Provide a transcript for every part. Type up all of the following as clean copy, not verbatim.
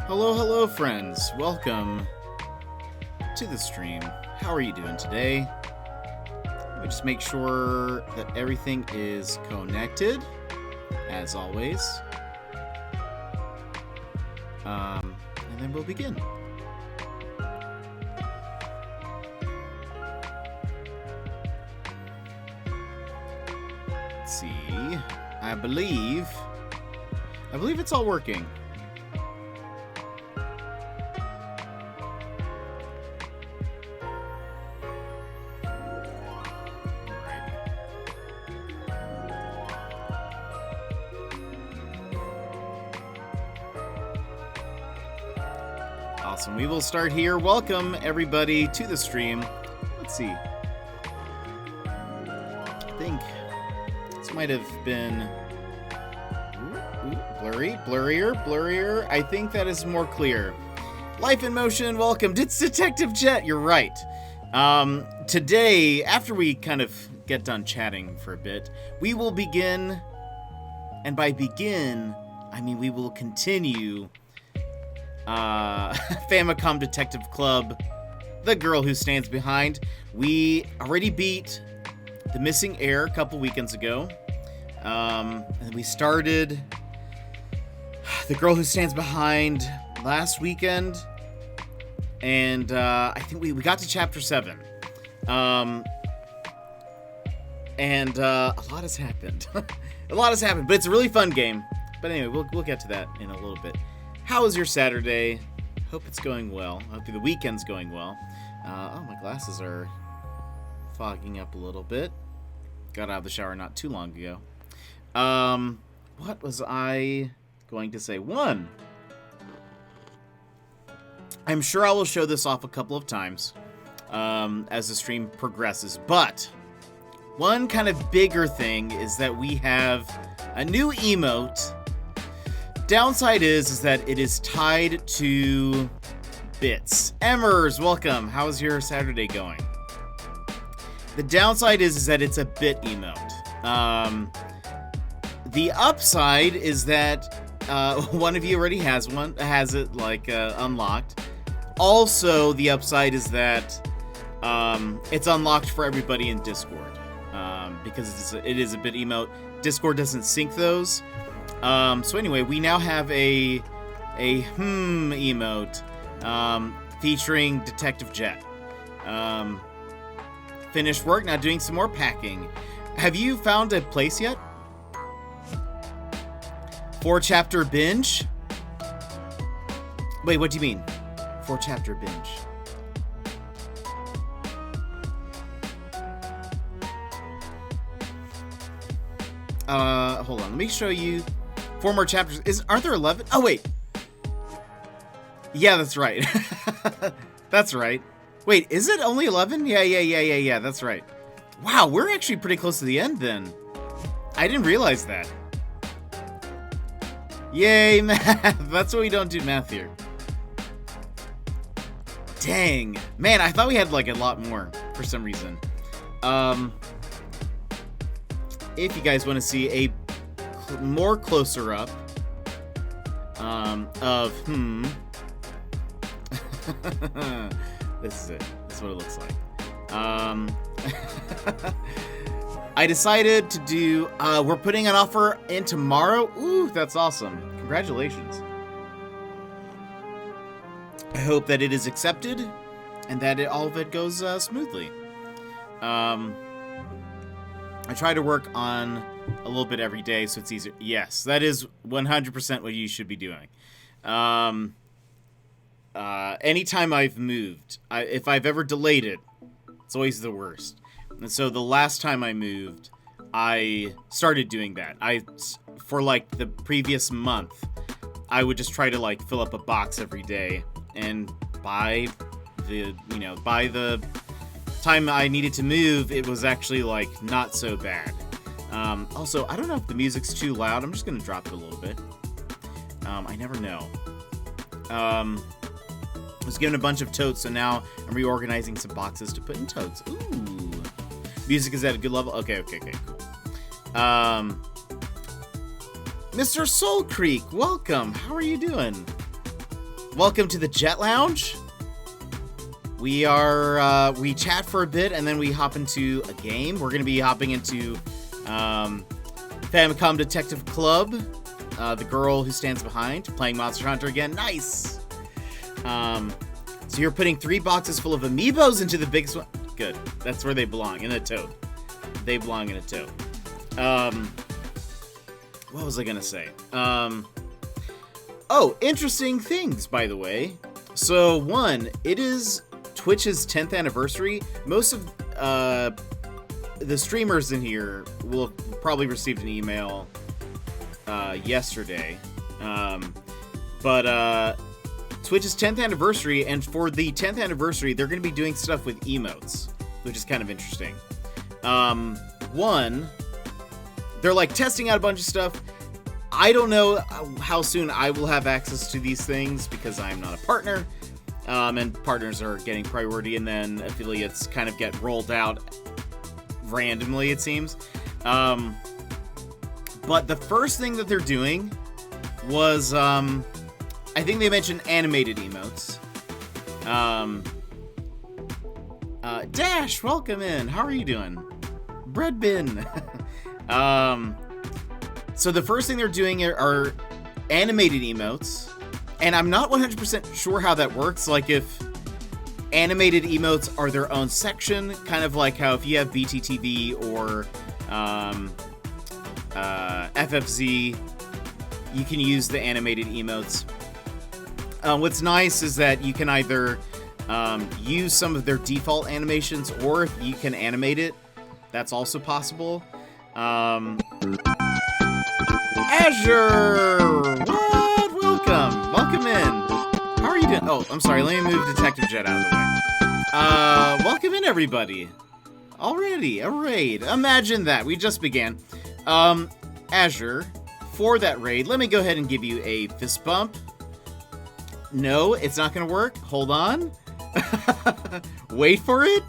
Hello, friends. Welcome to the stream. How are you doing today? Let me just make sure that everything is connected, as always. And then we'll begin. Let's see. I believe it's all working. Awesome. We will start here. Welcome, everybody, to the stream. Let's see. I think this might have been blurrier. I think that is more clear. Life in Motion, welcome. It's Detective Jet. You're right. Today, after we kind of get done chatting for a bit, we will begin, and by begin, I mean we will continue Famicom Detective Club, The Girl Who Stands Behind. We already beat The Missing Heir a couple weekends ago. And we started The Girl Who Stands Behind last weekend. And I think we got to chapter 7. And a lot has happened. A lot has happened, but it's a really fun game. But anyway, we'll get to that in a little bit. How was your Saturday? Hope it's going well. Hope the weekend's going well. Oh, my glasses are fogging up a little bit. Got out of the shower not too long ago. What was I going to say? One, I'm sure I will show this off a couple of times as the stream progresses, but one kind of bigger thing is that we have a new emote. Downside is that it is tied to bits. Emmers, welcome. How's your Saturday going? The downside is that it's a bit emote. The upside is that one of you already has it like unlocked. Also, the upside is that it's unlocked for everybody in Discord because it is a bit emote. Discord doesn't sync those. So anyway, we now have a emote featuring Detective Jet. Finished work, now doing some more packing. Have you found a place yet? 4-chapter binge? Wait, what do you mean? 4-chapter binge. Hold on, let me show you 4 more chapters. Aren't there 11? Oh, wait. Yeah, that's right. That's right. Wait, is it only 11? Yeah, that's right. Wow, we're actually pretty close to the end then. I didn't realize that. Yay, math. That's why we don't do math here. Dang. Man, I thought we had like a lot more for some reason. If you guys want to see a more closer up of this is it. This is what it looks like. I decided to do we're putting an offer in tomorrow. Ooh, that's awesome. Congratulations. I hope that it is accepted and that all of it goes smoothly. I try to work on a little bit every day so it's easier. Yes, that is 100% what you should be doing. Anytime I've moved, if I've ever delayed it, it's always the worst. And so the last time I moved, I started doing that. For like the previous month, I would just try to like fill up a box every day, and by the time I needed to move, it was actually like not so bad. Also, I don't know if the music's too loud. I'm just gonna drop it a little bit. I never know. I was given a bunch of totes, so now I'm reorganizing some boxes to put in totes. Ooh. Music is at a good level. Okay, cool. Mr. Soul Creek, welcome. How are you doing? Welcome to the Jet Lounge. We are, we chat for a bit, and then we hop into a game. We're going to be hopping into Famicom Detective Club. The girl who stands behind, playing Monster Hunter again. Nice! So you're putting 3 boxes full of amiibos into the biggest one. Good. That's where they belong, in a tote. They belong in a tote. What was I gonna say? Oh, interesting things, by the way. So, one, it is Twitch's 10th anniversary. Most of the streamers in here will probably received an email yesterday. But Twitch's 10th anniversary, and for the 10th anniversary, they're going to be doing stuff with emotes, which is kind of interesting. One, they're like testing out a bunch of stuff. I don't know how soon I will have access to these things because I'm not a partner, and partners are getting priority, and then affiliates kind of get rolled out randomly, it seems. But the first thing that they're doing was, I think they mentioned animated emotes. Dash, welcome in. How are you doing? Bread bin. So the first thing they're doing are animated emotes, and I'm not 100% sure how that works. Like if animated emotes are their own section, kind of like how if you have BTTV or FFZ, you can use the animated emotes. What's nice is that you can either use some of their default animations, or if you can animate it, that's also possible. Azure! What? Welcome in. How are you doing? Oh, I'm sorry, let me move Detective Jet out of the way. Welcome in, everybody. Already, a raid. Imagine that, we just began. Azure, for that raid, let me go ahead and give you a fist bump. No, it's not gonna work. Hold on. Wait for it.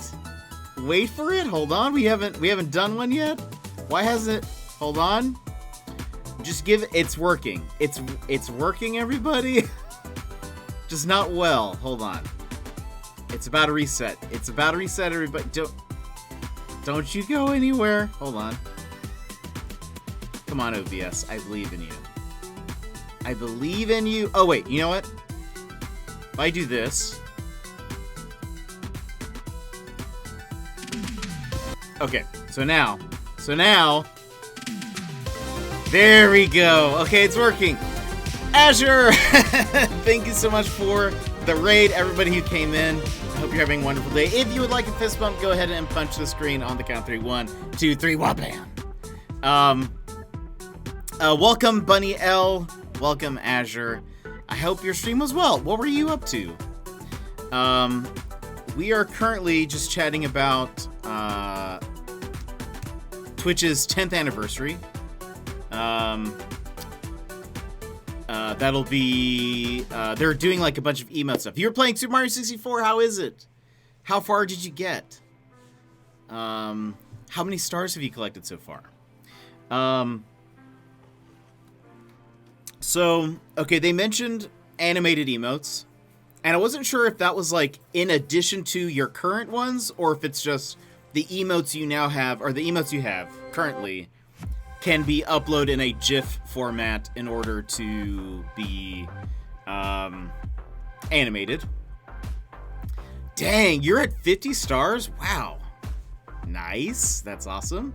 Hold on. We haven't done one yet. Why hasn't it? Hold on. Just give it. It's working. It's working, everybody. Just not well. Hold on. It's about to reset. Everybody. Don't you go anywhere. Hold on. Come on, OBS. I believe in you. Oh wait, you know what? If I do this. Okay, so now, there we go. Okay, it's working. Azure, thank you so much for the raid, everybody who came in. I hope you're having a wonderful day. If you would like a fist bump, go ahead and punch the screen on the count 3. 1, 2, 3, wabam. Welcome, Bunny L. Welcome, Azure. I hope your stream was well. What were you up to? We are currently just chatting about Twitch's 10th anniversary. That'll be... they're doing like a bunch of emote stuff. You're playing Super Mario 64. How is it? How far did you get? How many stars have you collected so far? So, okay, they mentioned animated emotes. And I wasn't sure if that was like in addition to your current ones, or if it's just the emotes you now have, or the emotes you have currently can be uploaded in a GIF format in order to be animated. Dang, you're at 50 stars? Wow. Nice. That's awesome.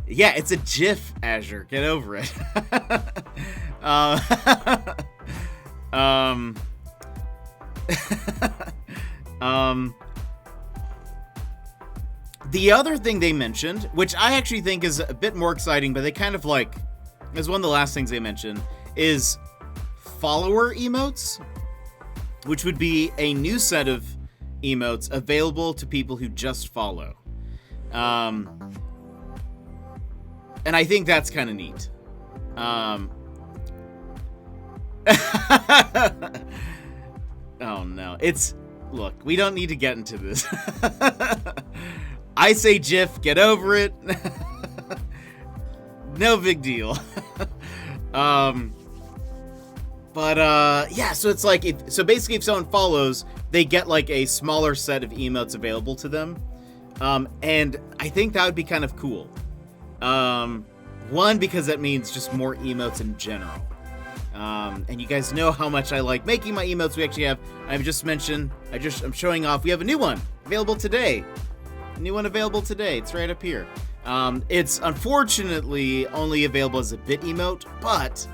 Yeah, it's a GIF, Azure. Get over it. The other thing they mentioned, which I actually think is a bit more exciting, but they kind of like, is one of the last things they mentioned, is follower emotes, which would be a new set of emotes available to people who just follow. And I think that's kind of neat. Oh no, look, we don't need to get into this. I say GIF, get over it. No big deal. Yeah, so it's like, so basically if someone follows, they get like a smaller set of emotes available to them. And I think that would be kind of cool. One, because that means just more emotes in general. And you guys know how much I like making my emotes. We actually have, I've just mentioned, I'm showing off, we have a new one available today. A new one available today. It's right up here. It's unfortunately only available as a bit emote, but,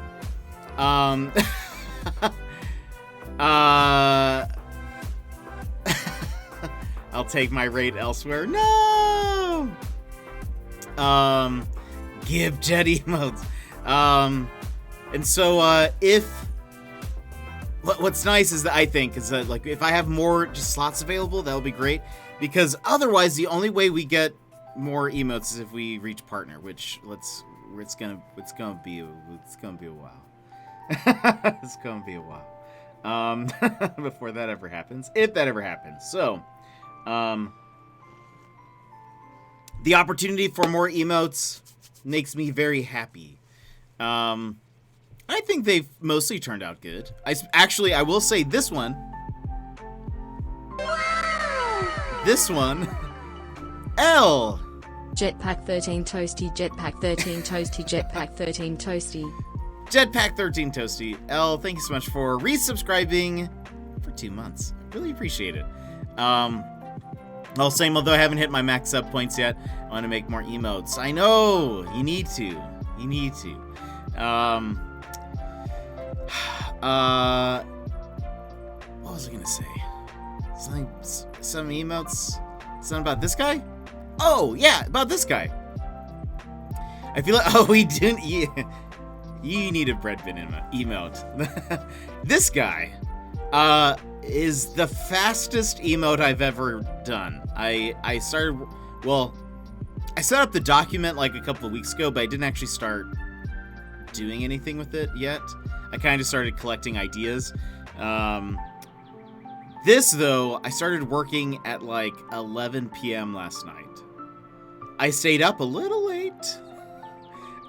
I'll take my raid elsewhere. No! Give Jet emotes. And so, what's nice is that I think is that like if I have more just slots available, that would be great, because otherwise the only way we get more emotes is if we reach partner, which it's gonna be a while. It's gonna be a while before that ever happens, if that ever happens. So, the opportunity for more emotes makes me very happy. I think they've mostly turned out good. I will say this one. Wow! This one. L. Jetpack 13 Toasty, Jetpack 13 Toasty, Jetpack 13 Toasty. Jetpack 13 Toasty. L, thank you so much for resubscribing for 2 months. I really appreciate it. Well, same, although I haven't hit my max up points yet, I want to make more emotes. I know! You need to. You need to. What was I gonna say? Some emotes? Something about this guy? Oh, yeah, about this guy. I feel like, oh, we didn't, you need a bread bin emote. This guy, is the fastest emote I've ever done. I set up the document like a couple of weeks ago, but I didn't actually start doing anything with it yet. I kind of just started collecting ideas. This, though, I started working at like 11 p.m. last night. I stayed up a little late.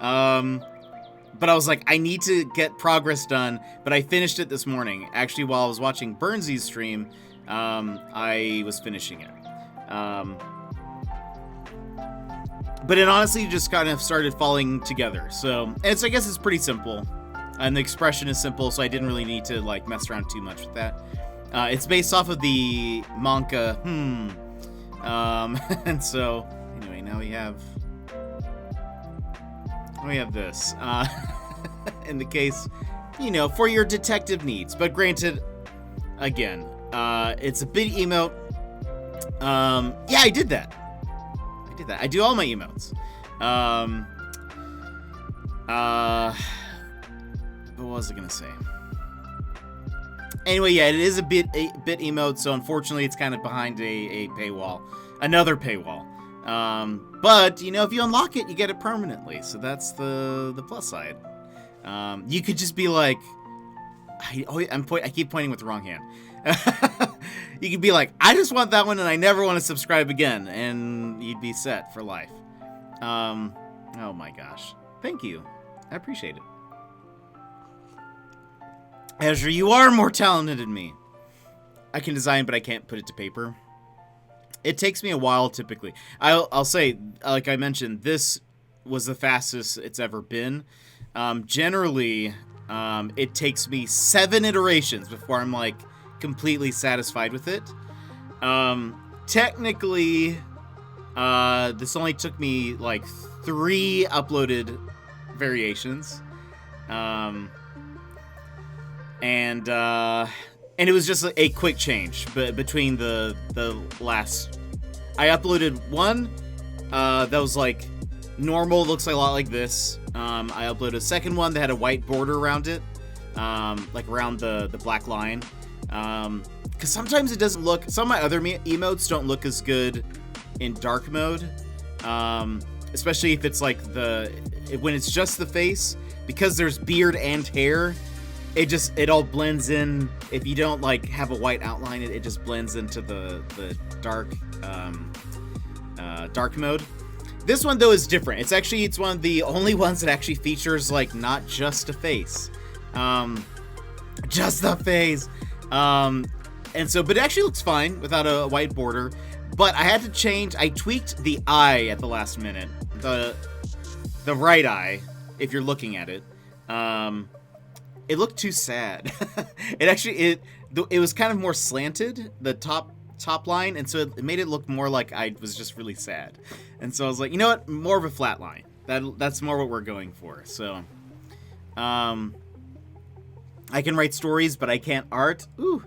But I was like, I need to get progress done. But I finished it this morning. Actually, while I was watching Burnsy's stream, I was finishing it. But it honestly just kind of started falling together. So, I guess it's pretty simple. And the expression is simple, so I didn't really need to like mess around too much with that. It's based off of the manga. And so, anyway, now we have this. In the case, for your detective needs. But granted, again, it's a big emote. Yeah, I did that. I do all my emotes. What was I gonna say? Anyway, yeah, it is a bit emote, so unfortunately it's kind of behind a paywall. Another paywall. But, you know, if you unlock it, you get it permanently, so that's the plus side. You could just be like... I keep pointing with the wrong hand. You could be like, I just want that one and I never want to subscribe again, and you'd be set for life. Oh my gosh. Thank you. I appreciate it. Ezra, you are more talented than me. I can design, but I can't put it to paper. It takes me a while, typically. I'll say, like I mentioned, this was the fastest it's ever been. Generally, it takes me 7 iterations before I'm, like, completely satisfied with it. Technically, this only took me, like, 3 uploaded variations. And it was just a quick change between the last. I uploaded one that was like normal, looks a lot like this. I uploaded a second one that had a white border around it, like around the black line. Because sometimes it doesn't look. Some of my other emotes don't look as good in dark mode, especially if it's like when it's just the face, because there's beard and hair. It all blends in. If you don't like have a white outline, it just blends into the dark dark mode. This one though is different. It's one of the only ones that actually features like not just a face, just the face. And so, but it actually looks fine without a white border. But I had to change. I tweaked the eye at the last minute. The right eye, if you're looking at it. It looked too sad. It was kind of more slanted, the top line, and so it made it look more like I was just really sad. And so I was like, you know what? More of a flat line. That's more what we're going for. So, I can write stories, but I can't art. Ooh.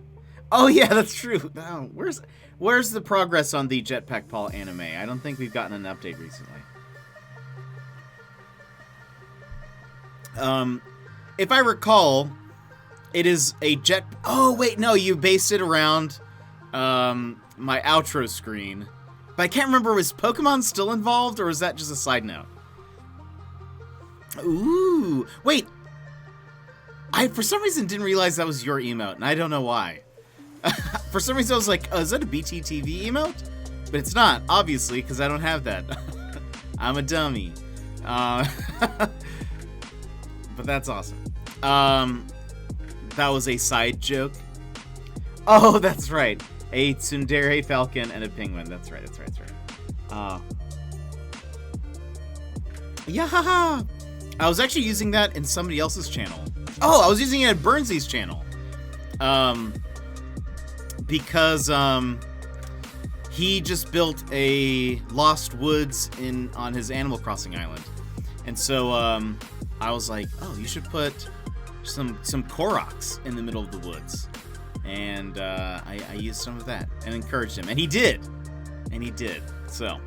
Oh yeah, that's true. Oh, where's the progress on the Jetpack Paul anime? I don't think we've gotten an update recently. If I recall, it is a jet... Oh, wait, no, you based it around my outro screen. But I can't remember, was Pokemon still involved, or was that just a side note? Ooh, wait. I, for some reason, didn't realize that was your emote, and I don't know why. For some reason, I was like, oh, is that a BTTV emote? But it's not, obviously, because I don't have that. I'm a dummy. But that's awesome. That was a side joke. Oh, that's right. A tsundere falcon and a penguin. That's right. Yeah. I was actually using that in somebody else's channel. Oh, I was using it at Burnsy's channel. Because he just built a Lost Woods on his Animal Crossing island. And so I was like, oh, you should put some Koroks in the middle of the woods. And I used some of that and encouraged him. And he did. So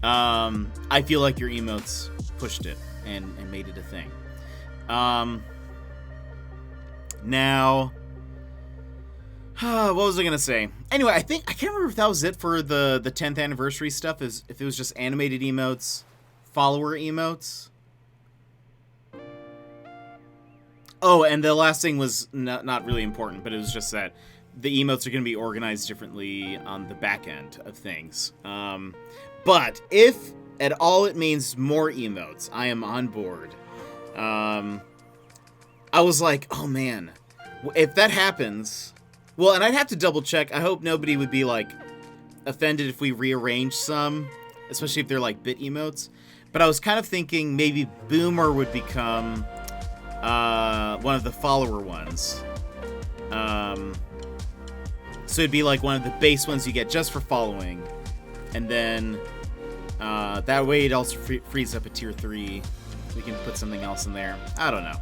I feel like your emotes pushed it and made it a thing. Now, what was I gonna say? Anyway, I can't remember if that was it for the 10th anniversary stuff. If it was just animated emotes, follower emotes. Oh, and the last thing was not really important, but it was just that the emotes are going to be organized differently on the back end of things. But if at all it means more emotes, I am on board. I was like, oh man, if that happens... Well, and I'd have to double check. I hope nobody would be, like, offended if we rearrange some, especially if they're, like, bit emotes. But I was kind of thinking maybe Boomer would become... one of the follower ones. So it'd be like one of the base ones you get just for following. And then that way it also frees up a tier 3. We can put something else in there. I don't know.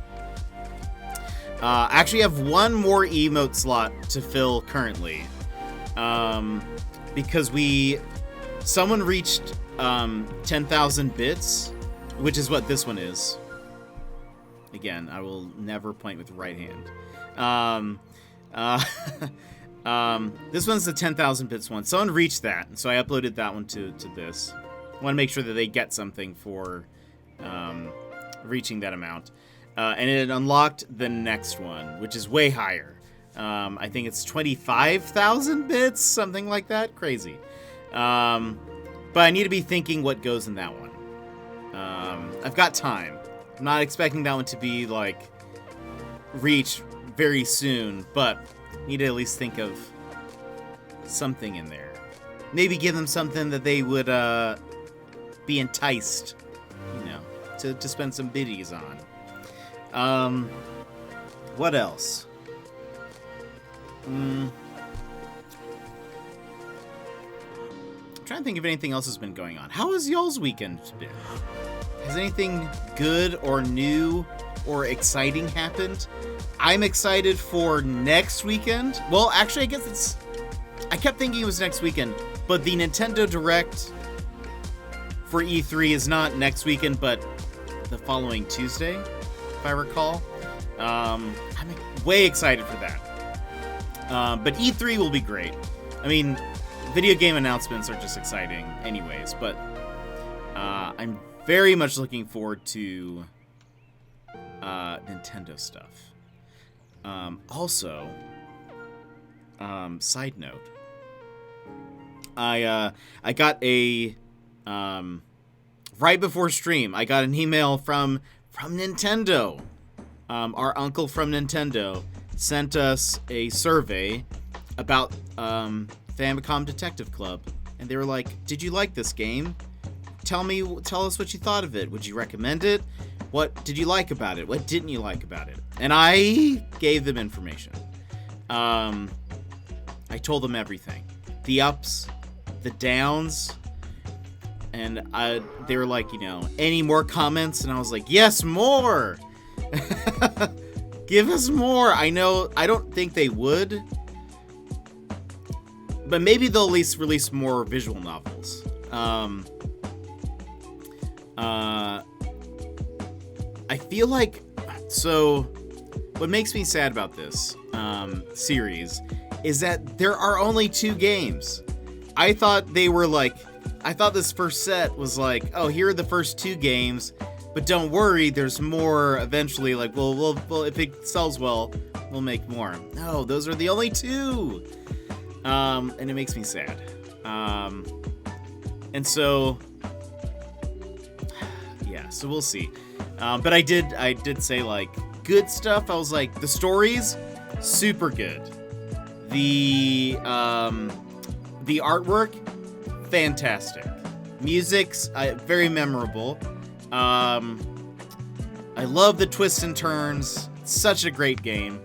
I actually have one more emote slot to fill currently. Because someone reached 10,000 bits, which is what this one is. Again, I will never point with the right hand. This one's the 10,000 bits one. Someone reached that, so I uploaded that one to this. I want to make sure that they get something for reaching that amount. And it unlocked the next one, which is way higher. I think it's 25,000 bits, something like that. Crazy. But I need to be thinking what goes in that one. I've got time. I'm not expecting that one to be, like, reached very soon, but need to at least think of something in there. Maybe give them something that they would be enticed, to spend some biddies on. What else? I'm trying to think if anything else has been going on. How has y'all's weekend been? Has anything good or new or exciting happened? I'm excited for next weekend. Well, actually, I guess I kept thinking it was next weekend, but the Nintendo Direct for E3 is not next weekend, but the following Tuesday, if I recall. I'm way excited for that. But E3 will be great. I mean, video game announcements are just exciting anyways, but I'm very much looking forward to Nintendo stuff. Also, side note, I got a right before stream, I got an email from Nintendo. Our uncle from Nintendo sent us a survey about Famicom Detective Club, and they were like, "Did you like this game? Tell us what you thought of it. Would you recommend it? What did you like about it? What didn't you like about it?" And I gave them information. I told them everything. The ups, the downs, and they were like, any more comments? And I was like, yes, more! Give us more! I don't think they would, but maybe they'll at least release more visual novels. I feel like, so what makes me sad about this series is that there are only 2 games. I thought this first set was like, oh, here are the first 2 games, but don't worry, there's more eventually. Like, well, if it sells well, we'll make more. No, those are the only 2. And it makes me sad. And so, yeah, so we'll see. But I did say, like, good stuff. I was like, the stories, super good. The artwork, fantastic. Music's very memorable. I love the twists and turns. Such a great game.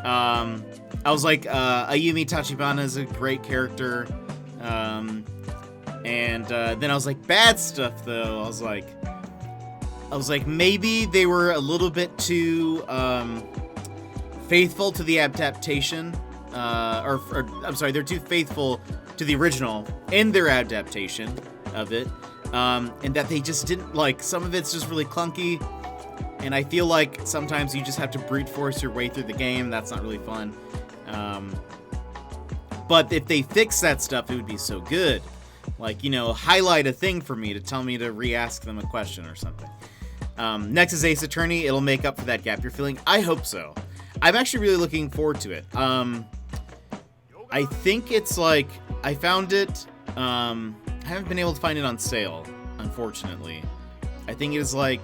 I was like, Ayumi Tachibana is a great character. And then I was like, bad stuff though. I was like, maybe they were a little bit too faithful to the adaptation. I'm sorry, they're too faithful to the original in their adaptation of it. And that they just didn't, like, some of it's just really clunky. And I feel like sometimes you just have to brute force your way through the game. That's not really fun. But if they fix that stuff, it would be so good. Like, highlight a thing for me to tell me to re-ask them a question or something. Next is Ace Attorney. It'll make up for that gap you're feeling. I hope so. I'm actually really looking forward to it. I think it's like, I found it, I haven't been able to find it on sale, unfortunately. I think it is like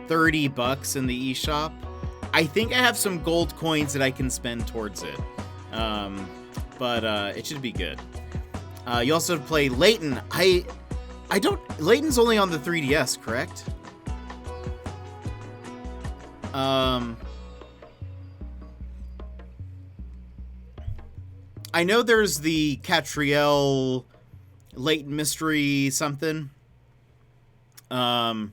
$30 in the eShop. I think I have some gold coins that I can spend towards it. But it should be good. You also play Layton. Layton's only on the 3DS, correct? I know there's the Catriel Layton mystery something. I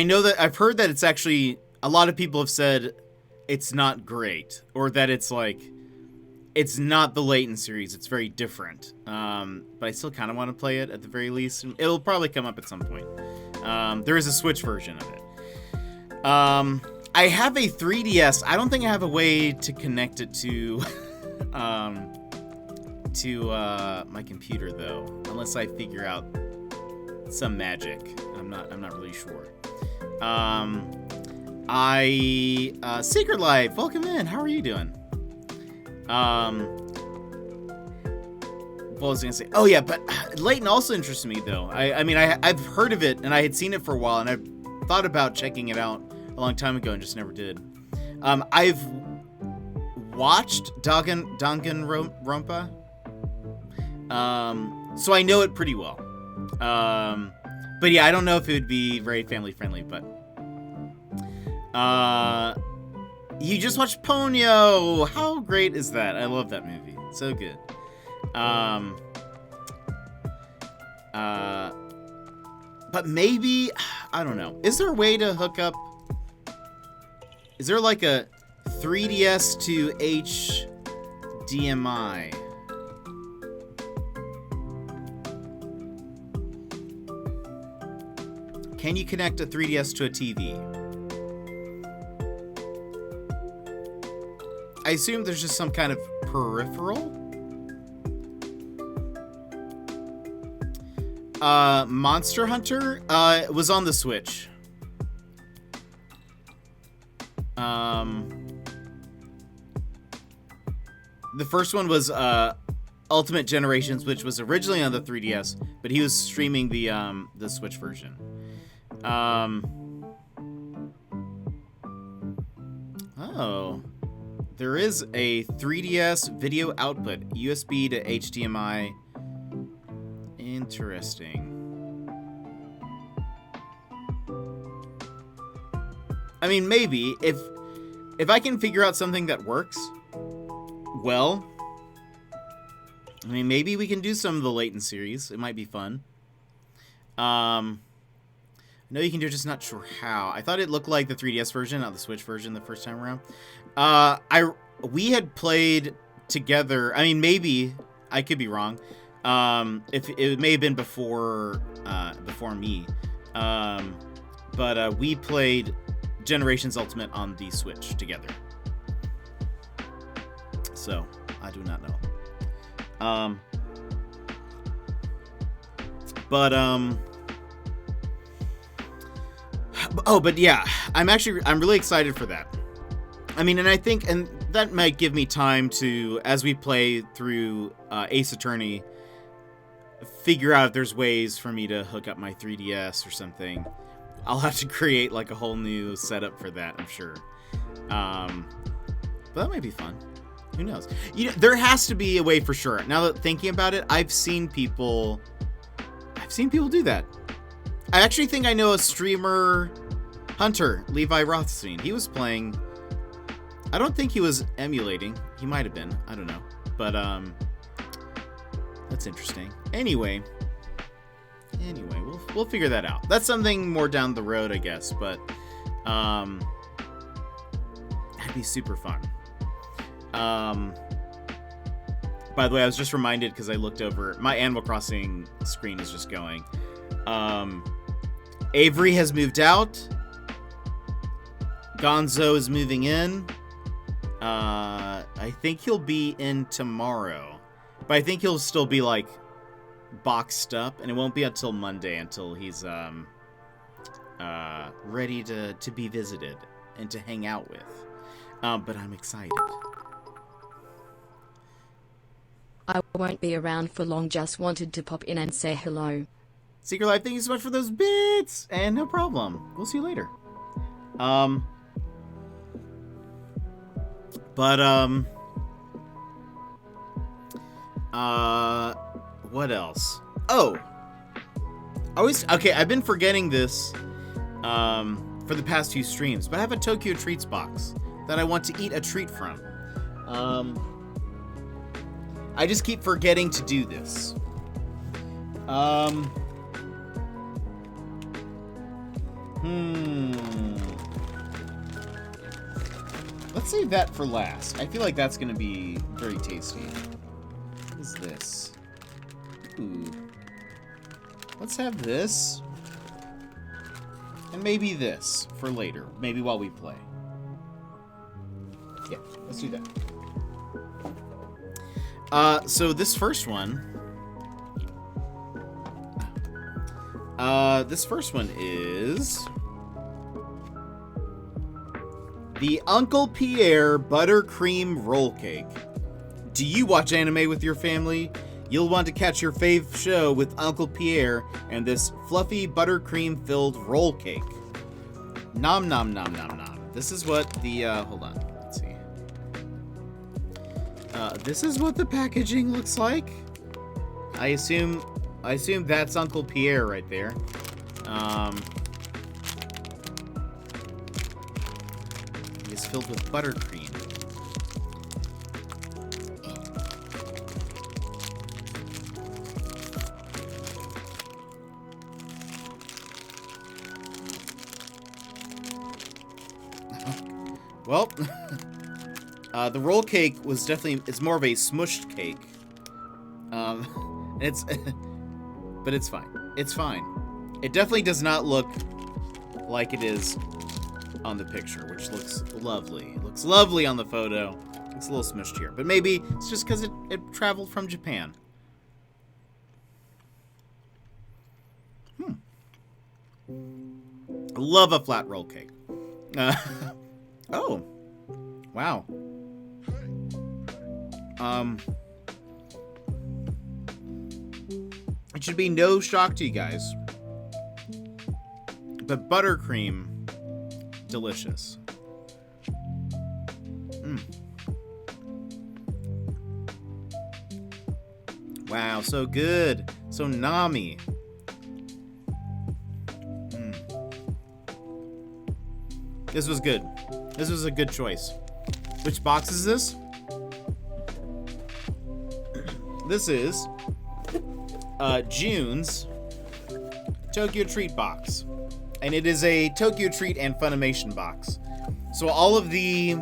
know that I've heard that it's actually, a lot of people have said it's not great, or that it's like, it's not the Layton series, it's very different. But I still kind of want to play it at the very least. It'll probably come up at some point. There is a Switch version of it. I have a 3DS. I don't think I have a way to connect it to my computer though, unless I figure out some magic. I'm not really sure. Secret Life, welcome in. How are you doing? What was I gonna say? Oh yeah, but Layton also interests me though. I've heard of it and I had seen it for a while and I thought about checking it out a long time ago and just never did. I've watched Danganronpa, so I know it pretty well. But yeah, I don't know if it would be very family friendly. But you just watched Ponyo. How great is that? I love that movie. So good. But maybe, I don't know. Is there a way to hook up? Is there like a 3DS to HDMI? Can you connect a 3DS to a TV? I assume there's just some kind of peripheral? Monster Hunter was on the Switch. The first one was Ultimate Generations, which was originally on the 3DS, but he was streaming the Switch version. Oh, there is a 3DS video output, USB to HDMI. Interesting. I mean, maybe if I can figure out something that works well, I mean, maybe we can do some of the Layton series. It might be fun. I know you can do it, just not sure how. I thought it looked like the 3DS version, not the Switch version, the first time around. We had played together. I mean, maybe I could be wrong. If it may have been before me. But we played Generations Ultimate on the Switch together. So I do not know. But yeah, I'm really excited for that. I mean, and I think, and that might give me time to, as we play through Ace Attorney, figure out if there's ways for me to hook up my 3DS or something. I'll have to create like a whole new setup for that, I'm sure. But that might be fun. Who knows? There has to be a way for sure. Now that thinking about it, I've seen people do that. I actually think I know a streamer, Hunter, Levi Rothstein. He was playing. I don't think he was emulating. He might have been. I don't know. But that's interesting. Anyway, we'll figure that out. That's something more down the road, I guess. But that'd be super fun. By the way, I was just reminded because I looked over. My Animal Crossing screen is just going. Avery has moved out. Gonzo is moving in. I think he'll be in tomorrow. But I think he'll still be, like, boxed up. And it won't be until Monday until he's ready to be visited and to hang out with. But I'm excited. I won't be around for long, just wanted to pop in and say hello. Secret Life, thank you so much for those bits! And no problem. We'll see you later. What else? Oh! Okay, I've been forgetting this, for the past few streams, but I have a Tokyo Treats box that I want to eat a treat from. I just keep forgetting to do this. Let's save that for last. I feel like that's gonna be very tasty. What is this? Ooh. Let's have this. and maybe this for later. Maybe while we play. Yeah, let's do that. So this first one... this first one is... the Uncle Pierre Buttercream Roll Cake. Do you watch anime with your family? You'll want to catch your fave show with Uncle Pierre and this fluffy buttercream-filled roll cake. Nom nom nom nom nom. This is what the, hold on, let's see. This is what the packaging looks like. I assume that's Uncle Pierre right there. It's filled with buttercream. Well, the roll cake was it's more of a smushed cake. But it's fine. It's fine. It definitely does not look like it is on the picture, which looks lovely. It looks lovely on the photo. It's a little smushed here, but maybe it's just because it traveled from Japan. I love a flat roll cake. Oh, wow. It should be no shock to you guys, but buttercream, delicious. Wow, so good, so nami. This was good. This was a good choice. Which box is this? This is June's Tokyo Treat box. And it is a Tokyo Treat and Funimation box. So all of the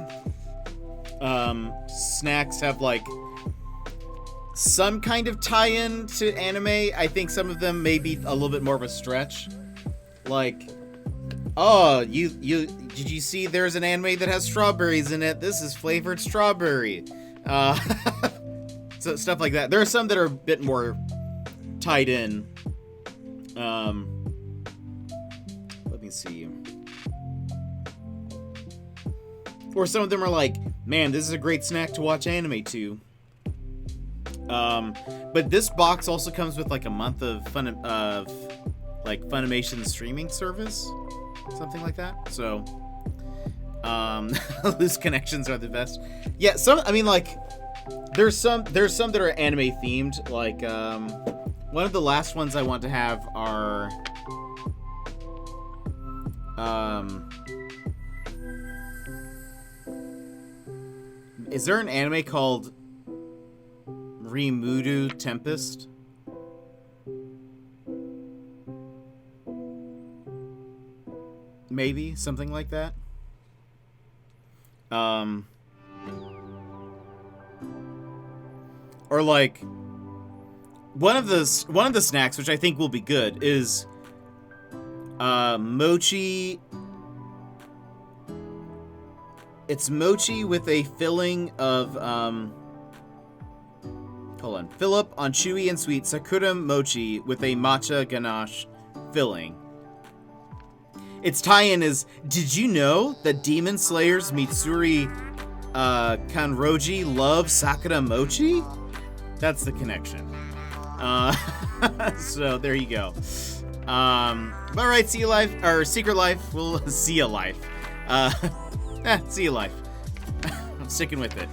snacks have like some kind of tie-in to anime. I think some of them may be a little bit more of a stretch. Like, oh, did you see there's an anime that has strawberries in it? This is flavored strawberry. So stuff like that. There are some that are a bit more tied in. Let me see. Or some of them are like, man, this is a great snack to watch anime to. But this box also comes with like a month of Funimation streaming service, something like that. So, loose connections are the best. Yeah, there's some that are anime themed. Like, one of the last ones I want to have are, is there an anime called Rimuru Tempest? Maybe something like that. Or like one of the snacks, which I think will be good, is mochi. It's mochi with a filling of hold on. Fill up on chewy and sweet Sakura mochi with a matcha ganache filling. Its tie-in is, did you know that Demon Slayer's Mitsuri Kanroji love Sakura mochi? That's the connection. So there you go. Alright, see you life, or Secret Life, we'll see you life. See you life. I'm sticking with it.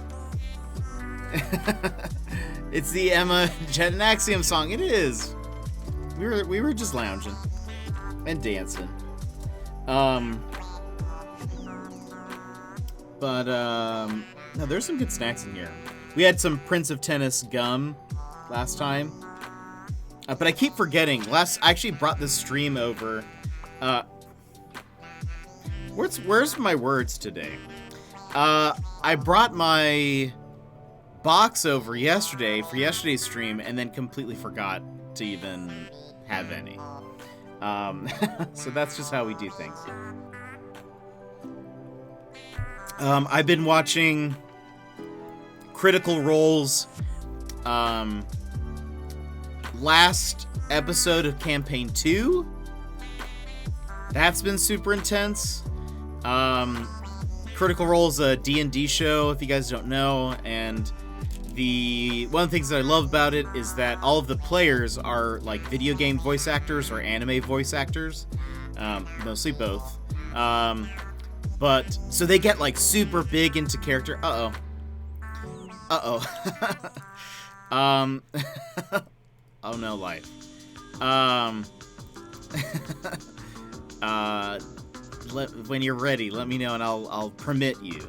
It's the Emma Jet and Axiom song. It is. We were just lounging and dancing. No, there's some good snacks in here. We had some Prince of Tennis gum last time, but I keep forgetting. I actually brought this stream over. Where's my words today? I brought my box over yesterday for yesterday's stream, and then completely forgot to even have any. So that's just how we do things. I've been watching Critical Role's last episode of Campaign 2. That's been super intense. Critical Role is a D&D show, if you guys don't know, and one of the things that I love about it is that all of the players are like video game voice actors or anime voice actors, mostly both. But so they get like super big into character. Oh no, life. When you're ready, let me know and I'll permit you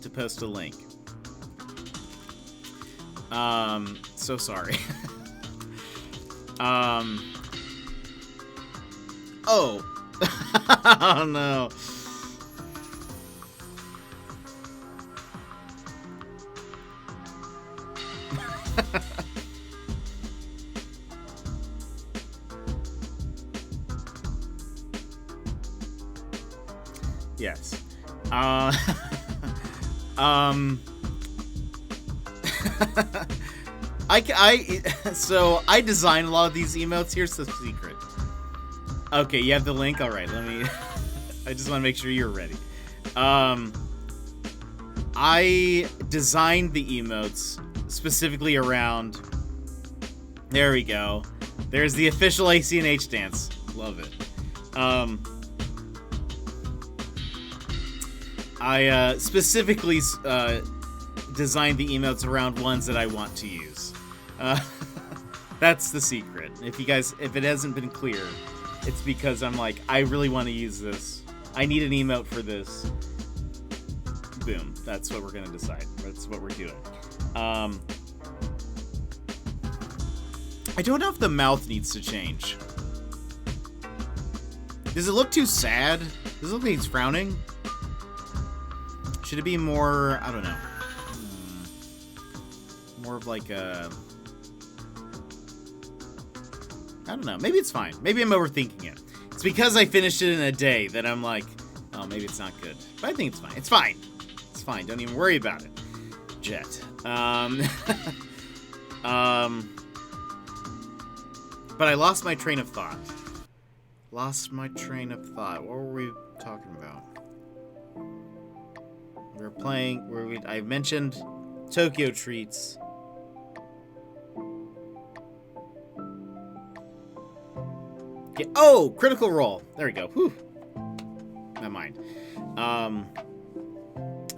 to post a link. So sorry. Oh. Oh no. Yes. So I design a lot of these emotes. Here's the secret. Okay, you have the link? Alright, let me... I just want to make sure you're ready. I designed the emotes specifically around... There we go. There's the official ACNH dance. Love it. I specifically designed the emotes around ones that I want to use. That's the secret. If it hasn't been clear, it's because I'm like, I really want to use this. I need an emote for this. Boom. That's what we're gonna decide. That's what we're doing. I don't know if the mouth needs to change. Does it look too sad? Does it look like he's frowning? Should it be more, I don't know, more of like a, I don't know, maybe it's fine. Maybe I'm overthinking it. It's because I finished it in a day that I'm like, oh, maybe it's not good. But I think it's fine. It's fine. It's fine. Don't even worry about it. Jet. But I lost my train of thought. What were we talking about? We were playing, I mentioned Tokyo Treats. Okay. Oh, Critical Role. There we go. Whew. Never mind.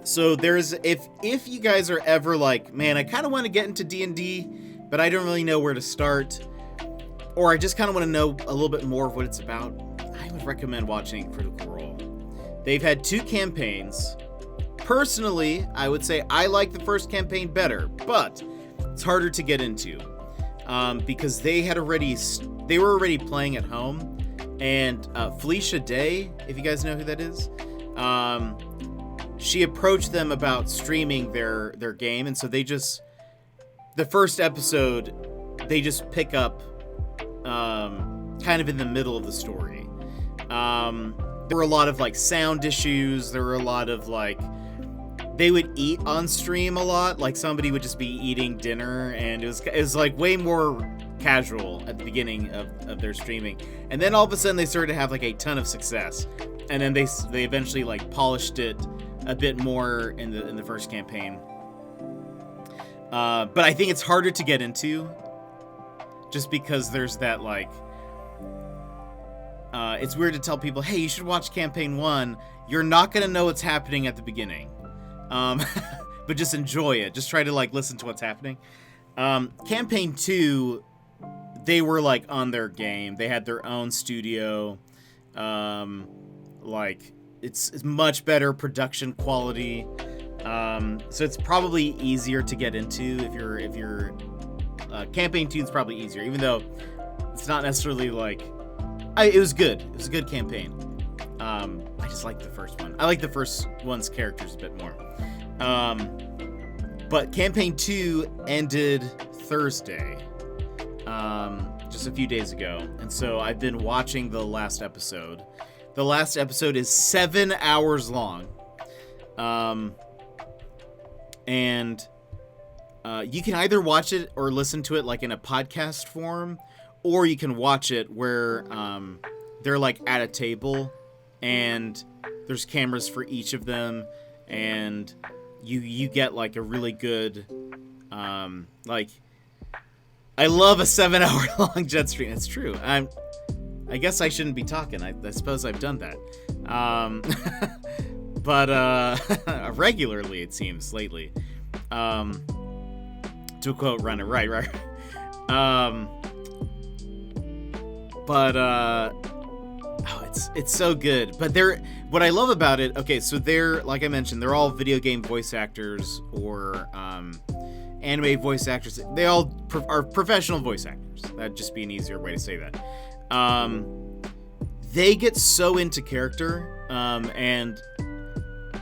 So there's, if you guys are ever like, man, I kind of want to get into D&D, but I don't really know where to start, or I just kind of want to know a little bit more of what it's about, I would recommend watching Critical Role. They've had 2 campaigns. Personally, I would say I like the first campaign better, but it's harder to get into because they were already playing at home, and Felicia Day, if you guys know who that is, she approached them about streaming their game, and so the first episode, they just pick up kind of in the middle of the story. There were a lot of like sound issues. There were a lot of like, they would eat on stream a lot. Like somebody would just be eating dinner, and it was like way more casual at the beginning of their streaming. And then all of a sudden they started to have like a ton of success. And then they eventually like polished it a bit more in the first campaign. But I think it's harder to get into just because there's that like, it's weird to tell people, hey, you should watch campaign 1. You're not going to know what's happening at the beginning. But just enjoy it. Just try to like listen to what's happening. Campaign 2, they were like on their game. They had their own studio. Like it's much better production quality. So it's probably easier to get into if you're campaign 2 is probably easier, even though it's not necessarily like, it was good. It was a good campaign. I just like the first one. I like the first one's characters a bit more. But campaign 2 ended Thursday. just a few days ago, and so I've been watching the last episode. The last episode is 7 hours long. And you can either watch it or listen to it like in a podcast form, or you can watch it where they're like at a table and there's cameras for each of them, and you get like a really good like, I love a 7 hour long jet stream. It's true. I guess I shouldn't be talking. I suppose I've done that. But regularly, it seems, lately. To quote Runner, right. It's so good. But what I love about it, okay, so they're, like I mentioned, they're all video game voice actors or anime voice actors. They all are professional voice actors. That'd just be an easier way to say that. They get so into character, and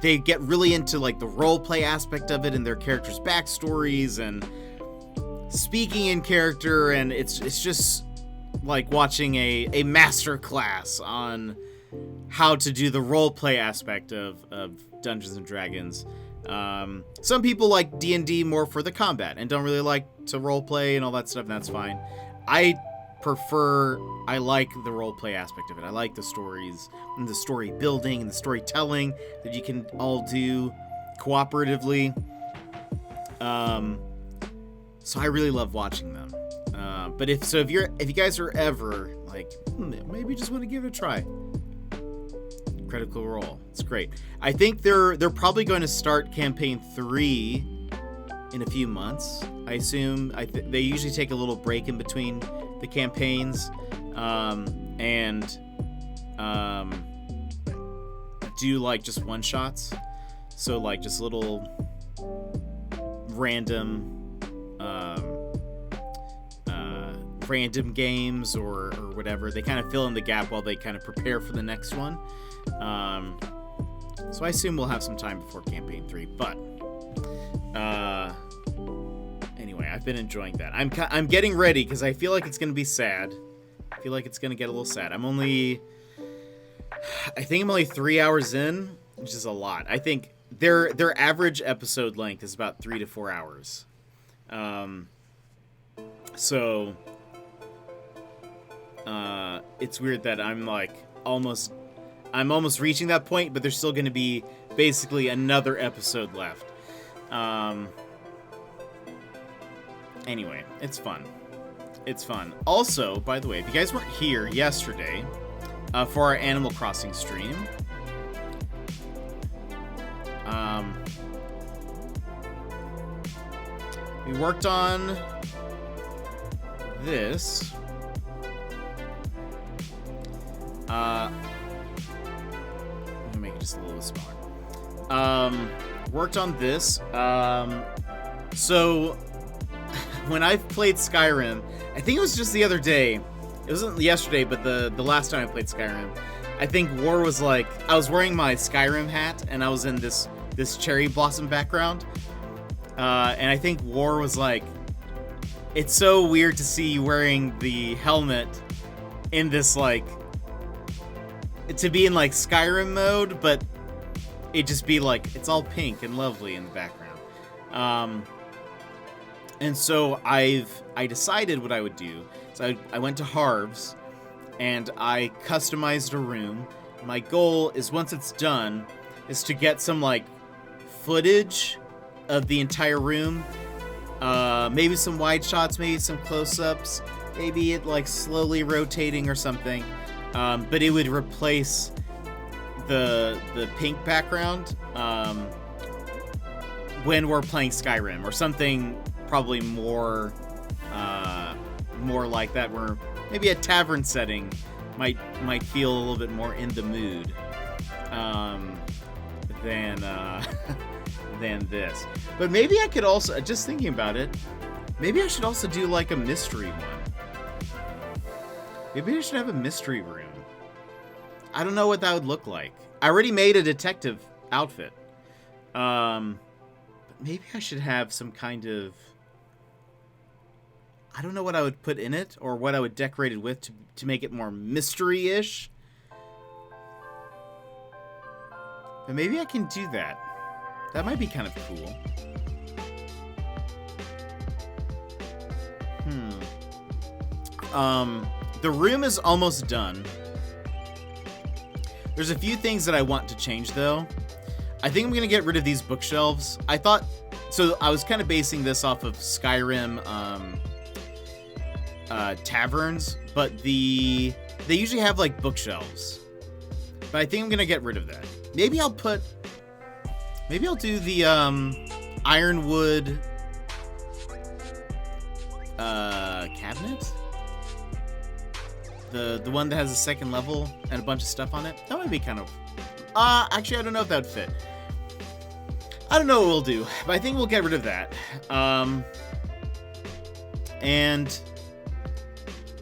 they get really into like the role play aspect of it and their characters' backstories and speaking in character, and it's just like watching a master class on how to do the role play aspect of Dungeons and Dragons. Some people like D&D more for the combat and don't really like to role play and all that stuff, and that's fine. I like the role play aspect of it. I like the stories and the story building and the storytelling that you can all do cooperatively. So I really love watching them. But if you guys are ever like, maybe just want to give it a try, Critical Role, it's great. I think they're probably going to start campaign 3 in a few months. I assume they usually take a little break in between the campaigns, and do like just one shots. So like just little random games or whatever. They kind of fill in the gap while they kind of prepare for the next one. So I assume we'll have some time before campaign 3, but anyway, I've been enjoying that. I'm getting ready because I feel like it's going to be sad. I feel like it's going to get a little sad. I think I'm only 3 hours in, which is a lot. I think their average episode length is about 3 to 4 hours. So it's weird that I'm almost reaching that point, but there's still going to be basically another episode left. Anyway, it's fun. It's fun. Also, by the way, if you guys weren't here yesterday for our Animal Crossing stream, we worked on this. Let me make it just a little smaller. Worked on this. So when I've played Skyrim, I think it was just the other day. It wasn't yesterday, but the last time I played Skyrim, I think War was like, I was wearing my Skyrim hat and I was in this cherry blossom background. And I think War was like, it's so weird to see you wearing the helmet in this, like, to be in like Skyrim mode, but it just be like, it's all pink and lovely in the background. And so I decided what I would do. So I went to Harv's and I customized a room. My goal is, once it's done, is to get some like footage of the entire room. Maybe some wide shots, maybe some close-ups, maybe it like slowly rotating or something. But it would replace the pink background when we're playing Skyrim, or something probably more like that, where maybe a tavern setting might feel a little bit more in the mood than this. But maybe I could also, just thinking about it, maybe I should also do like a mystery one. Maybe I should have a mystery room. I don't know what that would look like. I already made a detective outfit. But maybe I should have some kind of I don't know what I would put in it or what I would decorate it with to make it more mystery-ish. But maybe I can do that. That might be kind of cool. The room is almost done. There's a few things that I want to change, though. I think I'm going to get rid of these bookshelves. I was kind of basing this off of Skyrim taverns, but they usually have, like, bookshelves. But I think I'm going to get rid of that. Maybe I'll do the ironwood cabinet? The one that has a second level and a bunch of stuff on it. That might be kind of... actually, I don't know if that would fit. I don't know what we'll do, but I think we'll get rid of that. And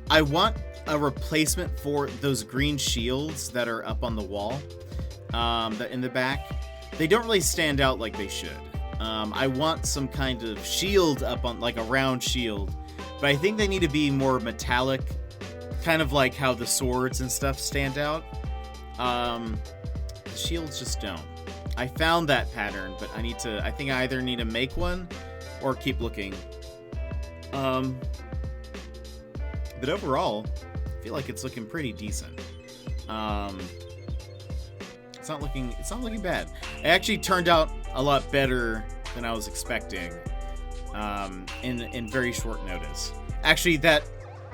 I want a replacement for those green shields that are up on the wall, that in the back. They don't really stand out like they should. I want some kind of shield up on, like a round shield, but I think they need to be more metallic, kind of like how the swords and stuff stand out. The shields just don't. I found that pattern, but I think I either need to make one or keep looking. But overall, I feel like it's looking pretty decent. It's not looking bad. It actually turned out a lot better than I was expecting, in very short notice. Actually, that,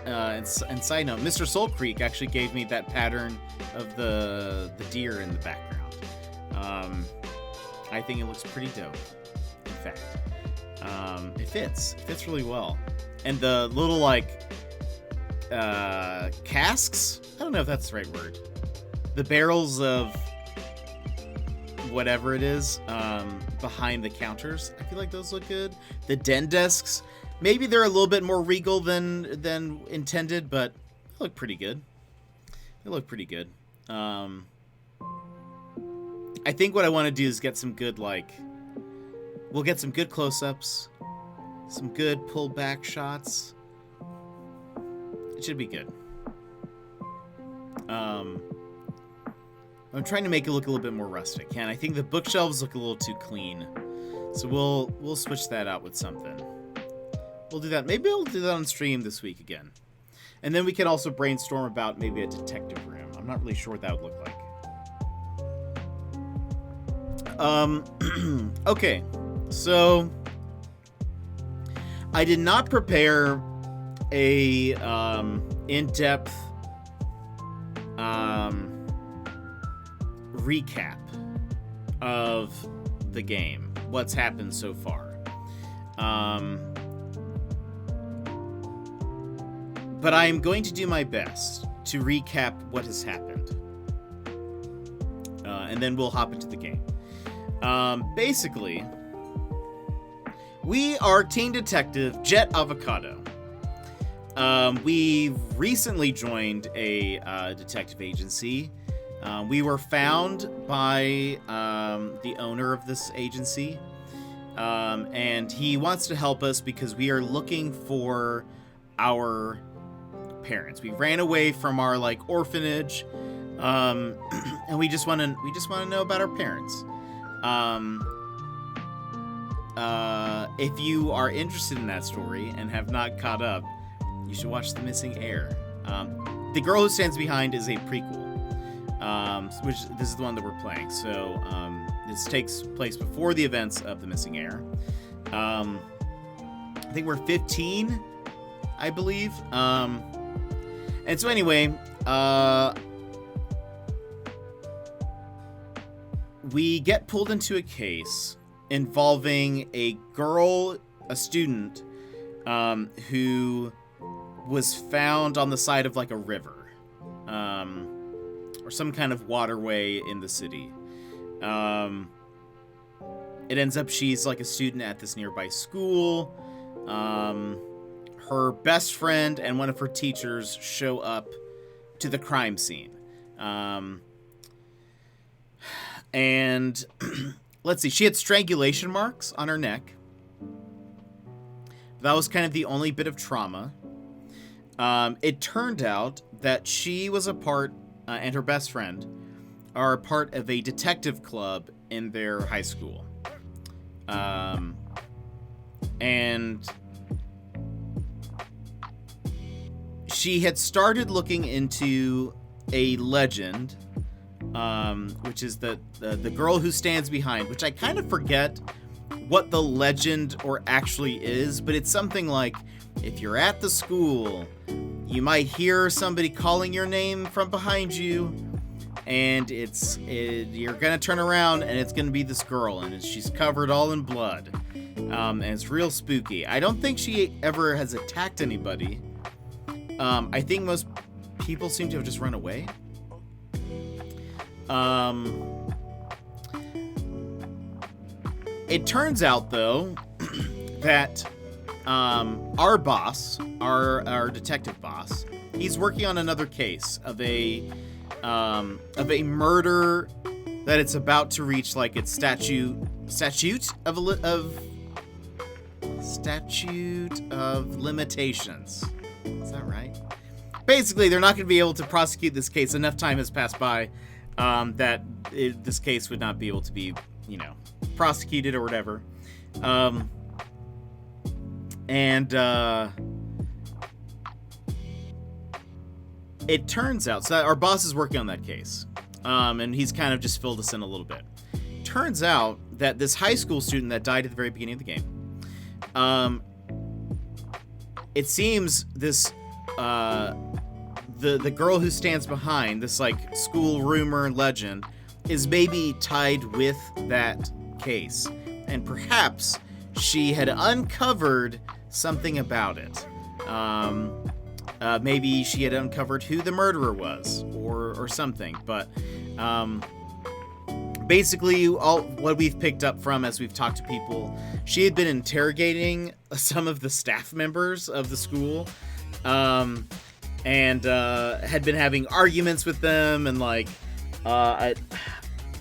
and side note, Mr. Soul Creek actually gave me that pattern of the deer in the background. I think it looks pretty dope, in fact. It fits really well. And the little, like, casks? I don't know if that's the right word. The barrels of whatever it is, behind the counters, I feel like those look good. The den desks, maybe they're a little bit more regal than intended, but they look pretty good. I think what I want to do is get some good, we'll get some good close-ups, some good pull-back shots. It should be good. I'm trying to make it look a little bit more rustic, and I think the bookshelves look a little too clean. So we'll switch that out with something. We'll do that. Maybe we'll do that on stream this week again. And then we can also brainstorm about maybe a detective room. I'm not really sure what that would look like. Okay. So I did not prepare a in-depth recap of the game, what's happened so far. But I am going to do my best to recap what has happened. And then we'll hop into the game. Basically, we are Teen Detective Jet Avocado. We recently joined a detective agency. We were found by the owner of this agency, and he wants to help us because we are looking for our parents. We ran away from our orphanage, and we just want to know about our parents. If you are interested in that story and have not caught up, you should watch The Missing Heir. The Girl Who Stands Behind is a prequel, which this is the one that we're playing. So this takes place before the events of The Missing Heir. I think we're 15, I believe. And so anyway, we get pulled into a case involving a student, who was found on the side of a river, or some kind of waterway in the city. It ends up she's a student at this nearby school. Her best friend and one of her teachers show up to the crime scene. And let's see, she had strangulation marks on her neck. That was kind of the only bit of trauma. It turned out that she was a part, and her best friend are a part of a detective club in their high school. And she had started looking into a legend, which is the girl who stands behind, which I kind of forget what the legend or actually is, but it's something like, if you're at the school, you might hear somebody calling your name from behind you, and you're gonna turn around and it's gonna be this girl, and she's covered all in blood, and it's real spooky. I don't think she ever has attacked anybody. I think most people seem to have just run away. It turns out, though, that our boss, our detective boss, he's working on another case of a murder that it's about to reach like its statute of limitations. Is that right? Basically, they're not going to be able to prosecute this case. Enough time has passed by that this case would not be able to be, prosecuted or whatever. It turns out, so our boss is working on that case, and he's kind of just filled us in a little bit. Turns out that this high school student that died at the very beginning of the game, it seems this, the girl who stands behind this, like, school rumor and legend is maybe tied with that case, and perhaps she had uncovered something about it. Maybe she had uncovered who the murderer was, or something. But basically, what we've picked up from as we've talked to people, she had been interrogating some of the staff members of the school, and had been having arguments with them, and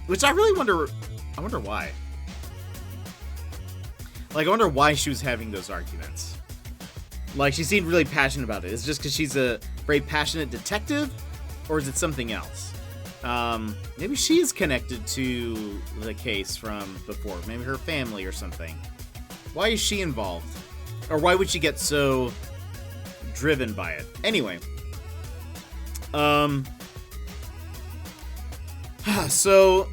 which I really wonder. I wonder why. Like, I wonder why she was having those arguments. Like, she seemed really passionate about it. Is it just because she's a very passionate detective? Or is it something else? Maybe she is connected to the case from before. Maybe her family or something. Why is she involved? Or why would she get so driven by it? Anyway. So...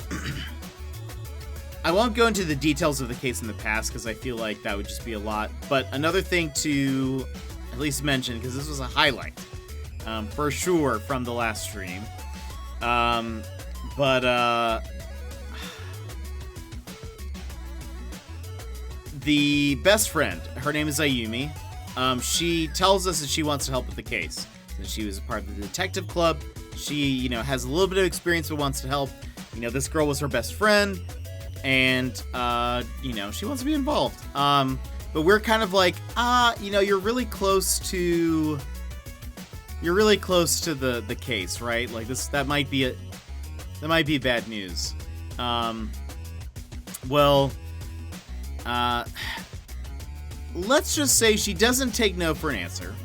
I won't go into the details of the case in the past because I feel like that would just be a lot. But another thing to at least mention, because this was a highlight, for sure, from the last stream. The best friend, her name is Ayumi. She tells us that she wants to help with the case. That she was a part of the detective club. She, has a little bit of experience but wants to help. This girl was her best friend. And, she wants to be involved. But we're kind of like, you're really close to the case, right? Like that might be bad news. Let's just say she doesn't take no for an answer.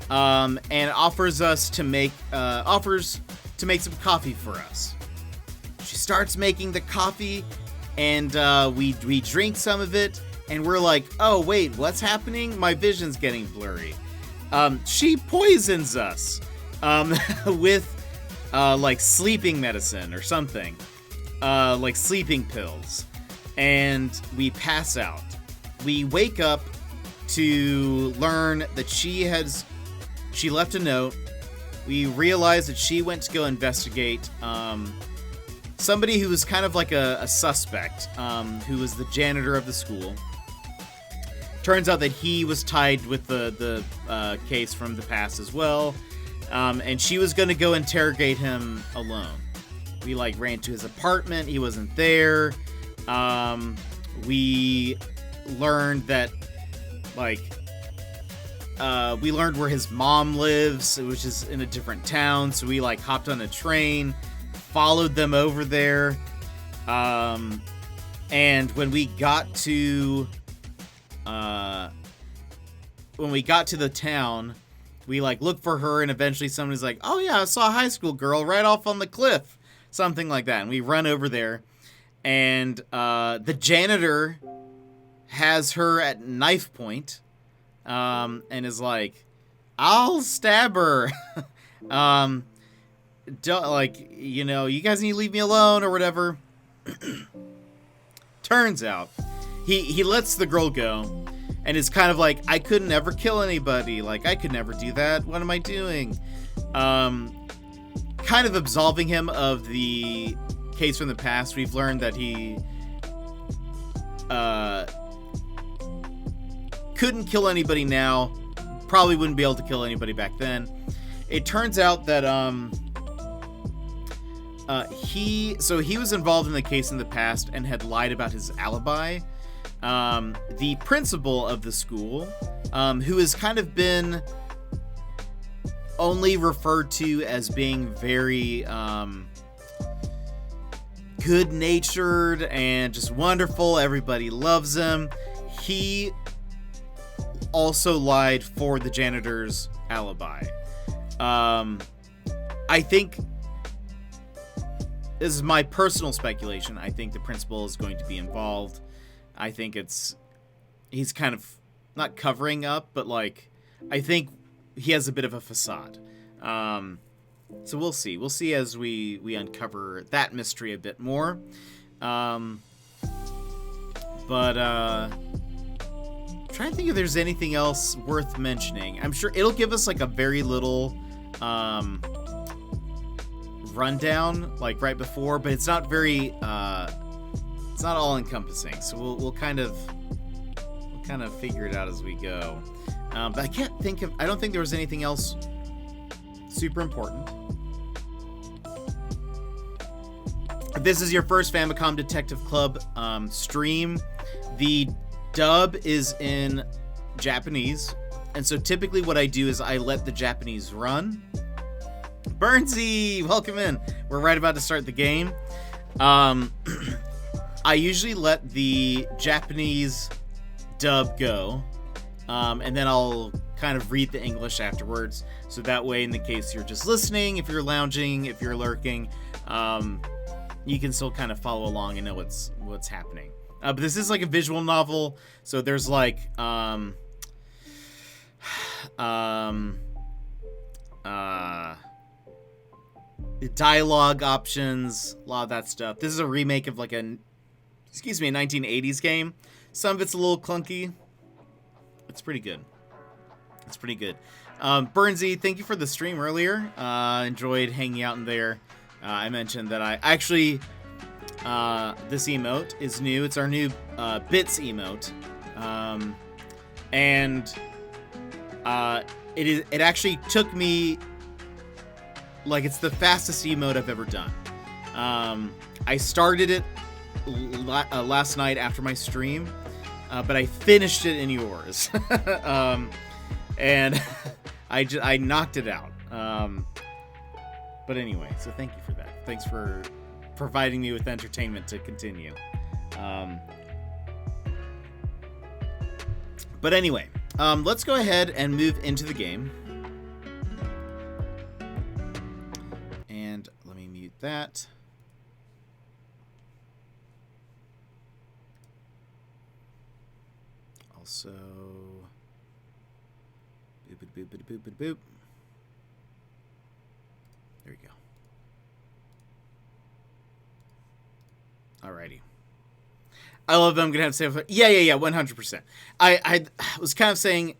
And offers to make some coffee for us. She starts making the coffee. And we drink some of it, and we're like, oh, wait, what's happening? My vision's getting blurry. She poisons us with, sleeping medicine or something. Like sleeping pills. And we pass out. We wake up to learn that she left a note. We realize that she went to go investigate, somebody who was kind of like a suspect, who was the janitor of the school. Turns out that he was tied with the case from the past as well, and she was going to go interrogate him alone. We ran to his apartment. He wasn't there. We learned that we learned where his mom lives, which is in a different town. So we hopped on a train. Followed them over there, and when we got to when we got to the town, we like look for her, and eventually somebody's like, "Oh yeah, I saw a high school girl right off on the cliff," something like that. And we run over there, and the janitor has her at knife point, and is like, "I'll stab her." Don't, like, you know, you guys need to leave me alone or whatever. Turns out he lets the girl go, and it's kind of like, I could never kill anybody, like I could never do that, what am I doing? Kind of absolving him of the case from the past. We've learned that he couldn't kill anybody now, probably wouldn't be able to kill anybody back then. It turns out that he was involved in the case in the past and had lied about his alibi. The principal of the school, who has kind of been only referred to as being very good-natured and just wonderful, everybody loves him, he also lied for the janitor's alibi. I think, this is my personal speculation, I think the principal is going to be involved. I think he's kind of not covering up, but like, I think he has a bit of a facade. So we'll see. We'll see as we uncover that mystery a bit more. But trying to think if there's anything else worth mentioning. I'm sure it'll give us like a very little rundown, like right before, but it's not very it's not all encompassing. So we'll kind of figure it out as we go. But I don't think there was anything else super important. If this is your first Famicom Detective Club stream, the dub is in Japanese, and so typically what I do is I let the Japanese run. Burnsy, welcome in. We're right about to start the game. I usually let the Japanese dub go, and then I'll kind of read the English afterwards, so that way in the case you're just listening, if you're lounging, if you're lurking, you can still kind of follow along and know what's happening. But this is like a visual novel, so there's like dialogue options, a lot of that stuff. This is a remake of like a 1980s game. Some of it's a little clunky. It's pretty good. Burnsy, thank you for the stream earlier. Enjoyed hanging out in there. I mentioned that I actually this emote is new. It's our new bits emote, and it actually took me, like, it's the fastest emote I've ever done. I started it last night after my stream, but I finished it in yours, and I knocked it out. But anyway, so thank you for that. Thanks for providing me with entertainment to continue. But anyway, let's go ahead and move into the game. And let me mute that. Also, boop. There we go. Alrighty. I love them. I'm gonna have to say, yeah, 100%. I was kind of saying,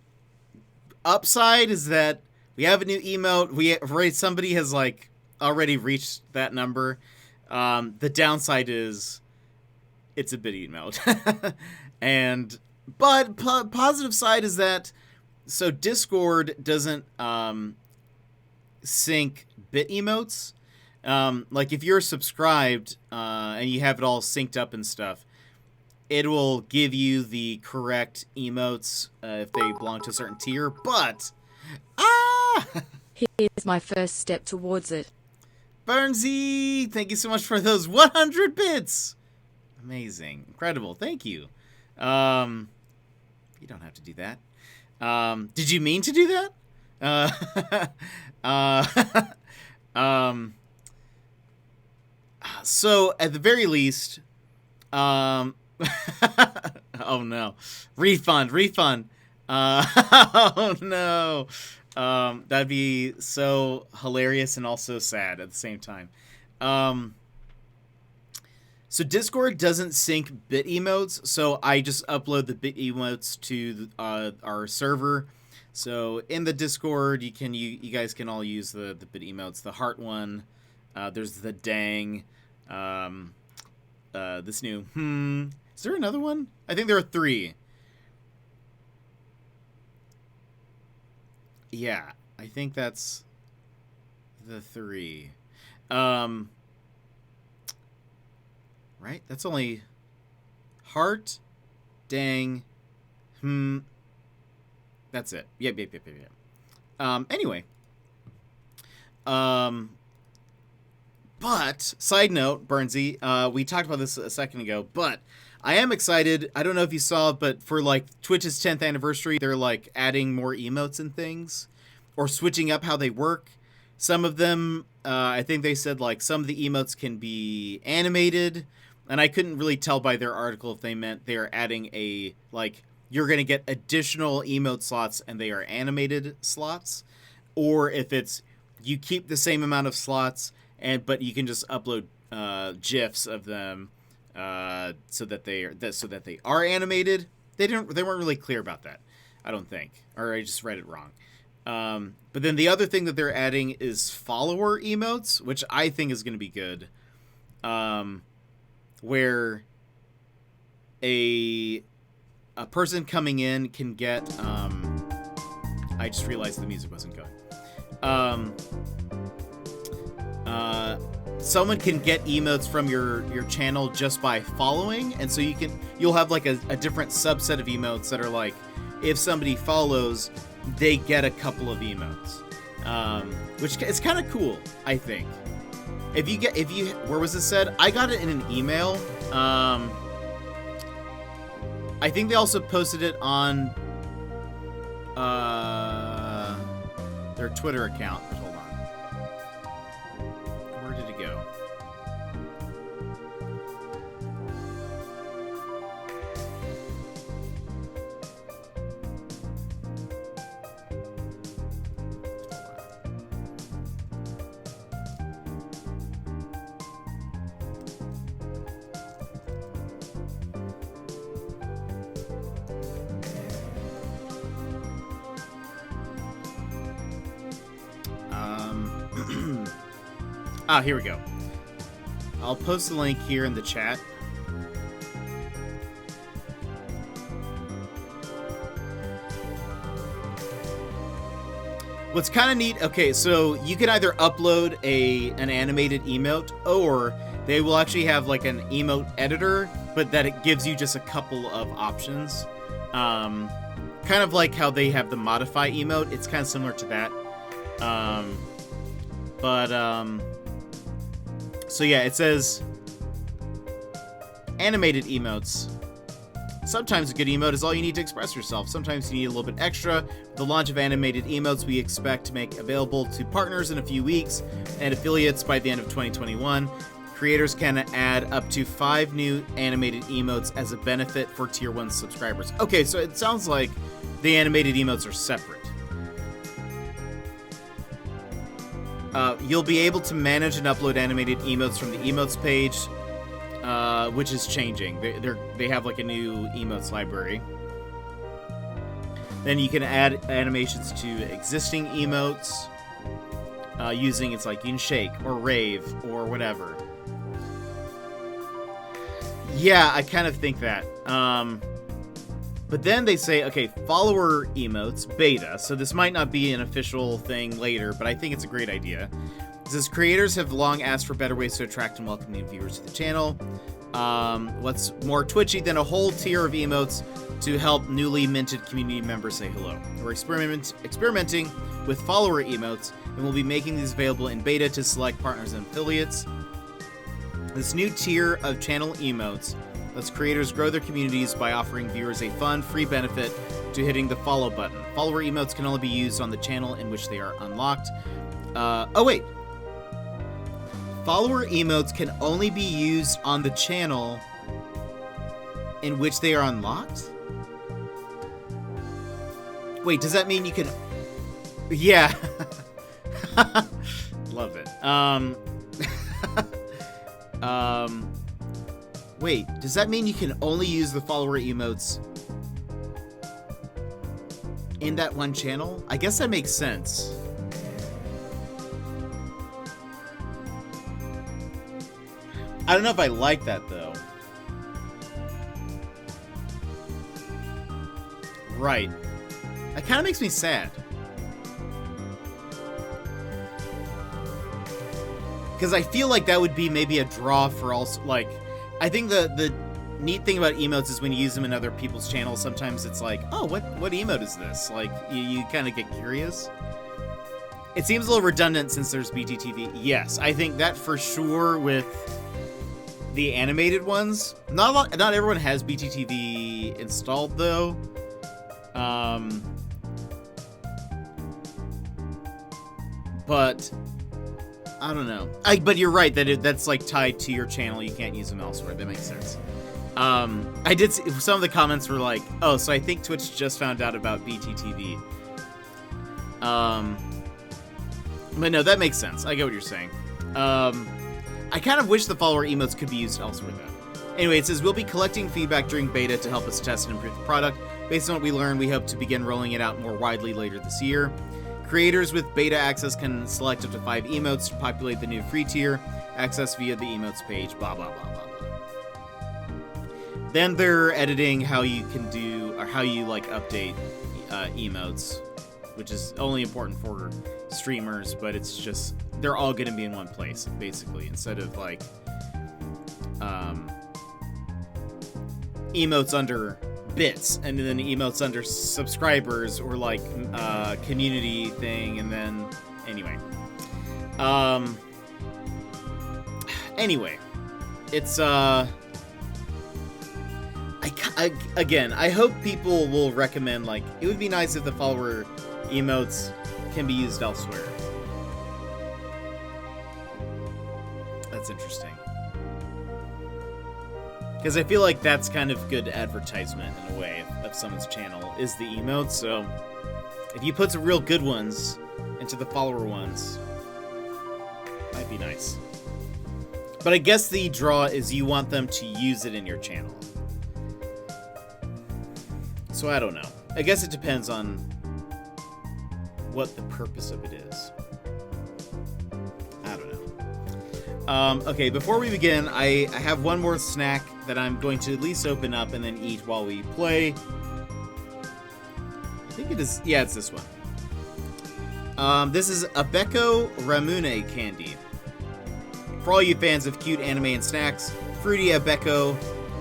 upside is that we have a new emote. Somebody has like already reached that number. The downside is it's a bit emote, but positive side is that so Discord doesn't sync bit emotes. Like if you're subscribed and you have it all synced up and stuff, it will give you the correct emotes if they belong to a certain tier, but Here's my first step towards it. Burnsy, thank you so much for those 100 bits. Amazing. Incredible. Thank you. You don't have to do that. Did you mean to do that? So at the very least, oh no, refund. Oh no. That'd be so hilarious and also sad at the same time. So Discord doesn't sync bit emotes, so I just upload the bit emotes to our server. So in the Discord, you guys can all use the bit emotes. The heart one, there's the dang, this new Is there another one? I think there are 3. Yeah, I think that's the 3. Right? That's only heart, dang, That's it. Yep. Anyway. But, side note, Burnsy, we talked about this a second ago, but I am excited. I don't know if you saw, but for, like, Twitch's 10th anniversary, they're, like, adding more emotes and things, or switching up how they work. Some of them, I think they said, like, some of the emotes can be animated, and I couldn't really tell by their article if they meant they are adding a, like, you're going to get additional emote slots and they are animated slots, or if it's you keep the same amount of slots, but you can just upload GIFs of them so that they are animated. They weren't really clear about that, I don't think, or I just read it wrong. But then the other thing that they're adding is follower emotes, which I think is going to be good. Where a person coming in can get I just realized the music wasn't going. Someone can get emotes from your channel just by following, and so you'll have like a different subset of emotes that are like, if somebody follows, they get a couple of emotes, which is kind of cool, I think. Where was it said? I got it in an email. I think they also posted it on their Twitter account. But hold on. Where did it go? Here we go. I'll post the link here in the chat. What's kind of neat, okay, so you can either upload an animated emote, or they will actually have like an emote editor, but that it gives you just a couple of options. Kind of like how they have the modify emote. It's kind of similar to that. So yeah, it says animated emotes. Sometimes a good emote is all you need to express yourself. Sometimes you need a little bit extra. With the launch of animated emotes, we expect to make available to partners in a few weeks and affiliates by the end of 2021. Creators can add up to 5 new animated emotes as a benefit for Tier 1 subscribers. Okay, so it sounds like the animated emotes are separate. You'll be able to manage and upload animated emotes from the emotes page, which is changing. They have like a new emotes library. Then you can add animations to existing emotes using you can shake or rave or whatever. Yeah, I kind of think that. But then they say, okay, follower emotes, beta. So this might not be an official thing later, but I think it's a great idea. It says, creators have long asked for better ways to attract and welcome new viewers to the channel. What's more twitchy than a whole tier of emotes to help newly minted community members say hello? We're experimenting with follower emotes, and we'll be making these available in beta to select partners and affiliates. This new tier of channel emotes Lets creators grow their communities by offering viewers a fun, free benefit to hitting the follow button. Follower emotes can only be used on the channel in which they are unlocked. Oh wait. Follower emotes can only be used on the channel in which they are unlocked? Wait, does that mean you can... Yeah. Love it. Wait, does that mean you can only use the follower emotes in that one channel? I guess that makes sense. I don't know if I like that, though. Right. That kind of makes me sad. Because I feel like that would be maybe a draw for also, like, I think the neat thing about emotes is when you use them in other people's channels, sometimes it's like, oh, what emote is this? Like, you kind of get curious. It seems a little redundant since there's BTTV. Yes, I think that for sure with the animated ones. Not everyone has BTTV installed, though. But I don't know. But you're right that that's like tied to your channel. You can't use them elsewhere. That makes sense. I did see, some of the comments were like, "Oh, so I think Twitch just found out about BTTV." But no, that makes sense. I get what you're saying. I kind of wish the follower emotes could be used elsewhere, though. Anyway, it says, we'll be collecting feedback during beta to help us test and improve the product. Based on what we learned, we hope to begin rolling it out more widely later this year. Creators with beta access can select up to 5 emotes to populate the new free tier. Access via the emotes page, blah, blah, blah, blah, blah. Then they're editing how you can do, or how you, like, update emotes, which is only important for streamers, but it's just, they're all going to be in one place, basically, instead of, like, emotes under bits, and then emotes under subscribers, or, like, community thing, and then, anyway. Anyway, it's, again, I hope people will recommend, like, it would be nice if the follower emotes can be used elsewhere. That's interesting. Because I feel like that's kind of good advertisement, in a way, of someone's channel, is the emotes, so if you put some real good ones into the follower ones, might be nice. But I guess the draw is you want them to use it in your channel. So I don't know. I guess it depends on what the purpose of it is. I don't know. Okay, before we begin, I have one more snack that I'm going to at least open up and then eat while we play. I think it is... Yeah, it's this one. This is Abeko Ramune candy. For all you fans of cute anime and snacks, fruity Abeko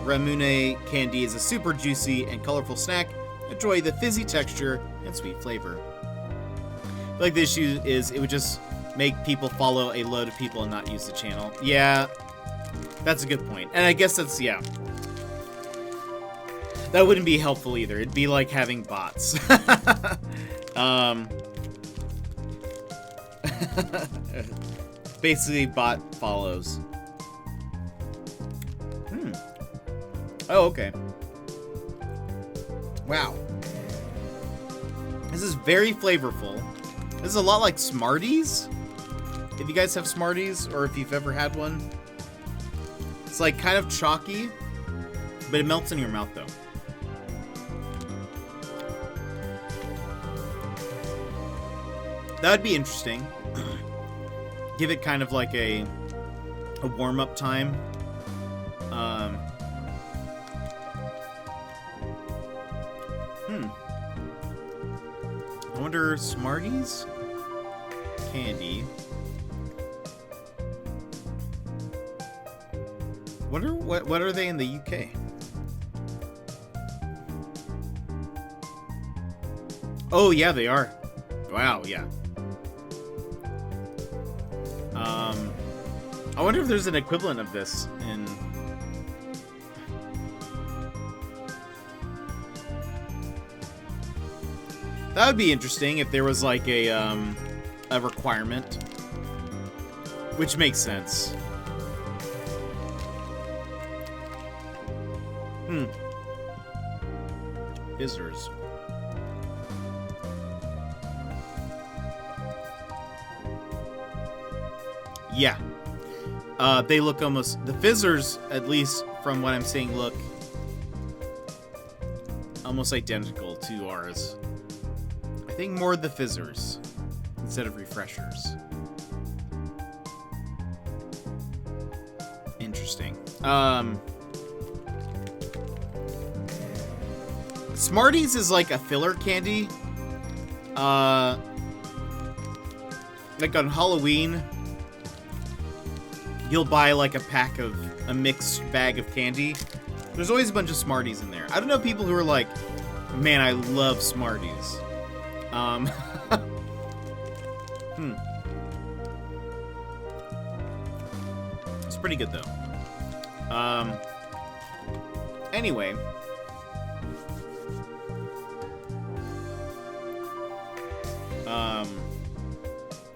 Ramune candy is a super juicy and colorful snack. Enjoy the fizzy texture and sweet flavor. Like, the issue is it would just make people follow a load of people and not use the channel. Yeah, that's a good point. And I guess that's, yeah. That wouldn't be helpful either. It'd be like having bots. Basically, bot follows. Oh, okay. Wow. This is very flavorful. This is a lot like Smarties. If you guys have Smarties, or if you've ever had one. It's like kind of chalky, but it melts in your mouth though. That would be interesting. Give it kind of like a warm-up time. I wonder, Smarties candy. What are they in the UK? Oh yeah, they are. Wow, yeah. I wonder if there's an equivalent of this in... That would be interesting if there was like a requirement, which makes sense. Visitors. Yeah. They look almost... The Fizzers, at least from what I'm seeing, look almost identical to ours. I think more the Fizzers instead of refreshers. Interesting. Smarties is like a filler candy. Like on Halloween, you'll buy like a mixed bag of candy. There's always a bunch of Smarties in there. I don't know people who are like, man, I love Smarties. It's pretty good though. Anyway.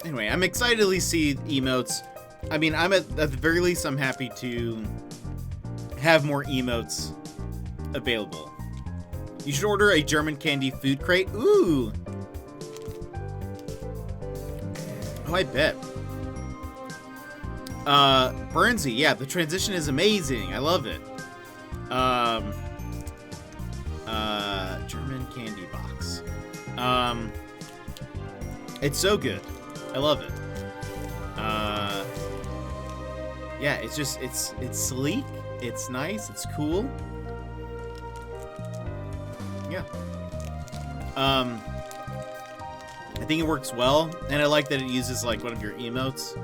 Anyway, I'm excited to at least see emotes. I mean, at the very least, I'm happy to have more emotes available. You should order a German candy food crate. Ooh. Oh, I bet. Burnsy, yeah, the transition is amazing. I love it. German candy box. It's so good. I love it. Yeah, it's just, it's sleek, it's nice, it's cool. Yeah. I think it works well, and I like that it uses like one of your emotes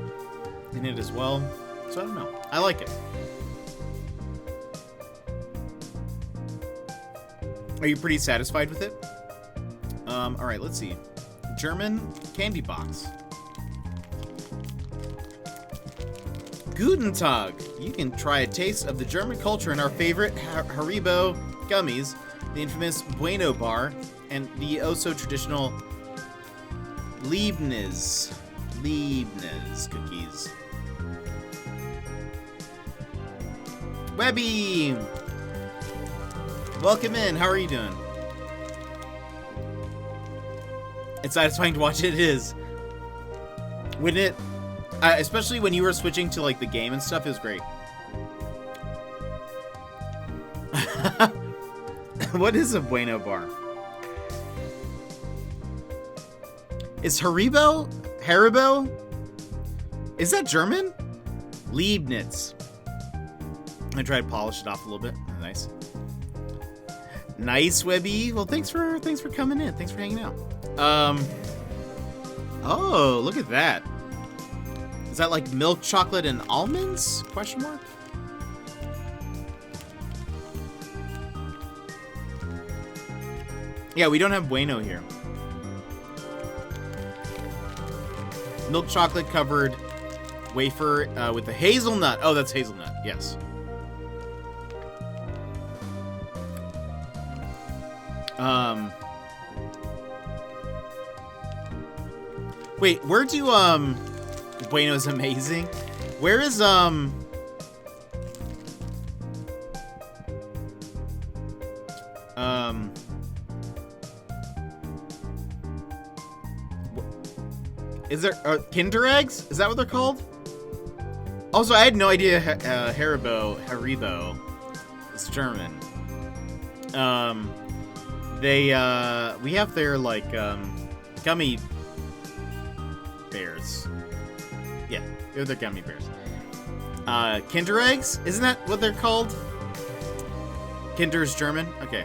in it as well. So I don't know. I like it. Are you pretty satisfied with it? All right, let's see. German candy box. Guten Tag. You can try a taste of the German culture in our favorite Haribo gummies, the infamous Bueno bar, and the oh-so-traditional Leibniz cookies. Webby! Welcome in. How are you doing? It's satisfying to watch it. It is. Wouldn't it? Especially when you were switching to like the game and stuff, it was great. What is a Bueno bar? Is Haribo? Is that German? Leibniz. I tried to polish it off a little bit. Nice. Nice, Webby. Well, thanks for coming in. Thanks for hanging out. Oh, look at that. Is that like milk chocolate and almonds? Question mark? Yeah, we don't have Bueno here. Milk chocolate covered wafer with the hazelnut. Oh, that's hazelnut. Yes. Wait, where do Bueno's amazing? Where is is there Kinder eggs? Is that what they're called? Also, I had no idea Haribo is German. We have their like gummy bears. Yeah, they're the gummy bears. Kinder eggs? Isn't that what they're called? Kinder's German? Okay.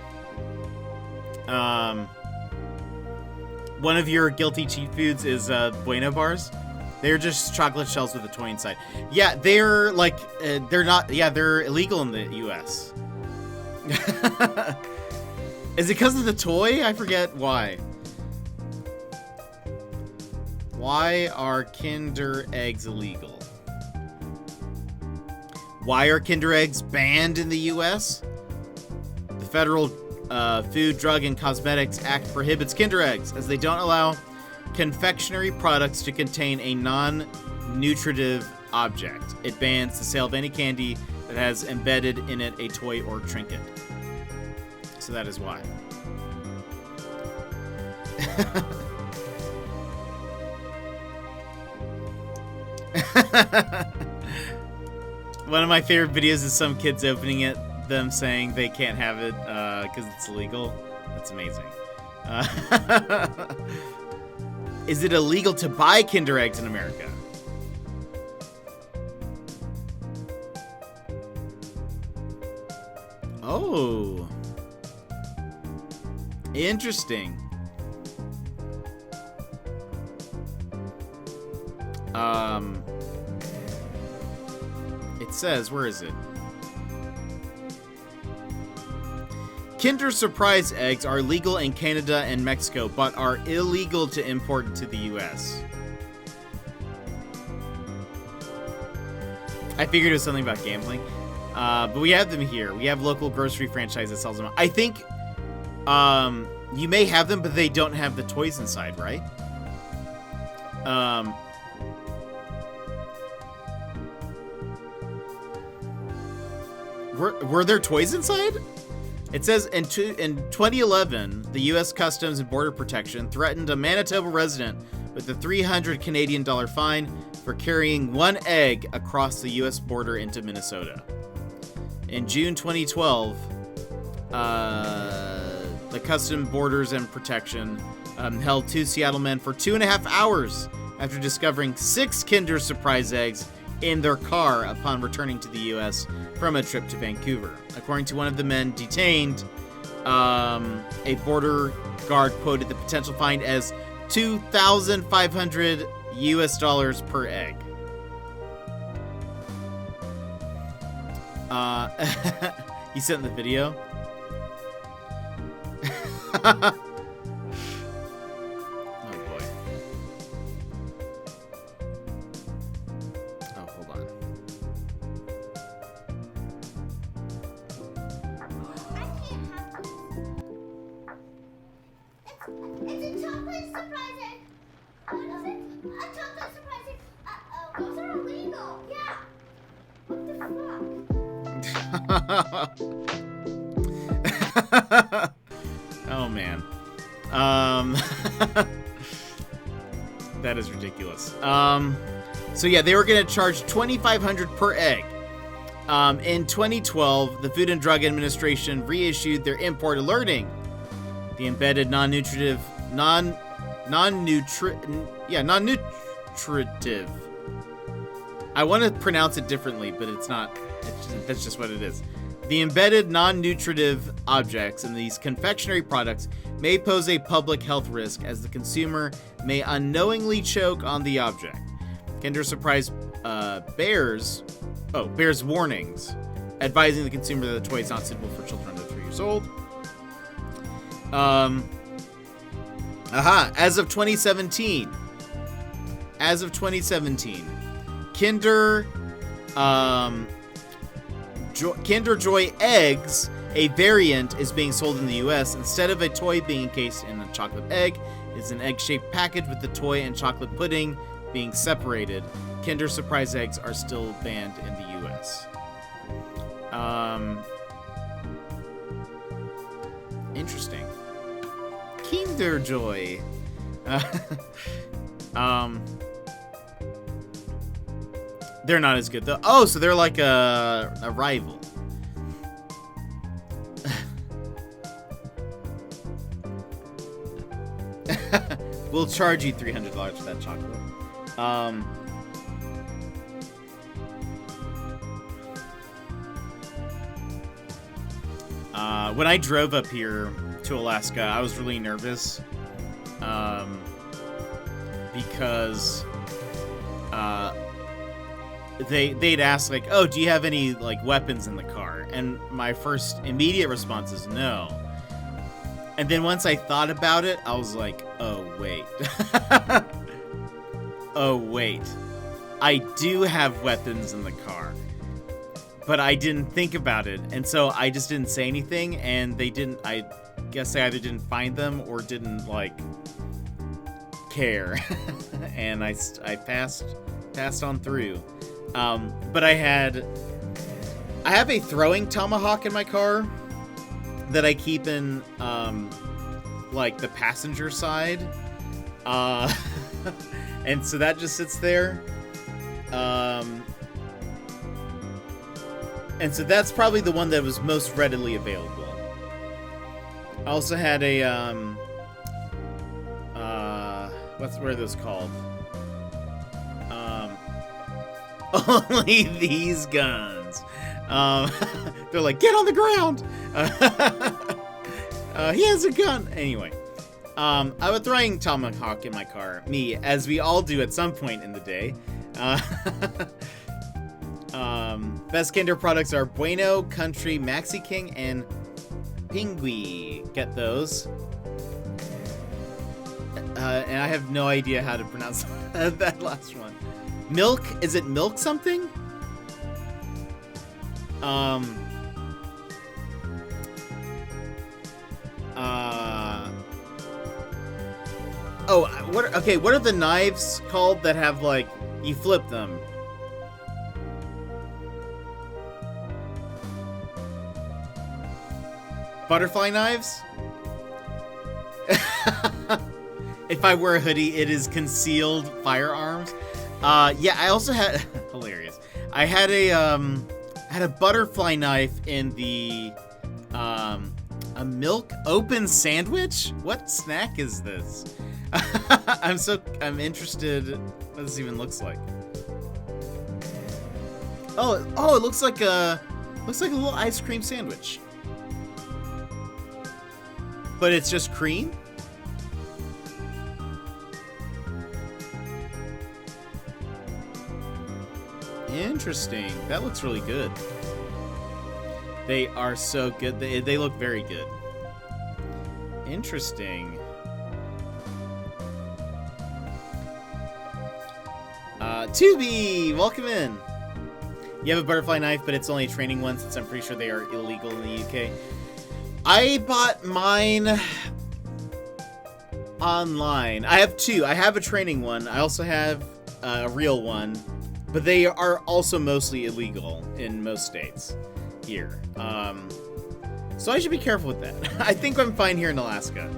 One of your guilty cheat foods is Bueno bars. They're just chocolate shells with a toy inside. Yeah, they're like, they're not, yeah, they're illegal in the US. Is it because of the toy? I forget why. Why are Kinder eggs illegal? Why are Kinder eggs banned in the US? The federal Food, Drug, and Cosmetics Act prohibits Kinder Eggs, as they don't allow confectionery products to contain a non-nutritive object. It bans the sale of any candy that has embedded in it a toy or trinket. So that is why. One of my favorite videos is some kids opening it, them saying they can't have it because it's illegal. That's amazing. Is it illegal to buy Kinder Eggs in America? Oh. Interesting. It says, where is it? Kinder Surprise eggs are legal in Canada and Mexico, but are illegal to import into the US. I figured it was something about gambling. But we have them here. We have local grocery franchise that sells them. I think you may have them, but they don't have the toys inside, right? Were there toys inside? It says in 2011, the U.S. Customs and Border Protection threatened a Manitoba resident with a $300 Canadian fine for carrying one egg across the U.S. border into Minnesota. In June 2012, the Customs Borders and Protection held two Seattle men for 2.5 hours after discovering 6 Kinder Surprise eggs in their car upon returning to the U.S. from a trip to Vancouver. According to one of the men detained, a border guard quoted the potential fine as $2,500 US per egg. You sent the video? Oh boy. Oh, hold on. It's a chocolate surprise egg. What is it? A chocolate surprise egg. Those are illegal. Yeah. What the fuck? Oh man. That is ridiculous. So yeah, they were gonna charge $2,500 per egg. In 2012, the Food and Drug Administration reissued their import alerting. The embedded non-nutritive. I want to pronounce it differently, but it's not. That's just what it is. The embedded non-nutritive objects in these confectionery products may pose a public health risk, as the consumer may unknowingly choke on the object. Kinder Surprise bears warnings advising the consumer that the toy is not suitable for children under 3 years old. As of 2017, Kinder Joy eggs, a variant, is being sold in the U.S. Instead of a toy being encased in a chocolate egg, it's an egg-shaped package with the toy and chocolate pudding being separated. Kinder Surprise eggs are still banned in the U.S. Interesting. Kinder Joy. They're not as good though. Oh, so they're like a rival. We'll charge you $300 for that chocolate. When I drove up here to Alaska, I was really nervous because they'd ask like, "Oh, do you have any like weapons in the car?" And my first immediate response is no. And then once I thought about it, I was like, "Oh wait, oh wait, I do have weapons in the car." but I didn't think about it, and so I just didn't say anything, and they didn't. I guess they either didn't find them or didn't like care, and I passed on through. But I have a throwing tomahawk in my car that I keep in like the passenger side, and so that just sits there. And so that's probably the one that was most readily available. I also had a what are those called? Only these guns. They're like, get on the ground. He has a gun. Anyway, I have a throwing tomahawk in my car. Me, as we all do at some point in the day. Best Kinder products are Bueno, Country, Maxi King, and Pingui. Get those. And I have no idea how to pronounce that last one. Milk? Is it milk something? Oh, what are the knives called that have, like, you flip them? Butterfly knives? If I wear a hoodie, it is concealed firearms. Yeah, I also had hilarious. I had a butterfly knife in the a milk open sandwich. What snack is this? I'm interested what this even looks like. Oh, it looks like a little ice cream sandwich. But it's just cream? Interesting. That looks really good. They are so good. They look very good. Interesting. Tubi, welcome in. You have a butterfly knife, but it's only a training one since I'm pretty sure they are illegal in the UK. I bought mine online. I have two. I have a training one. I also have a real one, but they are also mostly illegal in most states here. So I should be careful with that. I think I'm fine here in Alaska.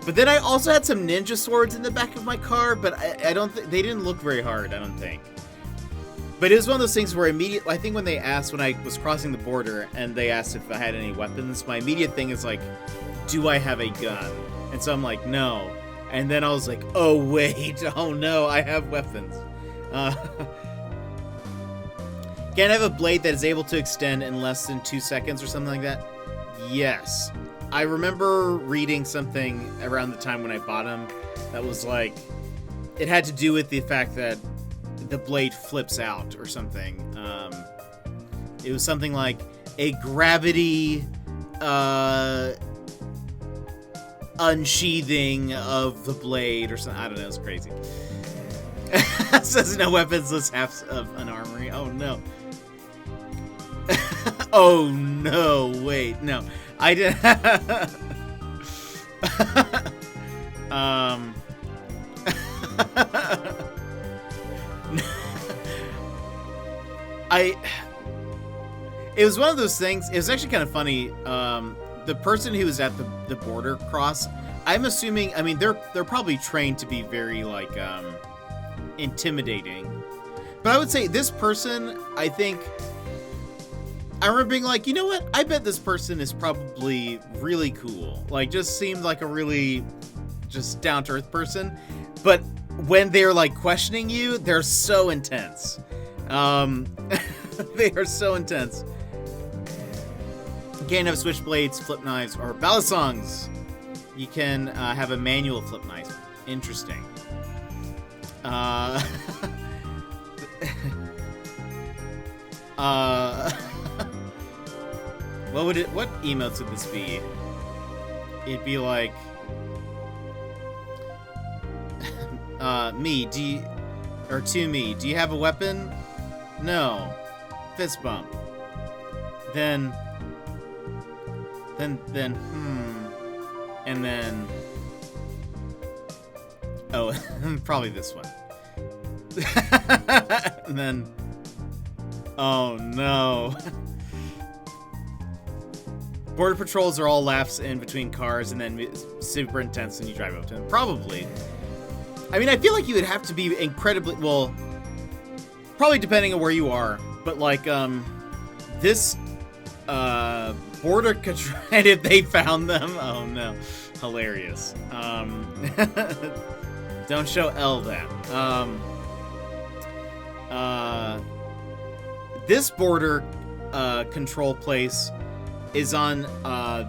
But then I also had some ninja swords in the back of my car, but I don't think they didn't look very hard, I don't think. But it was one of those things where I think when they asked, when I was crossing the border and they asked if I had any weapons, my immediate thing is like, do I have a gun? And so I'm like, no. And then I was like, oh wait, oh no, I have weapons. Can I have a blade that is able to extend in less than 2 seconds or something like that? Yes. I remember reading something around the time when I bought them that was like, it had to do with the fact that the blade flips out or something. It was something like a gravity unsheathing of the blade or something. I don't know, it's crazy. It says no weapons, less half of an armory. Oh no. Oh no, wait, no. I did. It was one of those things. It was actually kind of funny. The person who was at the border cross, I'm assuming. I mean, they're probably trained to be very like intimidating. But I would say this person, I think. I remember being like, you know what? I bet this person is probably really cool. Like, just seemed like a really just down-to-earth person. But when they're, like, questioning you, they're so intense. They are so intense. You can't have switchblades, flip knives, or balisongs. You can have a manual flip knife. Interesting. What emotes would this be? It'd be like, me, do you have a weapon? No. fist bump. Then, and then, oh, probably this one. And then, oh no. Border patrols are all laps in between cars and then super intense when you drive up to them. Probably. I mean, I feel like you would have to be incredibly, well, probably depending on where you are, but like, this, border control, and if they found them, oh no, hilarious. Don't show L that. This border, control place is on,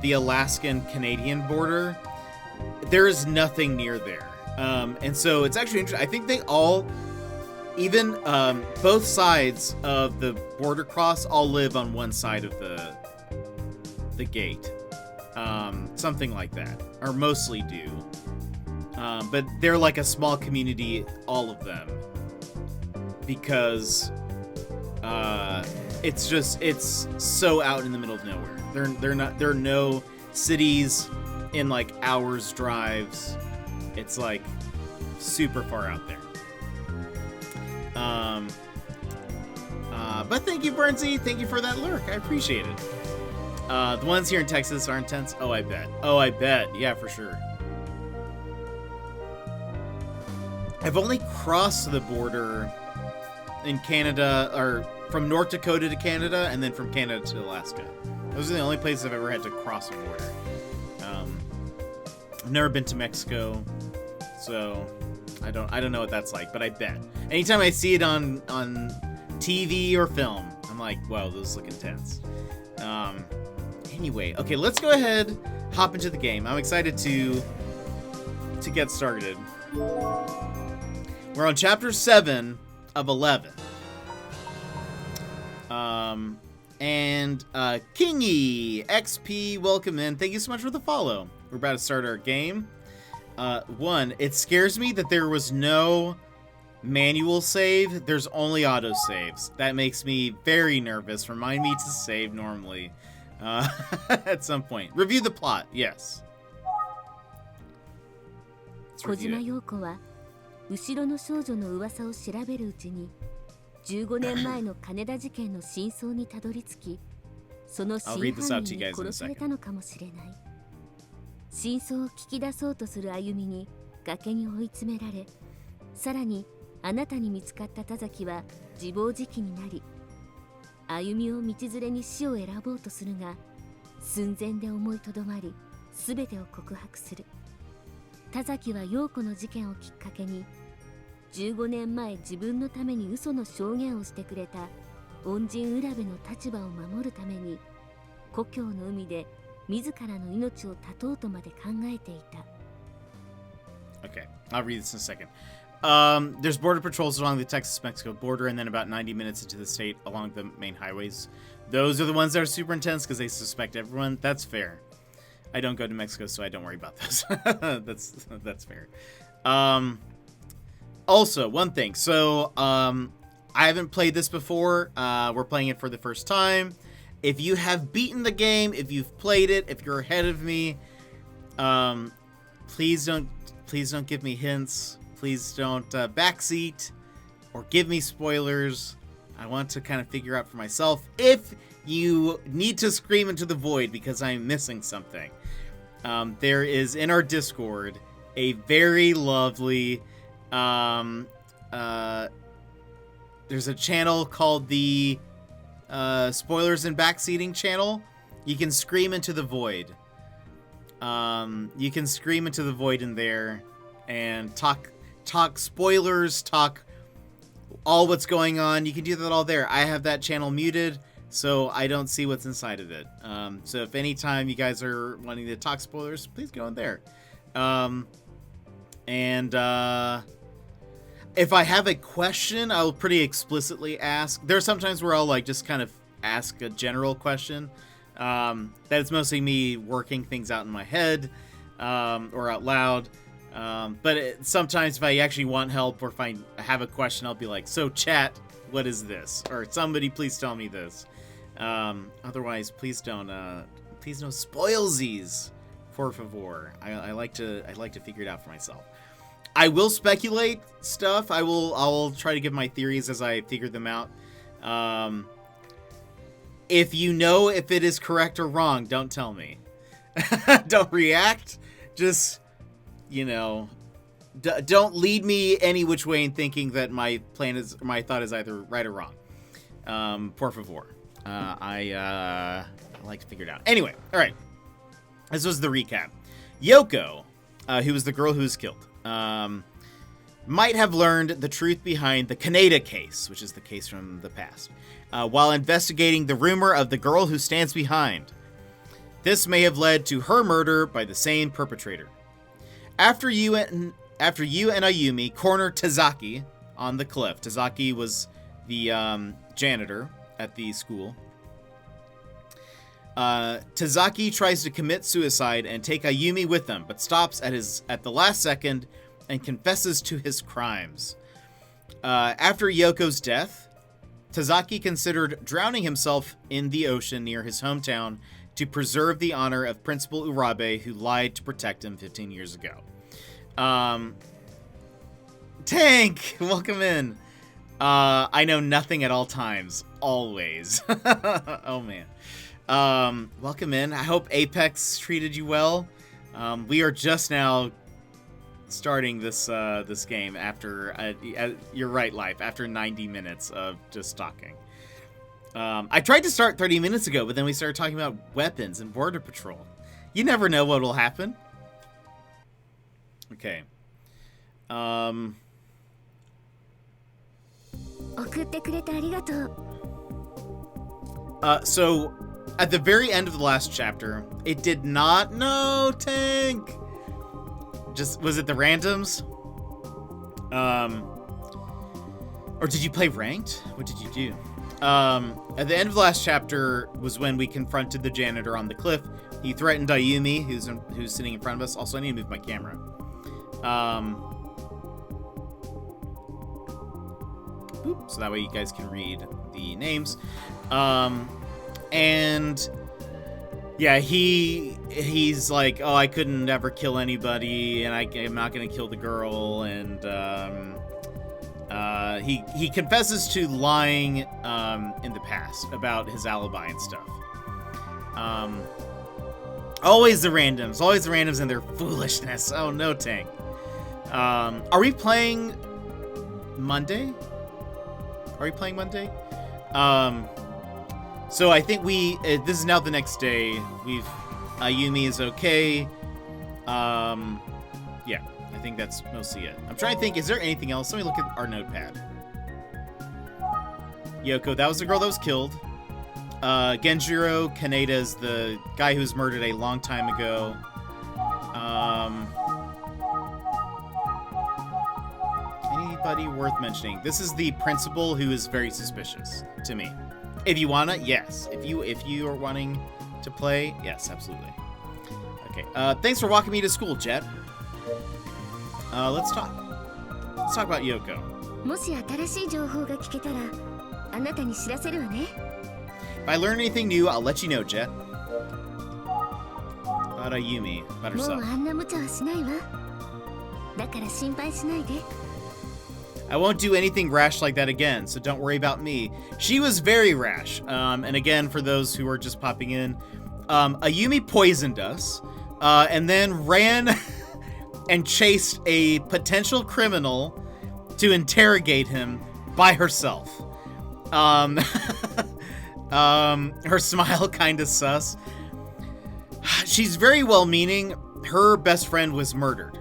the Alaskan-Canadian border. There is nothing near there. And so it's actually interesting. I think they all, even both sides of the border cross, all live on one side of the gate. Something like that, or mostly do. But they're like a small community, all of them, because it's so out in the middle of nowhere. There are no cities in like hours drives. It's like super far out there. But thank you, Burnsy. Thank you for that lurk. I appreciate it. The ones here in Texas are intense. Oh, I bet. Yeah, for sure. I've only crossed the border in Canada, or from North Dakota to Canada, and then from Canada to Alaska. Those are the only places I've ever had to cross a border. I've never been to Mexico, so I don't know what that's like, but I bet. Anytime I see it on TV or film, I'm like, wow, those look intense. Anyway, okay, let's go ahead, hop into the game. I'm excited to get started. We're on chapter 7 of 11. Kingy XP, welcome in. Thank you so much for the follow. We're about to start our game. One, it scares me that there was no manual save. There's only auto saves. That makes me very nervous. Remind me to save normally at some point. Review the plot. Yes. Let's 小 review 島 it. 陽子は後ろの少女の噂を調べるうちに15年前の金田事件の真相にたどり着き、その I'll 真 read this 犯 out to 人 you に guys in a 殺され second. たのかもしれない。真相を聞き出そうとする歩みに崖に追い詰められ、さらにあなたに見つかった田崎は自暴自棄になり、歩みを道連れに死を選ぼうとするが、寸前で思いとどまり、すべてを告白する。田崎は陽子の事件をきっかけに、15年前自分のために嘘の証言をしてくれた恩人浦部の立場を守るために、故郷の海で自らの命を絶とうとまで考えていた。 Okay, I'll read this in a second. There's border patrols along the Texas-Mexico border, and then about 90 minutes into the state along the main highways. Those are the ones that are super intense because they suspect everyone. That's fair. I don't go to Mexico, so I don't worry about those. That's fair. Also, one thing. So, I haven't played this before. We're playing it for the first time. If you have beaten the game, if you've played it, if you're ahead of me, please don't give me hints. Please don't backseat or give me spoilers. I want to kind of figure out for myself if you need to scream into the void because I'm missing something. There is in our Discord a very lovely there's a channel called the Spoilers and Backseating channel. You can scream into the void. You can scream into the void in there and talk spoilers, talk all what's going on. You can do that all there. I have that channel muted, so I don't see what's inside of it. So if anytime you guys are wanting to talk spoilers, please go in there. If I have a question, I'll pretty explicitly ask. There are sometimes where I'll like just kind of ask a general question. That's mostly me working things out in my head or out loud. But sometimes if I actually want help or if I have a question, I'll be like, so chat, what is this? Or somebody please tell me this. Otherwise, please don't spoilsies, por favor. I like to figure it out for myself. I will speculate stuff. I'll try to give my theories as I figure them out. If you know if it is correct or wrong, don't tell me. Don't react. Just, don't lead me any which way in thinking that my thought is either right or wrong. Por favor. I like to figure it out. Anyway, all right. This was the recap. Yoko, who was the girl who was killed, might have learned the truth behind the Kaneda case, which is the case from the past, while investigating the rumor of the girl who stands behind. This may have led to her murder by the same perpetrator. After you and Ayumi corner Tazaki on the cliff. Tazaki was the janitor at the school. Tazaki tries to commit suicide and take Ayumi with them, but stops at the last second and confesses to his crimes. After Yoko's death, Tazaki considered drowning himself in the ocean near his hometown to preserve the honor of Principal Urabe, who lied to protect him 15 years ago. Tank, welcome in. I know nothing at all times, always. Oh man. Welcome in. I hope Apex treated you well. We are just now starting this game after you're right, Life, after 90 minutes of just talking. I tried to start 30 minutes ago, but then we started talking about weapons and border patrol. You never know what will happen. Okay. So at the very end of the last chapter, it did not. No, Tank. Was it the randoms? Or did you play ranked? What did you do? At the end of the last chapter was when we confronted the janitor on the cliff. He threatened Ayumi, who's sitting in front of us. Also, I need to move my camera. So that way you guys can read the names. And yeah, he's like, oh, I couldn't ever kill anybody, and I'm not gonna kill the girl, and he confesses to lying in the past about his alibi and stuff. Always the randoms and their foolishness. Oh no, Tank. Are we playing Monday? So I think this is now the next day. Ayumi is okay. Yeah, I think that's mostly it. I'm trying to think, is there anything else? Let me look at our notepad. Yoko, that was the girl that was killed. Genjiro Kaneda is the guy who was murdered a long time ago. Anybody worth mentioning? This is the principal who is very suspicious to me. If you wanna, yes. If you are wanting to play, yes, absolutely. Okay. Thanks for walking me to school, Jet. Let's talk. Let's talk about Yoko. もし新しい情報が聞けたら、あなたに知らせるわね。If I learn anything new, I'll let you know, Jet. About Ayumi, about herself. もうあんな無茶はしないわ。だから心配しないで。I won't do anything rash like that again, so don't worry about me. She was very rash. And again, for those who are just popping in, Ayumi poisoned us, and then ran and chased a potential criminal to interrogate him by herself. Her smile kind of sus. She's very well-meaning. Her best friend was murdered.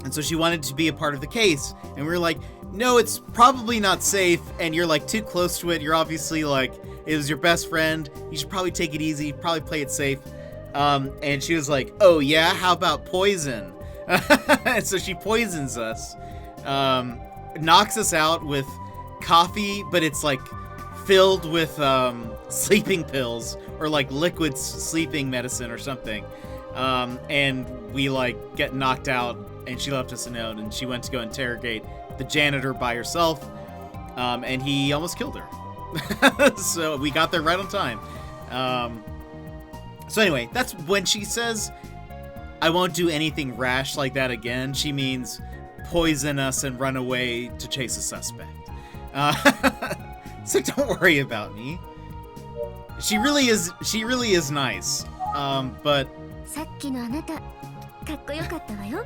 And so she wanted to be a part of the case. And we were like, no, it's probably not safe. And you're like too close to it. You're obviously like, it was your best friend. You should probably take it easy, probably play it safe. And she was like, oh yeah, how about poison? And so she poisons us, knocks us out with coffee, but it's like filled with sleeping pills or like liquid sleeping medicine or something. And we like get knocked out, and she left us a note, and she went to go interrogate the janitor by herself, and he almost killed her. So we got there right on time. So anyway, that's when she says, I won't do anything rash like that again. She means poison us and run away to chase a suspect. So don't worry about me. She really is nice. But さっきのあなたかっこよかったわよ。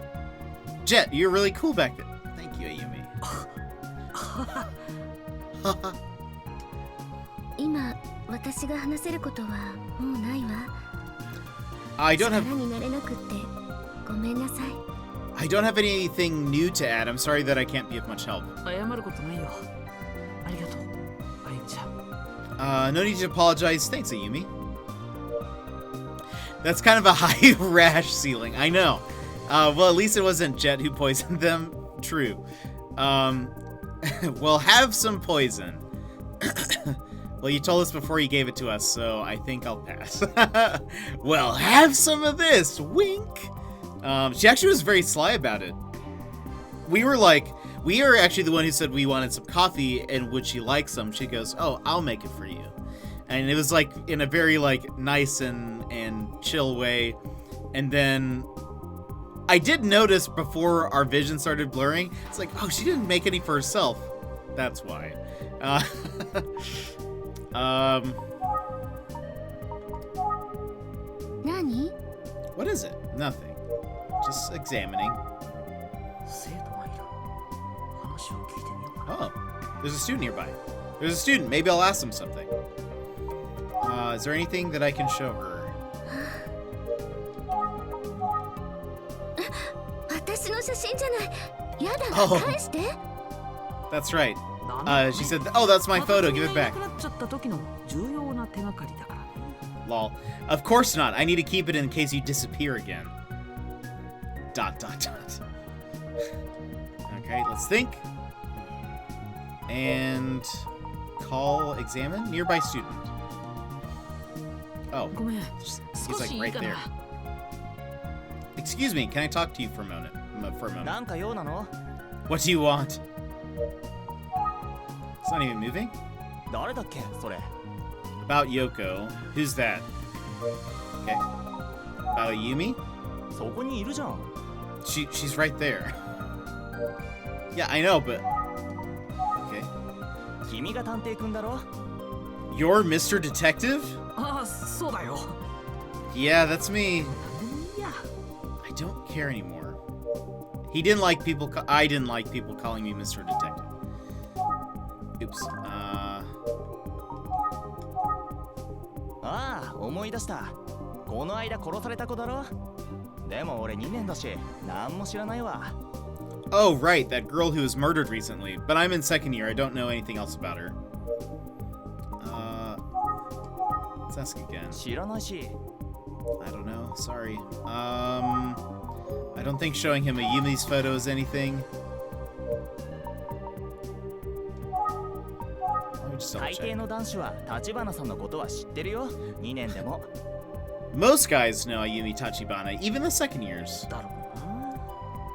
Jet, you're really cool back then. Thank you, Ayumi. 今私が話せることはもうないわ。 I don't 力 have になれなくってごめんなさい。 I don't have anything new to add. I'm sorry that I can't be of much help. 謝ることないよ。ありがとう、あゆみちゃん。No need to apologize. Thanks, Ayumi. That's kind of a high rash ceiling. I know. Well, at least it wasn't Jet who poisoned them. True. Well, have some poison. Well, you told us before you gave it to us, so I think I'll pass. Well, have some of this. Wink. She actually was very sly about it. We were actually the one who said we wanted some coffee, and would she like some? She goes, oh, I'll make it for you. And it was like in a very like nice and chill way. And then I did notice before our vision started blurring, it's like, oh, she didn't make any for herself. That's why.何？ What is it? Nothing. Just examining. 生徒がいる。話を聞いてみようかな。 Oh, there's a student nearby. There's a student. Maybe I'll ask them something. Is there anything that I can show her? 私の写真じゃない。やだ、 Oh. 返して。 That's right. なんだ She said, oh, that's my photo. Give it back. なくなっちゃった時の重要な手がかりだからね。 Lol. Of course not. I need to keep it in case you disappear again. ... Okay, let's think. And call, examine, nearby student. Oh, ごめん。 he's 少 like しいい right か there. な。 Excuse me, can I talk to you for a moment? For a な moment. んか用なの？ What do you want? It's not even moving? 誰だっけそれ？ About Yoko. Who's that? Okay. About Ayumi? そこにいるじゃん。 She's right there. Yeah, I know, but... Okay. 君が探偵くんだろ？ You're Mr. Detective? ああ、そうだよ。 Yeah, that's me. なんでもいいや。 I don't care anymore. I didn't like people calling me Mr. Detective. Oops. ああ、思い出した。この間殺された子だろ？でも俺2年だし、なんも知らないわ。 Oh, right, that girl who was murdered recently. But I'm in second year. I don't know anything else about her. Let's ask again. 知らないし。 I don't know. Sorry. I don't think showing him Ayumi's photo is anything. Let me just double 大抵 check. の男子は立花さんのことは知ってるよ。2年でも。 Most guys know Ayumi Tachibana, even the second years. だろう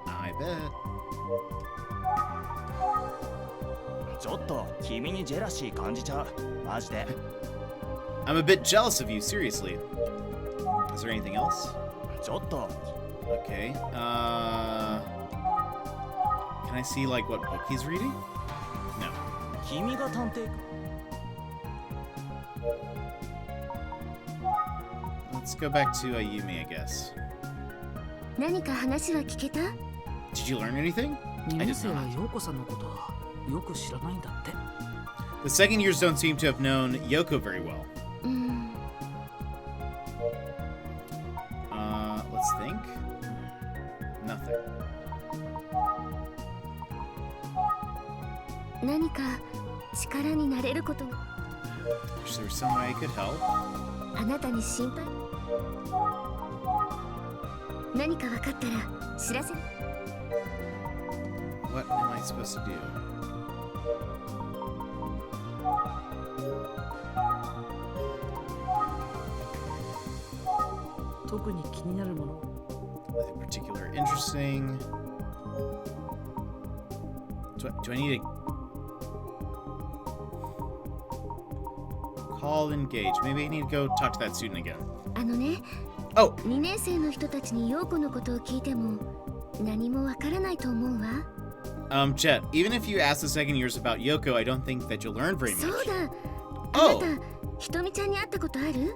な。 I bet. ちょっと君にジェラシー感じちゃう。マジで。 I'm a bit jealous of you, seriously. Is there anything else? ちょっと。 Okay. Can I see like what book he's reading? No. 君が探偵？ Let's go back to Ayumi, I guess. 何か話は聞けた？ Did you learn anything? 2 I 年 did 生は not. 陽子さんのことはよく知らないんだって。 The second years don't seem to have known Yoko very well. うーん。 Let's think. Nothing. 何か力になれることが Is there some way I could help? あなたに心配。何か分かったら知らせ。 What am I supposed to do? 特に気になるもの Nothing particular interesting. Do I need to call engage? Maybe I need to go talk to that student again. あのね、 Oh, 2年生の人たちに陽子のことを聞いても何もわからないと思うわ。 Jet, even if you ask the second years about Yoko, I don't think that you'll learn very そう much. だ。あ Oh, なた、ひとみちゃんに会ったことある？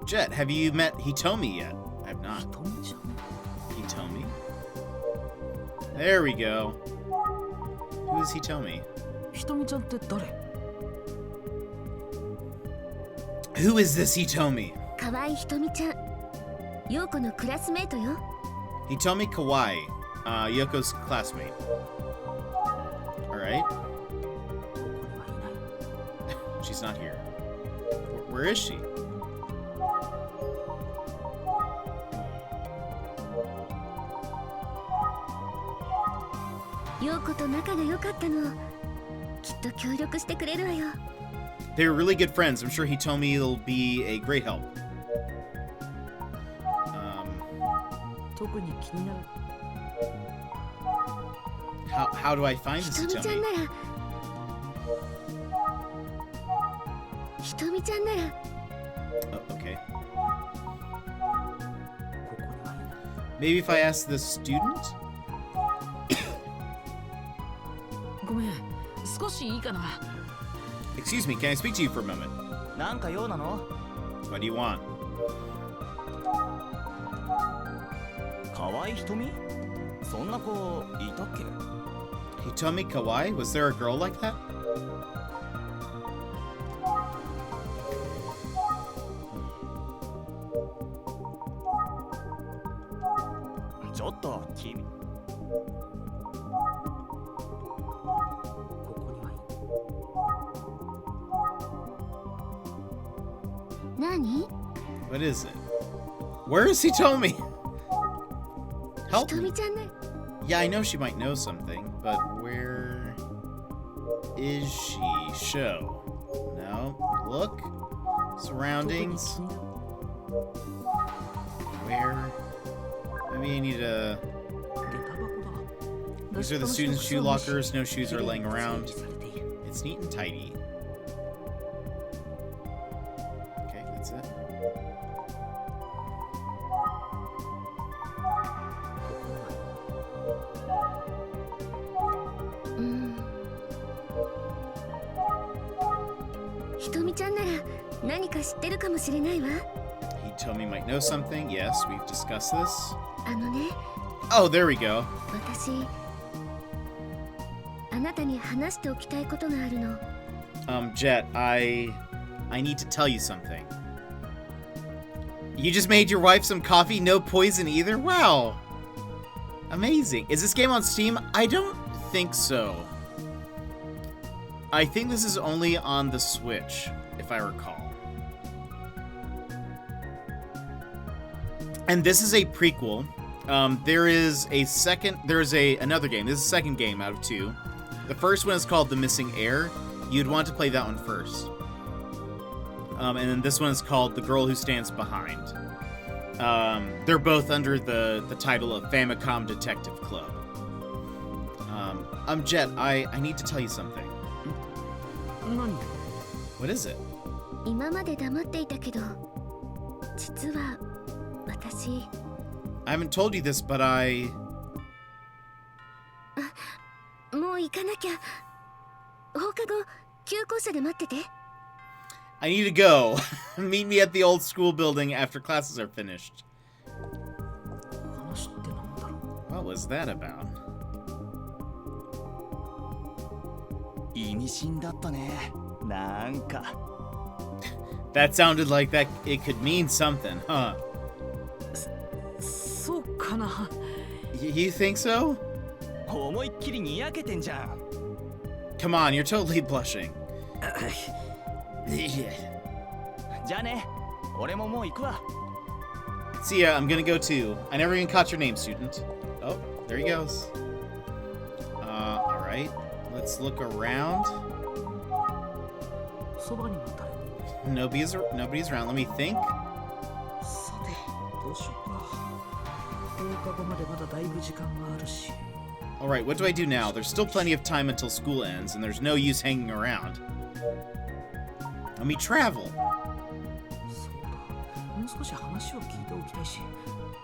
Jet, have you met Hitomi yet? I've not. ひとみちゃん Hitomi? There we go. Who is Hitomi? ひとみちゃんって誰 Who is this Hitomi? 河合ひとみちゃん。陽子のクラスメートよ。 Hitomi Kawai, Yoko's classmate. Alright, ここにはいない she's not here. Where is she? 陽子と仲が良かったの。きっと協力してくれるわよ。 They were really good friends. I'm sure Hitomi will be a great help. 特に気になる How do I find ひ this とみちゃ Hitomi? んならひとみちゃんなら Oh, okay. ここにはいない Maybe if I ask the student? ごめん少しいいかな Excuse me, can I speak to you for a moment? なんか用なの？ What do you want? 河合ひとみ？そんな子いたっけ？ Hitomi Kawai? Was there a girl like that? Hmm. ちょっと君。ここにはいない何？ What is it? Where is Hitomi? ひ Help と me. みちゃんね。 Yeah, I know she might know something, but where is she? Show. No. Look. 特に Surroundings. 気になる Where? Maybe I need a... 下駄箱だ These are the students' shoe lockers. No shoes are laying around. It's neat and tidy. Okay, that's it. ひとみちゃんなら何か知ってるかもしれないわ。 Hitomi might know something. Yes, we've discussed this. あのね、 Oh, there we go. 私あなたに話しておきたいことがあるの。 Jet, I need to tell you something. You just made your wife some coffee, no poison either? Wow. Amazing. Is this game on Steam? I don't think so. I think this is only on the Switch, if I recall. And this is a prequel. There is another game. This is the second game out of 2. The first one is called The Missing Heir. You'd want to play that one first. And then this one is called The Girl Who Stands Behind. They're both under the title of Famicom Detective Club. Jet, I need to tell you something. 何 What is it? 今まで黙っていたけど、実は私 I haven't told you this, but I... もう行かなきゃ。放課後休校舎で待ってて。 I need to go. Meet me at the old school building after classes are finished. 話ってなんだろ What was that about? 意味深だったね。なんか。 That sounded like that it could mean something, huh? うそうかな You think so? 思いっきりにやけてんじゃん。 Come on, you're totally blushing. じゃあね。俺ももう行くわ。 See ya, I'm gonna go too. I never even caught your name, student. Oh, there he goes. Alright. Let's look around. そばにも誰も Nobody's around. Let me think. さてどうしよ課後までまだだいぶ時間があるし。 Alright, what do I do now? There's still plenty of time until school ends, and there's no use hanging around. Let me travel. そうだ。もう少し話を聞いておきたいし、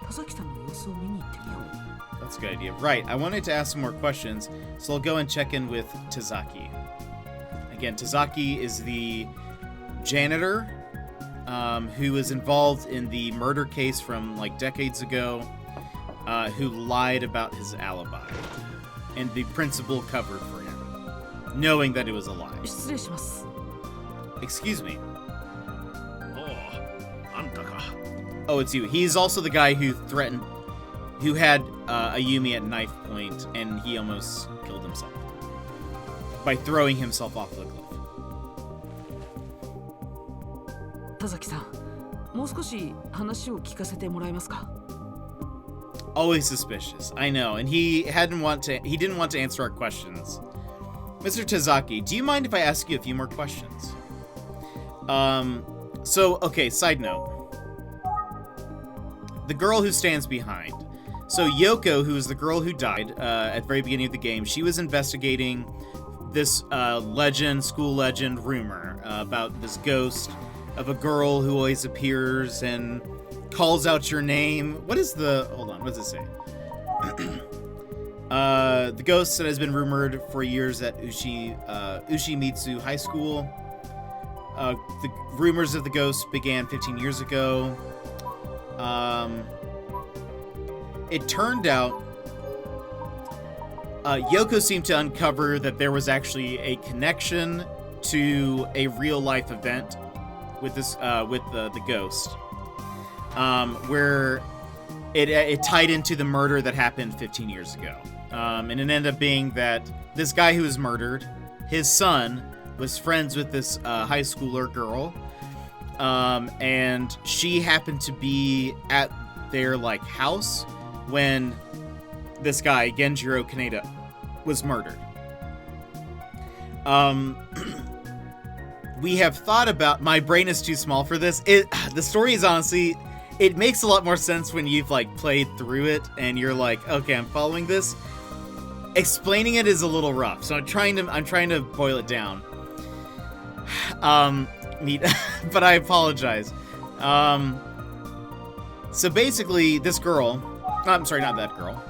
田崎さんの様子を見に行ってみよう。 That's a good idea. Right, I wanted to ask some more questions, so I'll go and check in with Tazaki. Again, Tazaki is the janitor who was involved in the murder case from like decades ago, who lied about his alibi. And the principal covered for him, knowing that it was a lie. 失礼します。 Excuse me. おう、あんたか。 Oh, it's you. He's also the guy who had Ayumi at knife point, and he almost killed himself by throwing himself off the cliff. 田崎さん、もう少し話を聞かせてもらえますか？ Always suspicious, I know, and he didn't want to answer our questions. Mr. Tazaki, do you mind if I ask you a few more questions? Okay, side note. The girl who stands behind. So Yoko, who is the girl who died at the very beginning of the game, she was investigating this school legend rumor about this ghost of a girl who always appears and calls out your name. What does it say? The ghost that has been rumored for years at Ushimitsu High School. The rumors of the ghost began 15 years ago. It turned out Yoko seemed to uncover that there was actually a connection to a real-life event with this with the ghost. Where it tied into the murder that happened 15 years ago. And it ended up being that this guy who was murdered, his son, was friends with this high schooler girl. And she happened to be at their house when this guy, Genjiro Kaneda, was murdered. We have thought about... My brain is too small for this. The story is honestly... It makes a lot more sense when you've played through it and you're like, okay, I'm following this. Explaining it is a little rough, so I'm trying to boil it down. But I apologize. So basically, this girl... I'm sorry, not that girl.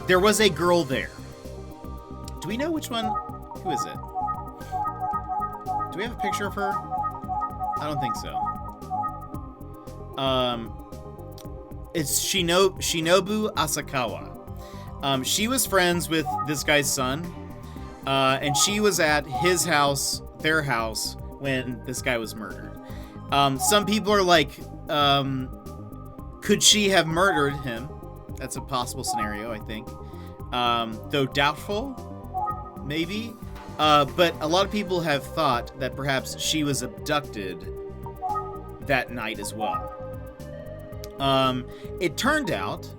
There was a girl there. Do we know which one? Who is it? Do we have a picture of her? I don't think so. It's Shinobu Asakawa. She was friends with this guy's son, and she was at his house, their house, when this guy was murdered. Some people are like, could she have murdered him? That's a possible scenario, I think. Though doubtful, maybe. But a lot of people have thought that perhaps she was abducted that night as well. It turned out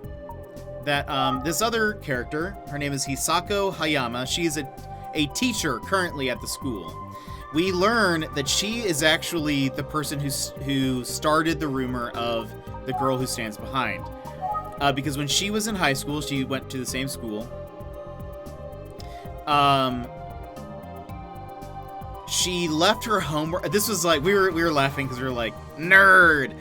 that this other character, her name is Hisako Hayama, she is a teacher currently at the school. We learn that she is actually the person who started the rumor of the girl who stands behind. Because when she was in high school, she went to the same school. She left her homework. This was we were laughing because we were like, nerd.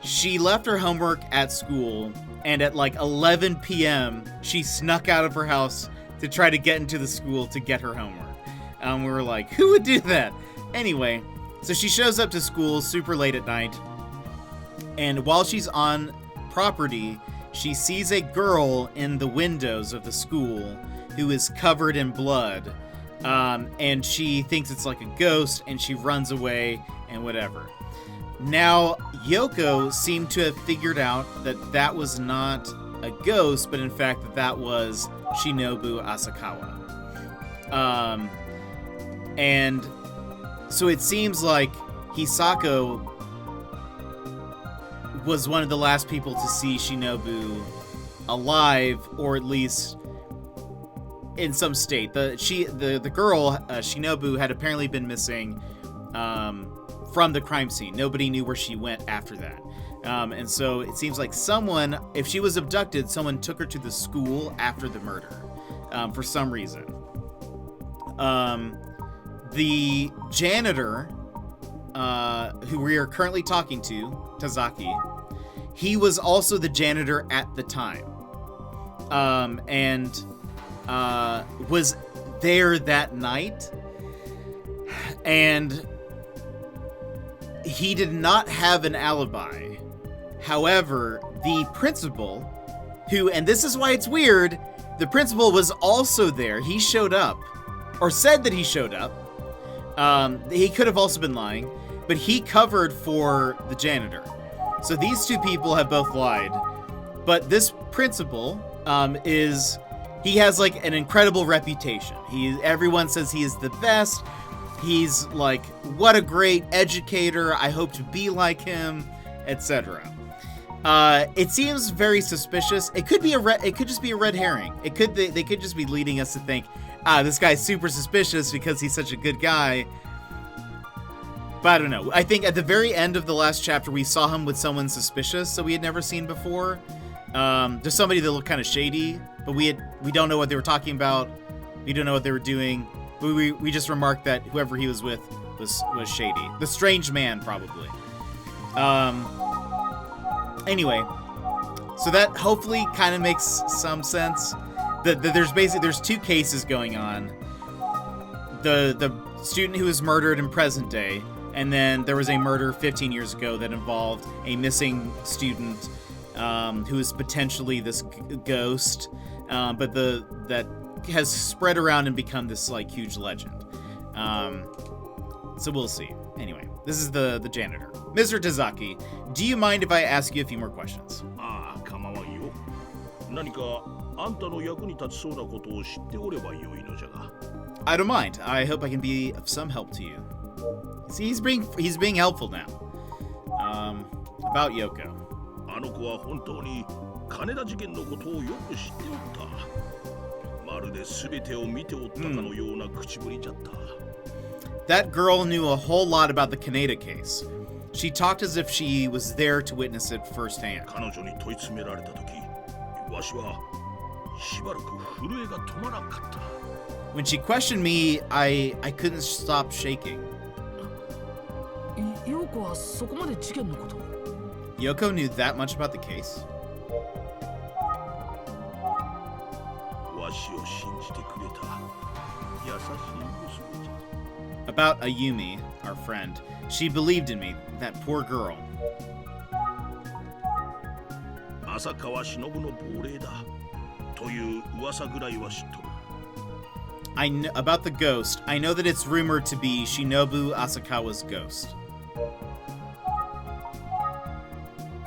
She left her homework at school, and at 11 p.m. she snuck out of her house to try to get into the school to get her homework. We were like, who would do that? Anyway, so she shows up to school super late at night, and while she's on property, she sees a girl in the windows of the school who is covered in blood. And she thinks it's like a ghost, and she runs away and whatever. Now, Yoko seemed to have figured out that that was not a ghost, but in fact that was Shinobu Asakawa. And so it seems like Hisako was one of the last people to see Shinobu alive, or at least in some state. The girl, Shinobu, had apparently been missing from the crime scene. Nobody knew where she went after that. And so it seems like someone, if she was abducted, someone took her to the school after the murder, for some reason. The janitor, who we are currently talking to, Tazaki, he was also the janitor at the time. And was there that night. And he did not have an alibi. However, the principal, who, and this is why it's weird, the principal was also there. He showed up, or said that he showed up. He could have also been lying, but he covered for the janitor. So these two people have both lied. But this principal he has like an incredible reputation. Everyone says he is the best. He's like, what a great educator. I hope to be like him, etc. It seems very suspicious. It could just be a red herring. They could just be leading us to think, this guy's super suspicious because he's such a good guy. But I don't know. I think at the very end of the last chapter, we saw him with someone suspicious that we had never seen before. There's somebody that looked kind of shady, but we don't know what they were talking about. We don't know what they were doing. But we just remarked that whoever he was with was shady. The strange man, probably. Anyway, so that hopefully kind of makes some sense. There's two cases going on. The student who was murdered in present day, and then there was a murder 15 years ago that involved a missing student who is potentially this ghost, but that has spread around and become this like huge legend. So we'll see. Anyway, this is the janitor. Mr. Tazaki, do you mind if I ask you a few more questions? ああ、構わんよ。何かあんたの役に立ちそうなことを知っておればよいのじゃが。I don't mind. I hope I can be of some help to you. See, he's being helpful now. About Yoko. あの子は本当に金田事件のことをよく知っておった。まるで全てを見ておったかのような口ぶりじゃった。That girl knew a whole lot about the Kaneda case. She talked as if she was there to witness it firsthand. 彼女に問い詰められた時、わしはしばらく震えが止まらんかった。When she questioned me, I couldn't stop shaking. 陽子はそこまで事件のことを。Yoko knew that much about the case. わしを信じてくれた優しい娘じゃ。About Ayumi, our friend. She believed in me, that poor girl. 浅川忍の亡霊だという噂ぐらいは知っとる。About the ghost, I know that it's rumored to be Shinobu Asakawa's ghost.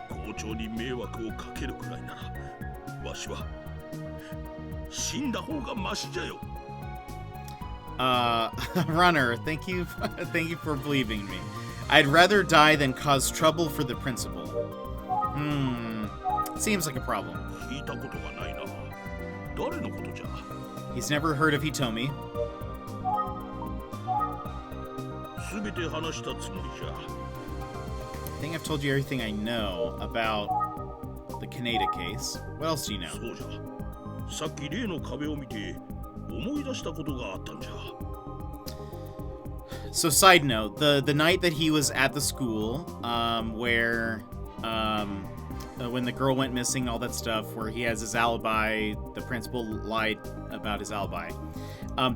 校長に迷惑をかけるくらいなら、わしは死んだ方がマシじゃよ。Runner, thank you for believing me. I'd rather die than cause trouble for the principal. Seems like a problem. 聞いたことがないな。誰のことじゃ。 He's never heard of Hitomi. すべて話したつもりじゃ。 I think I've told you everything I know about the Kaneda case. What else do you know? そうじゃ。さっき例の壁を見て思い出したことがあったんじゃ。 So side note, the night that he was at the school, where when the girl went missing, all that stuff, where he has his alibi, the principal lied about his alibi.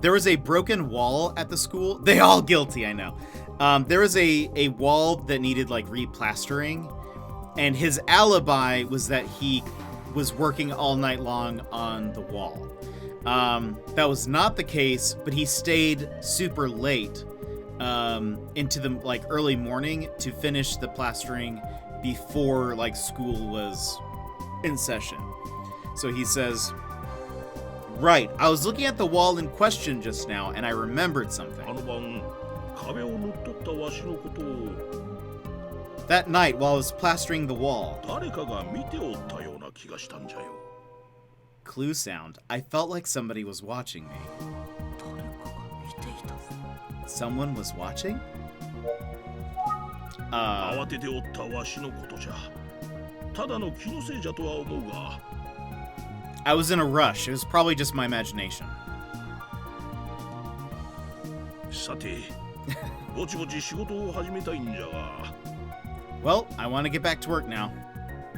There was a broken wall at the school. They all guilty, I know. There was a wall that needed like replastering, and his alibi was that he was working all night long on the wall. That was not the case, but he stayed super late into the like early morning to finish the plastering before like school was in session. So he says, right, I was looking at the wall in question just now and I remembered something. あの晩、壁を塗っとったわしのことを That night while I was plastering the wall, 誰かが見ておったような気がしたんじゃよ。 clue sound, I felt like somebody was watching me. 誰かが見ていた。 Someone was watching? 慌てておったわしのことじゃ。ただの気のせいじゃとは思うが。 I was in a rush. It was probably just my imagination. さて、ぼちぼち仕事を始めたいんじゃが。 Well, I want to get back to work now.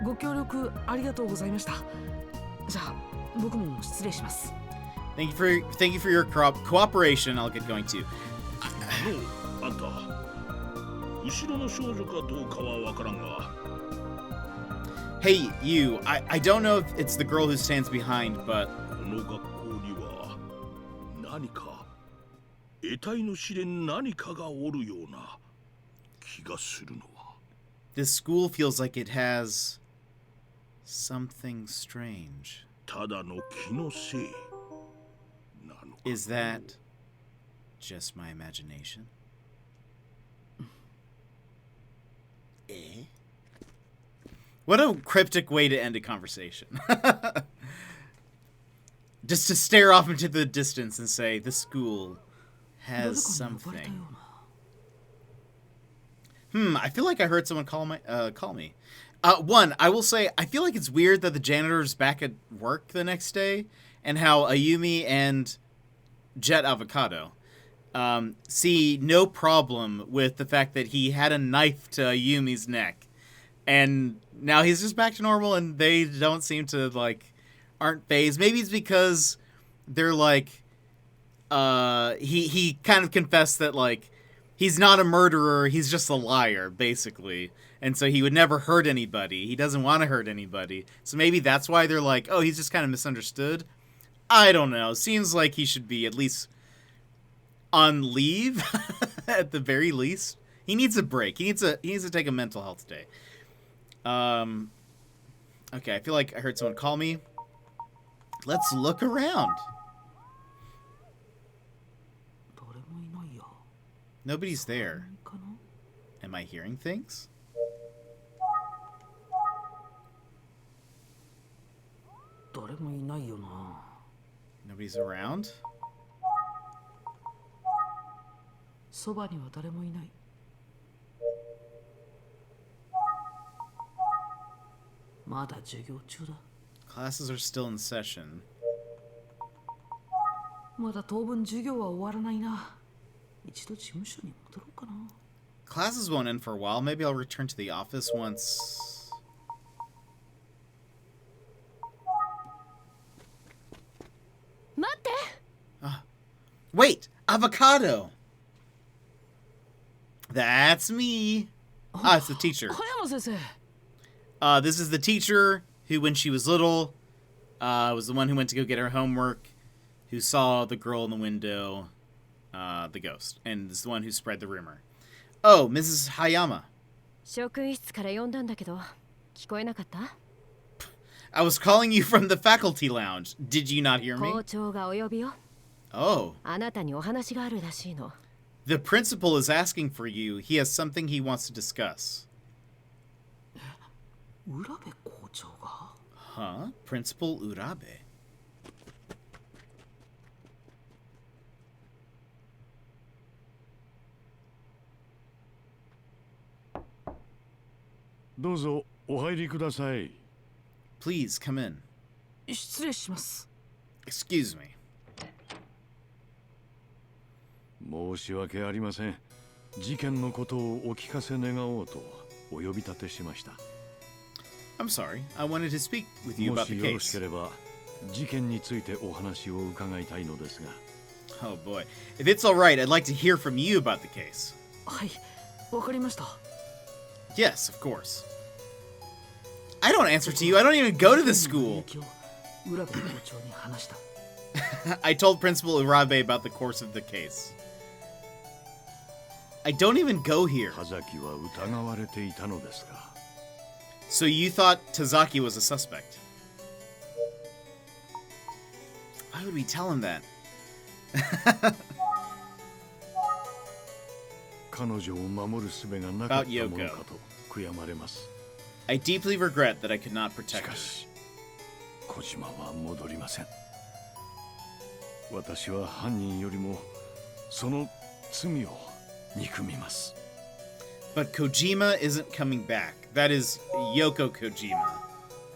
ご協力ありがとうございました。じゃあ僕も失礼します。 Thank you for your cooperation. I'll get going too. あんた、後ろの少女かどうかはわからんが。 Hey, you. I don't know if it's the girl who stands behind, but この学校には何か得体の知れん何かがおるような気がするのは。 this school feels like it has something strange. ただの気のせいなのか。 Is that just my imagination? Eh? What a cryptic way to end a conversation. Just to stare off into the distance and say, the school 誰 has かに呼ばれたよ something. うな。 I feel like I heard someone call me. One, I will say, I feel like it's weird that the janitor's back at work the next day, and how Ayumi and Jet Avocado see no problem with the fact that he had a knife to Ayumi's neck, and now he's just back to normal, and they don't seem to aren't phased. Maybe it's because they're he kind of confessed that he's not a murderer, he's just a liar, basically. And so he would never hurt anybody. He doesn't want to hurt anybody. So maybe that's why they're like, oh, he's just kind of misunderstood. I don't know. Seems like he should be at least on leave at the very least. He needs a break. He needs to take a mental health day. Okay, I feel like I heard someone call me. Let's look around. 誰もいないや。 Nobody's there. かな？ Am I hearing things? 誰もいないよな。 Nobody's around? そばには誰もいない。まだ授業中だ。 Classes are still in session. まだ当分授業は終わらないな。一度事務所に戻ろうかな。 Classes won't end for a while. Maybe I'll return to the office once. Wait! Avocado! That's me! Ah, it's the teacher. 小山先生。 This is the teacher who, when she was little, was the one who went to go get her homework, who saw the girl in the window, the ghost, and is the one who spread the rumor. Oh, Mrs. Hayama. 職員室から呼んだんだけど聞こえなかった？ I was calling you from the faculty lounge. Did you not hear me? 校長がお呼びよ。 Oh. あなたにお話があるらしいの。 The principal is asking for you. He has something he wants to discuss. 浦部校長が？ Huh? Principal Urabe. どうぞお入りください。 Please come in. 失礼します。 Excuse me. 申し訳ありません。事件のことをお聞かせ願おうとお呼び立てしました。 I'm sorry. I wanted to speak with you も about the しよろし case. ければ事件についてお話を伺いたいのですが。 Oh boy. If it's alright, I'd like to hear from you about the case. はい、わかりました。 Yes, of course. I don't answer to you. I don't even go to this school. 浦部校長に話した。 I told Principal Urabe about the course of the case. I don't even go here. 田崎は疑われていたのですか。 So you thought Tazaki was a suspect? Why would we tell him that? 彼女を守る術がなかったものかと悔やまれます。 I deeply regret that I could not し protect か her. し、小島は戻りません。私は犯人よりもその罪を憎みます。 But Kojima isn't coming back. That is Yoko Kojima,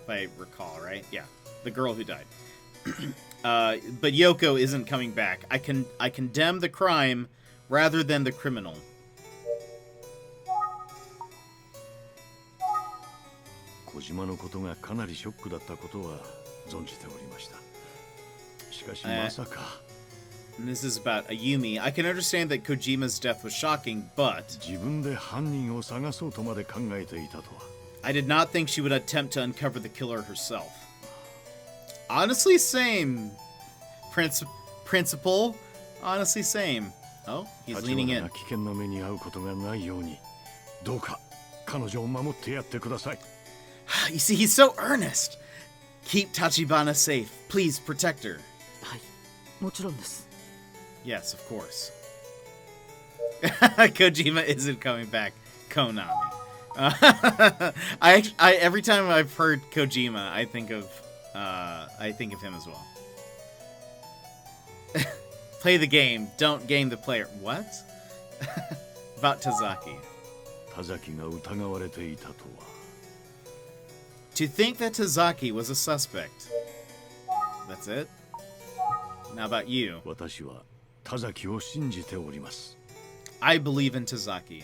if I recall, right? Yeah, the girl who died. But Yoko isn't coming back. I condemn the crime rather than the criminal. 小島のことがかなりショックだったことは存じておりました。しかしまさか。And this is about Ayumi. I can understand that Kojima's death was shocking, but 自分で犯人を探そうとまで考えていたとは。I did not think she would attempt to uncover the killer herself. Honestly, same. Principal. Honestly, same. Oh, he's leaning in. 危険な目に遭うことがないように、どうか彼女を守ってやってください。You see, he's so earnest. Keep Tachibana safe. Please protect her. はい、もちろんです。Yes, of course. Kojima isn't coming back. Konami. Every time I've heard Kojima, I think of him as well. Play the game, don't game the player. What? About Tazaki. 田崎が疑われていたとは。To think that Tazaki was a suspect. That's it? Now about you. 私は田崎を信じております。I believe in Tazaki.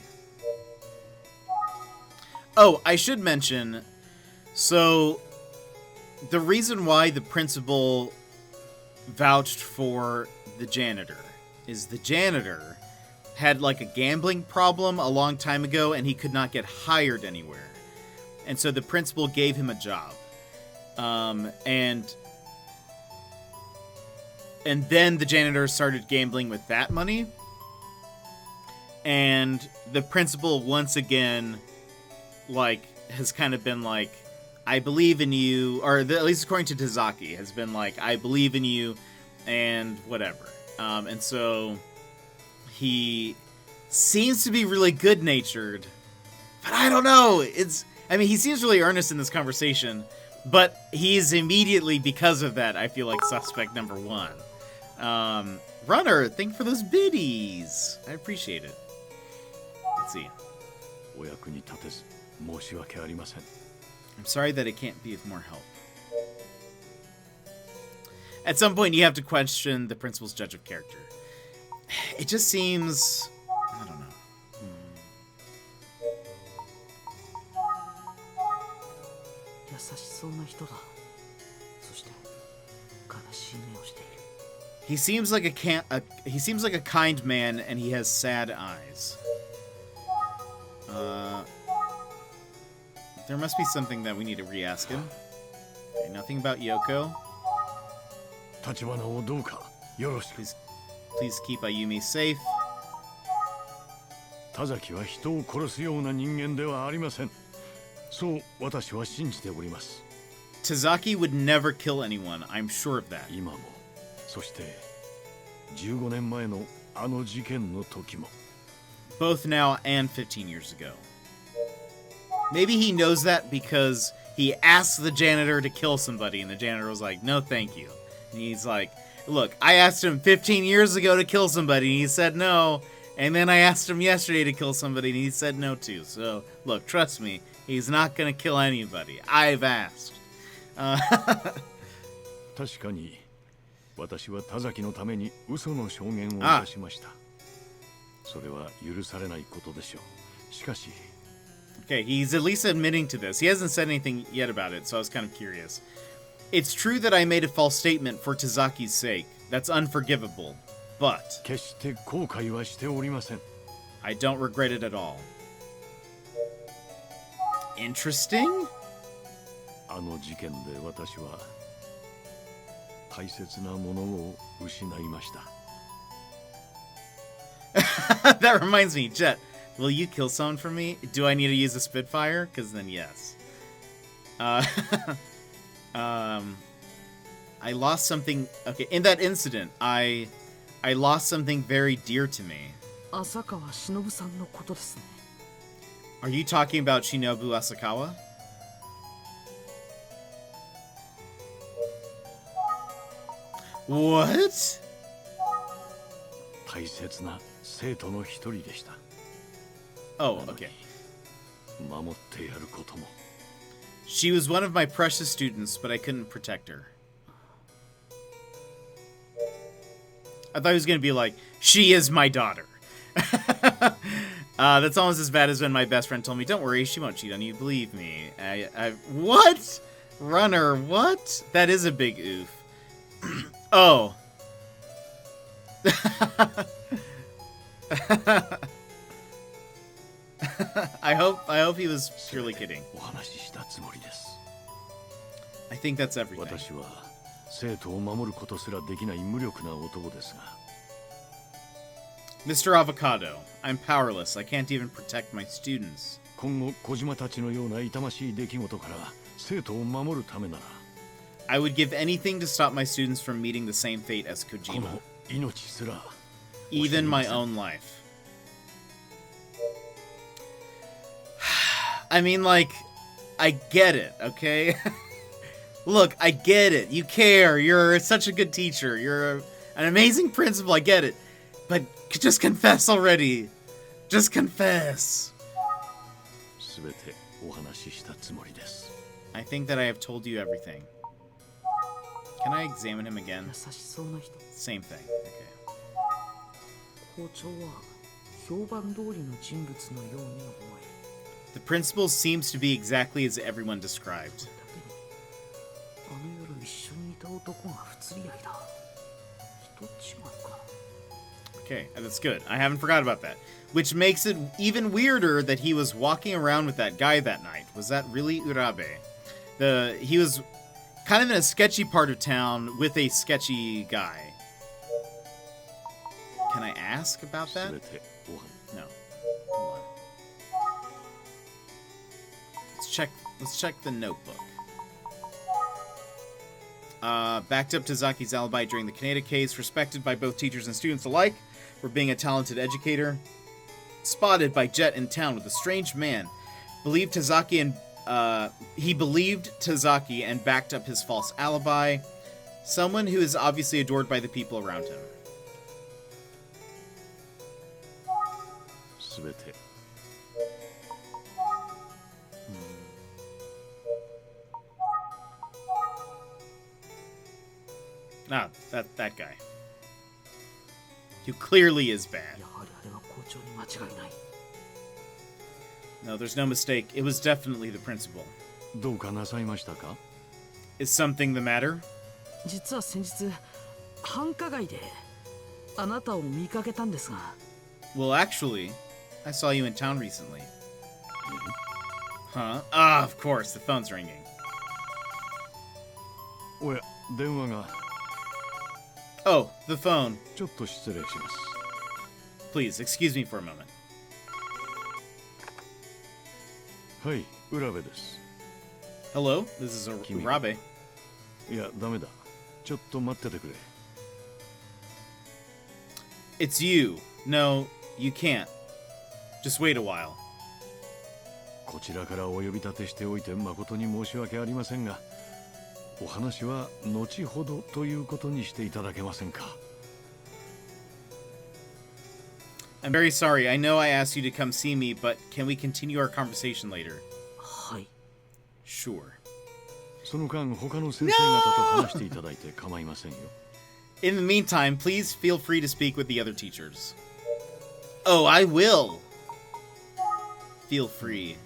Oh, I should mention, so the reason why the principal vouched for the janitor is the janitor had like a gambling problem a long time ago and he could not get hired anywhere. And so the principal gave him a job. And then the janitor started gambling with that money. And the principal once again, like, has kind of been like, I believe in you, or at least according to Tazaki, has been like, I believe in you, and whatever. And so he seems to be really good-natured, but I don't know. He seems really earnest in this conversation, but he's immediately, because of that, I feel like suspect number one. Runner, thank you for those biddies. I appreciate it. Let's see. お役に立てず申し訳ありません。I'm sorry that it can't be of more help. At some point, you have to question the principal's judge of character. It just seems... I don't know. 優しそうな人だ。そして悲しい目をしている。He seems like a kind man, and he has sad eyes. There must be something that we need to re-ask him. Okay, nothing about Yoko. 立花をどうかよろしく。Please keep Ayumi safe. 田崎は人を殺すような人間ではありません。そう私は信じております。Tazaki would never kill anyone. I'm sure of that. 今も、そして15年前のあの事件の時も。Both now and 15 years ago. Maybe he knows that because he asked the janitor to kill somebody, and the janitor was like, no, thank you. And he's like, look, I asked him 15 years ago to kill somebody, and he said no. And then I asked him yesterday to kill somebody, and he said no too. So, look, trust me, he's not going to kill anybody. I've asked. 確かに、私は田崎のために嘘の証言をいたしました。それは許されないことでしょう。しかし、Okay, he's at least admitting to this. He hasn't said anything yet about it, so I was kind of curious. It's true that I made a false statement for Tazaki's sake. That's unforgivable. But 決して後悔はしておりません。I don't regret it at all. Interesting? あの事件で私は大切なものを失いました。That reminds me, Jet. Will you kill someone for me? Do I need to use a Spitfire? Because then yes. I lost something. Okay, in that incident, I lost something very dear to me. 浅川忍さんのことですね。Are you talking about Shinobu Asakawa? What? 大切な生徒の一人でした。Oh, okay. 守ってやることも。 She was one of my precious students, but I couldn't protect her. I thought he was going to be like, she is my daughter. That's almost as bad as when my best friend told me, don't worry, she won't cheat on you, believe me. What? Runner, what? That is a big oof. Oh. I hope he was purely kidding. お話ししたつもりです。 I think that's everything. 私は生徒を守ることすらできない無力な男ですが。 Mr. Avocado, I'm powerless. I can't even protect my students. 今後小島たちのような痛ましい出来事から生徒を守るためなら I would give anything to stop my students from meeting the same fate as こ Kojima. の命すら Even my own life. I mean, like, I get it, okay? Look, I get it. You care. You're such a good teacher. You're an amazing principal. I get it. But just confess already. Just confess. すべてお話ししたつもりです。 I think that I have told you everything. Can I examine him again? 優しそうな人。 Same thing. Okay. 校長は評判通りの人物のように思え The principal seems to be exactly as everyone described. る。だけど、あの夜一緒にいた男が不釣り合いだ。人違いか。 Okay, that's good. I haven't forgot about that. Which makes it even weirder that he was walking around with that guy that night. Was that really Urabe? He was kind of in a sketchy part of town with a sketchy guy. Can I ask about す that? べてお話 No. Hold on. Let's check the notebook. Backed up Tazaki's alibi during the Kaneda case, respected by both teachers and students alike for being a talented educator. Spotted by Jet in town with a strange man. Believed Tazaki and backed up his false alibi. Someone who is obviously adored by the people around him. すべて Ah, that guy. Who clearly is bad. やはりあれは校長に間違いない。 No, there's no mistake. It was definitely the principal. どうかなさいましたか？ Is something the matter? 実は先日、繁華街であなたを見かけたんですが。 Well, actually, I saw you in town recently. Huh? Ah, of course, the phone's ringing. おや、電話が Oh, the phone. ちょっと失礼します。 Please, excuse me for a moment. はい、浦部です。 Hello, this is Urabe. いや、ダメだ。ちょっと待っててくれ。 It's you. No, you can't. Just wait a while. こちらからお呼び立てしておいて誠に申し訳ありませんが、お話は後ほどということにしていただけませんか。 I'm very sorry. I know I asked you to come see me, but can we continue our conversation later? はい。 Sure. その間、他の先生方と話していただいて構いませんよ。In the meantime, please feel free to speak with the other teachers. Oh, I will. Feel free.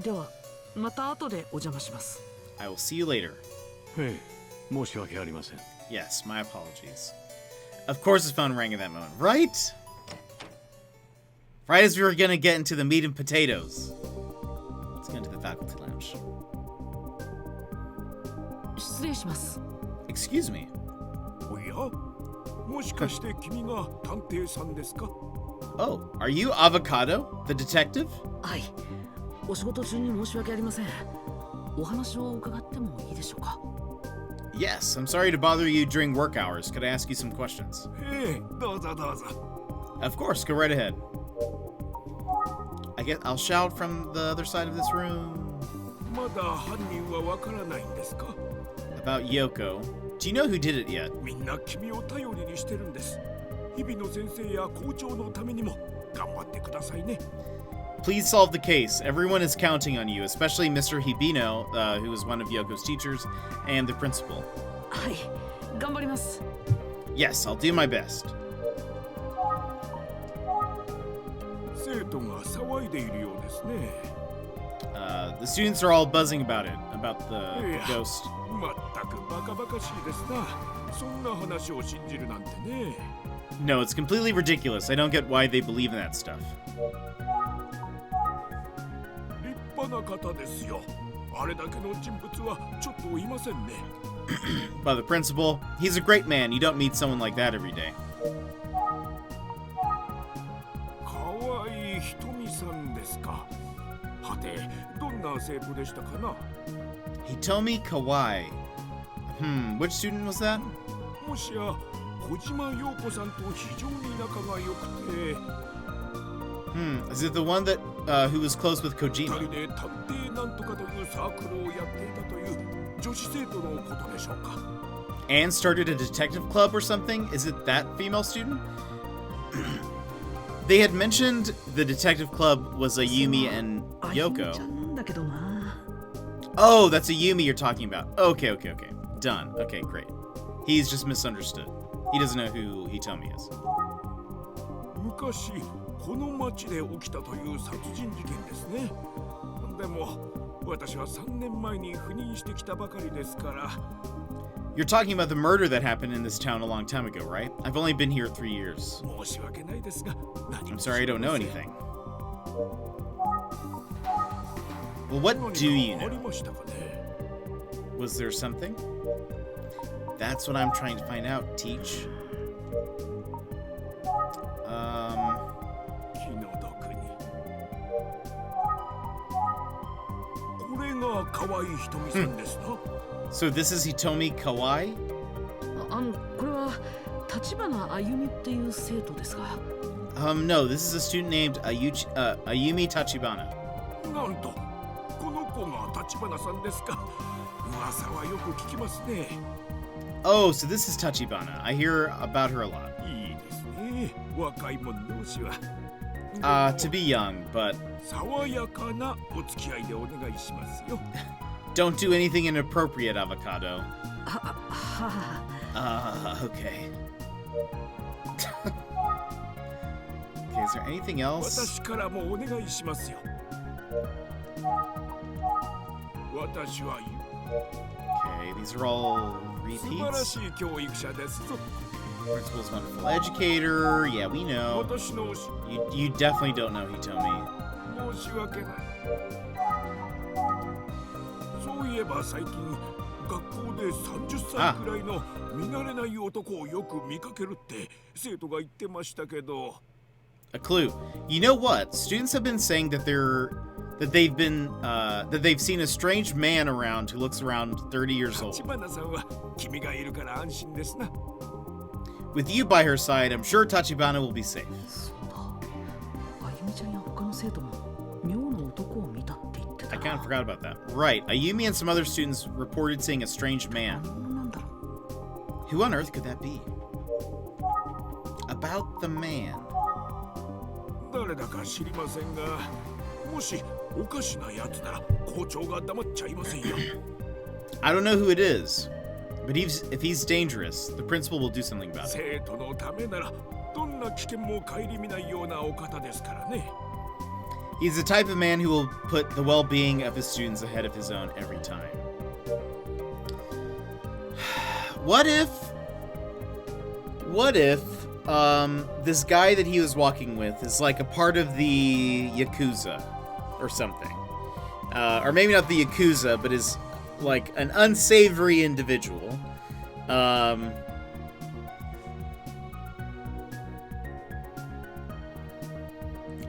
では、また後でお邪魔します。 I will see you later. ええ、申し訳ありません。 Yes, my apologies. Of course his phone rang at that moment, right? Right as we were gonna get into the meat and potatoes. Let's go into the faculty lounge. 失礼します。 Excuse me. おや、もしかして君が探偵さんですか？ Oh, are you Avocado, the detective? はい。お仕事中に申し訳ありません。お話を伺ってもいいでしょうか？ Yes, I'm sorry to bother you during work hours. Could I ask you some questions? ええ、どうぞどうぞ。 Of course, go right ahead. I guess I'll shout from the other side of this room. まだ犯人はわからないんですか？ About Yoko. Do you know who did it yet? みんな君を頼りにしてるんです。日々の先生や校長のためにも頑張ってくださいね。 Please solve the case. Everyone is counting on you, especially Mr. Hibino, who is one of Yoko's teachers, and the principal. はい頑張ります。 Yes, I'll do my best. 生徒が騒いでいるようですね。 The students are all buzzing about it, about the Yeah. ghost. まったくバカバカしいですな。そんな話を信じるなんてね。 No, it's completely ridiculous. I don't get why they believe in that stuff. 立派な方ですよ。あれだけの人物はちょっといませんね。 By the principal, he's a great man. You don't meet someone like that every day. 河合ひとみさんですか。はて、どんな生徒でしたかな。 Hitomi Kawai. Which student was that? もしや小島陽子さんと非常に仲が良くて、 Is it the one that, who was close with 二 Kojima? 人で探偵なんとかというサークルをやっていたという女子生徒のことでしょうか。 And started a detective club or something? Is it that female student? They had mentioned the detective club was Ayumi and あゆみちゃ Yoko. んだけどな。 Oh, that's Ayumi you're talking about. Okay. Done. Okay, great. He's just misunderstood. He doesn't know who Hitomi is. 昔この町で起きたという殺人事件ですね。でも私は3年前に赴任してきたばかりですから。 You're talking about the murder that happened in this town a long time ago, right? I've only been here 3 years. 申し訳ないですが、何 I'm も sorry, I don't know 知りません。 anything. Well, what do you 何かあり know? ましたかね。 Was there something? That's what I'm trying to find out, Teach. 気の毒に。これが河合ひとみさんですな。 So this is Hitomi Kawai? これは橘あゆみっていう生徒ですが。 No, this is a student named Ayumi Tachibana. なんとこの子が橘さんですか。噂はよく聞きますね。 Oh, so this is Tachibana. I hear about her a lot. いいですね。若い者同士は。 To be young, but 爽やかなお付き合いでお願いしますよ。 don't do anything inappropriate, Avocado. はあ。 Okay. Okay, is there anything else? 私からもお願いしますよ。私は Okay, these are all 素晴ら repeats. しい教育者ですぞ。 Principal's wonderful educator. Yeah, we know. 私の You definitely don't know Hitomi. 申し訳ない。そういえば最近学校で30歳くらいの見慣れない男をよく見かけるって生徒が言ってましたけど。 A clue. You know what? Students have been saying that they've seen a strange man around who looks around 30 years old. 橘さんは君がいるから安心ですな。 With you by her side, I'm sure Tachibana will be safe. そうだ。あゆみちゃんや他の生徒も妙な男を見たって言ってた I な。 kind of forgot about that. Right. Ayumi and some other students reported seeing a strange man. なんだろう。 Who on earth could that be? About the man. 誰だか知りませんが、もしおかしなやつなら校長が黙っちゃいませんよ。 I don't know who it is, but if he's dangerous, the principal will do something about it. 生徒のためならどんな危険も顧みないようなお方ですからね。 He's the type of man who will put the well-being of his students ahead of his own every time. What if this guy that he was walking with is like a part of the Yakuza or something? Or maybe not the Yakuza, but is like an unsavory individual.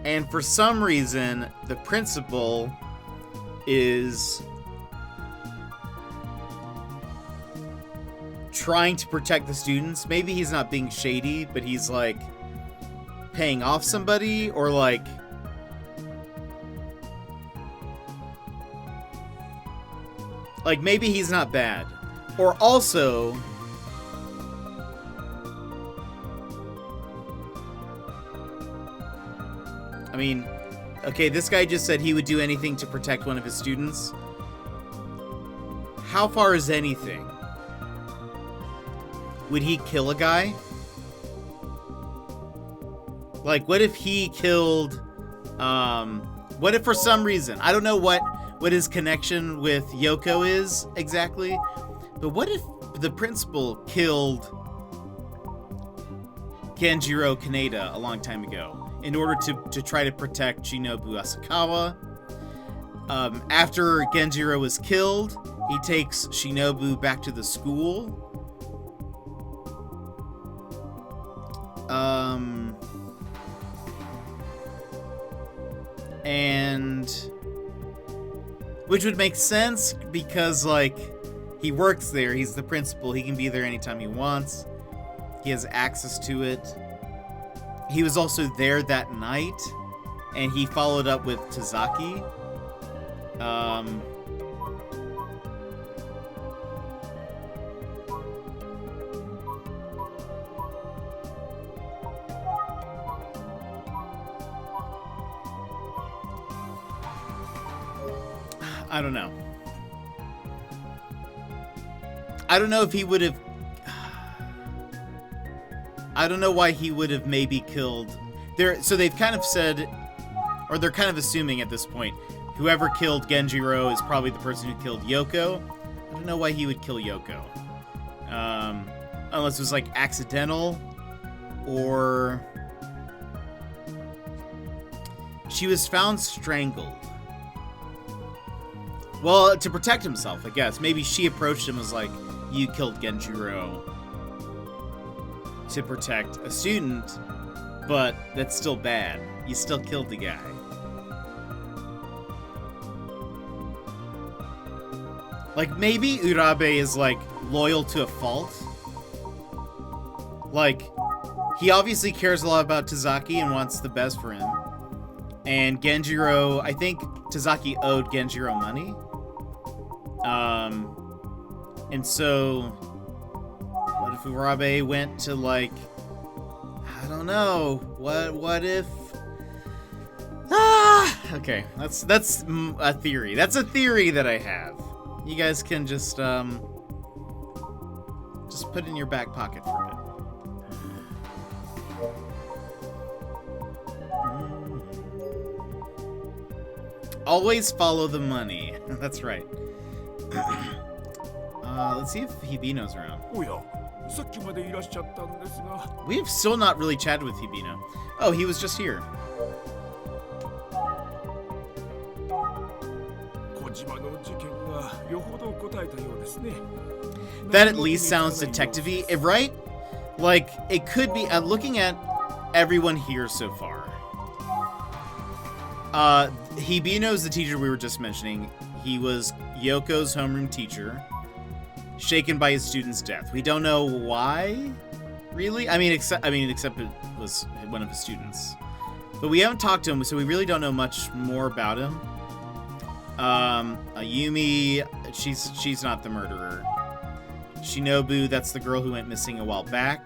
And for some reason, the principal is trying to protect the students. Maybe he's not being shady, but he's like paying off somebody, or like maybe he's not bad. Or also mean, okay, this guy just said he would do anything to protect one of his students. How far is anything? Would he kill a guy? Like, what if he killed, what if for some reason, I don't know what his connection with Yoko is exactly, but what if the principal killed Genjiro Kaneda a long time ago in order to try to protect Shinobu Asakawa? After Genjiro was killed, he takes Shinobu back to the school. And which would make sense because, like, he works there, he's the principal, he can be there anytime he wants, he has access to it. He was also there that night, and he followed up with Tazaki. I don't know. I don't know if he would have... I don't know why he would have maybe killed... So they've kind of said, or they're kind of assuming at this point, whoever killed Genjiro is probably the person who killed Yoko. I don't know why he would kill Yoko. Unless it was, like, accidental, or... She was found strangled. Well, to protect himself, I guess. Maybe she approached him as like, you killed Genjiro to protect a student, but that's still bad. You still killed the guy. Like, maybe Urabe is, like, loyal to a fault. Like, he obviously cares a lot about Tazaki and wants the best for him. And Genjiro, I think Tazaki owed Genjiro money. And so, what if Urabe went to, like, I don't know, what if, okay, that's a theory. That's a theory that I have. You guys can just put it in your back pocket for a bit. Always follow the money. That's right. Let's see if Hibino's around. We've still not really chatted with Hibino. Oh, he was just here. That at least sounds detective-y, right? Like, it could be, looking at everyone here so far. Hibino's the teacher we were just mentioning. He was Yoko's homeroom teacher, shaken by his student's death. We don't know why, really. Except it was one of his students. But we haven't talked to him, so we really don't know much more about him. Ayumi, she's not the murderer. Shinobu, that's the girl who went missing a while back.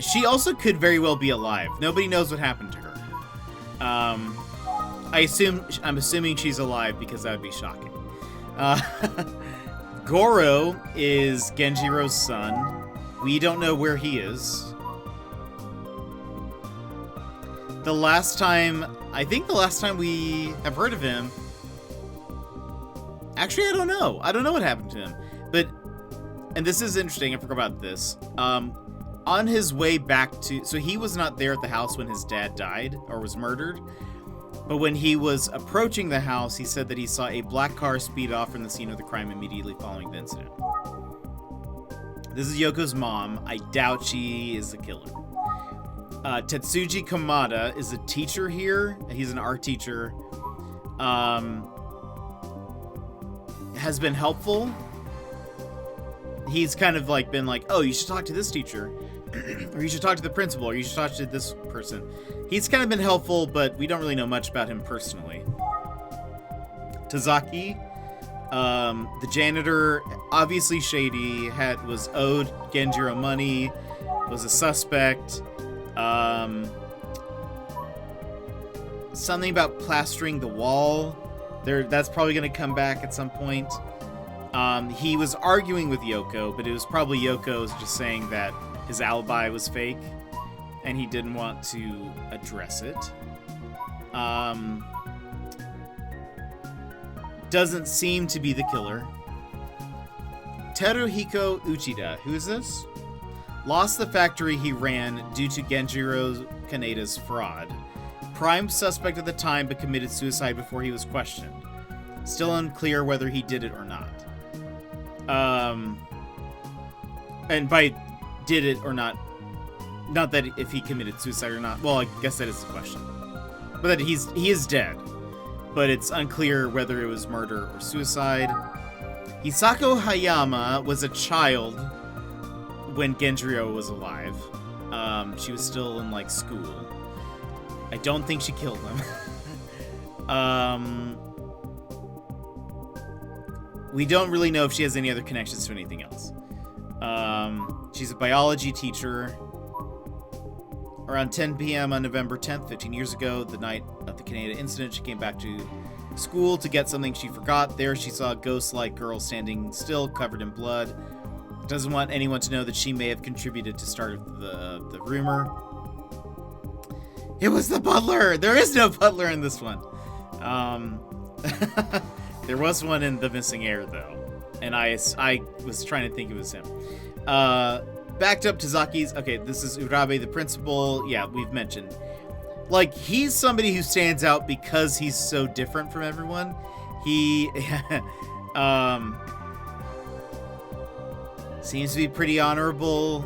She also could very well be alive. Nobody knows what happened to her. I'm assuming she's alive because that would be shocking. Goro is Genjiro's son. We don't know where he is. I think the last time we have heard of him, actually, I don't know. I don't know what happened to him. And this is interesting, I forgot about this. On his way back so he was not there at the house when his dad died or was murdered. But when he was approaching the house, he said that he saw a black car speed off from the scene of the crime immediately following the incident. This is Yoko's mom. I doubt she is the killer. Tetsuji Kamada is a teacher here. He's an art teacher. Has been helpful. He's kind of like been like, oh, you should talk to this teacher. Or you should talk to the principal, or you should talk to this person. He's kind of been helpful, but we don't really know much about him personally. Tazaki, the janitor, obviously shady, was owed Genjiro money, was a suspect. Something about plastering the wall. That's probably going to come back at some point. He was arguing with Yoko, but it was probably Yoko's just saying that his alibi was fake, and he didn't want to address it. Doesn't seem to be the killer. Teruhiko Uchida, who is this? Lost the factory he ran due to Genjiro Kaneda's fraud. Prime suspect at the time, but committed suicide before he was questioned. Still unclear whether he did it or not. And by did it or not that if he committed suicide or not. Well, I guess that is the question. But that he is dead. But it's unclear whether it was murder or suicide. Hisako Hayama was a child when Genjiro was alive. She was still in, like, school. I don't think she killed him. We don't really know if she has any other connections to anything else. She's a biology teacher. Around 10 p.m. on November 10th, 15 years ago, the night of the Kaneda incident, she came back to school to get something she forgot. There she saw a ghost-like girl standing still, covered in blood. Doesn't want anyone to know that she may have contributed to start the rumor. It was the butler! There is no butler in this one. There was one in The Missing Heir, though. And I was trying to think it was him. Backed up to Zaki's... Okay, this is Urabe, the principal. Yeah, we've mentioned. Like, he's somebody who stands out because he's so different from everyone. He... seems to be pretty honorable.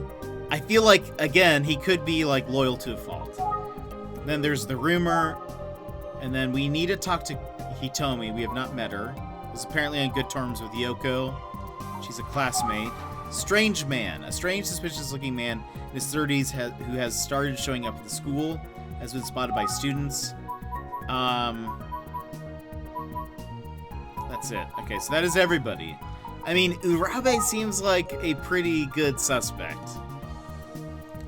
I feel like, again, he could be, like, loyal to a fault. Then there's the rumor. And then we need to talk to Hitomi. We have not met her. Was apparently on good terms with Yoko. She's a classmate. Strange man. A strange, suspicious-looking man in his 30s who has started showing up at the school. Has been spotted by students. That's it. Okay, so that is everybody. I mean, Urabe seems like a pretty good suspect.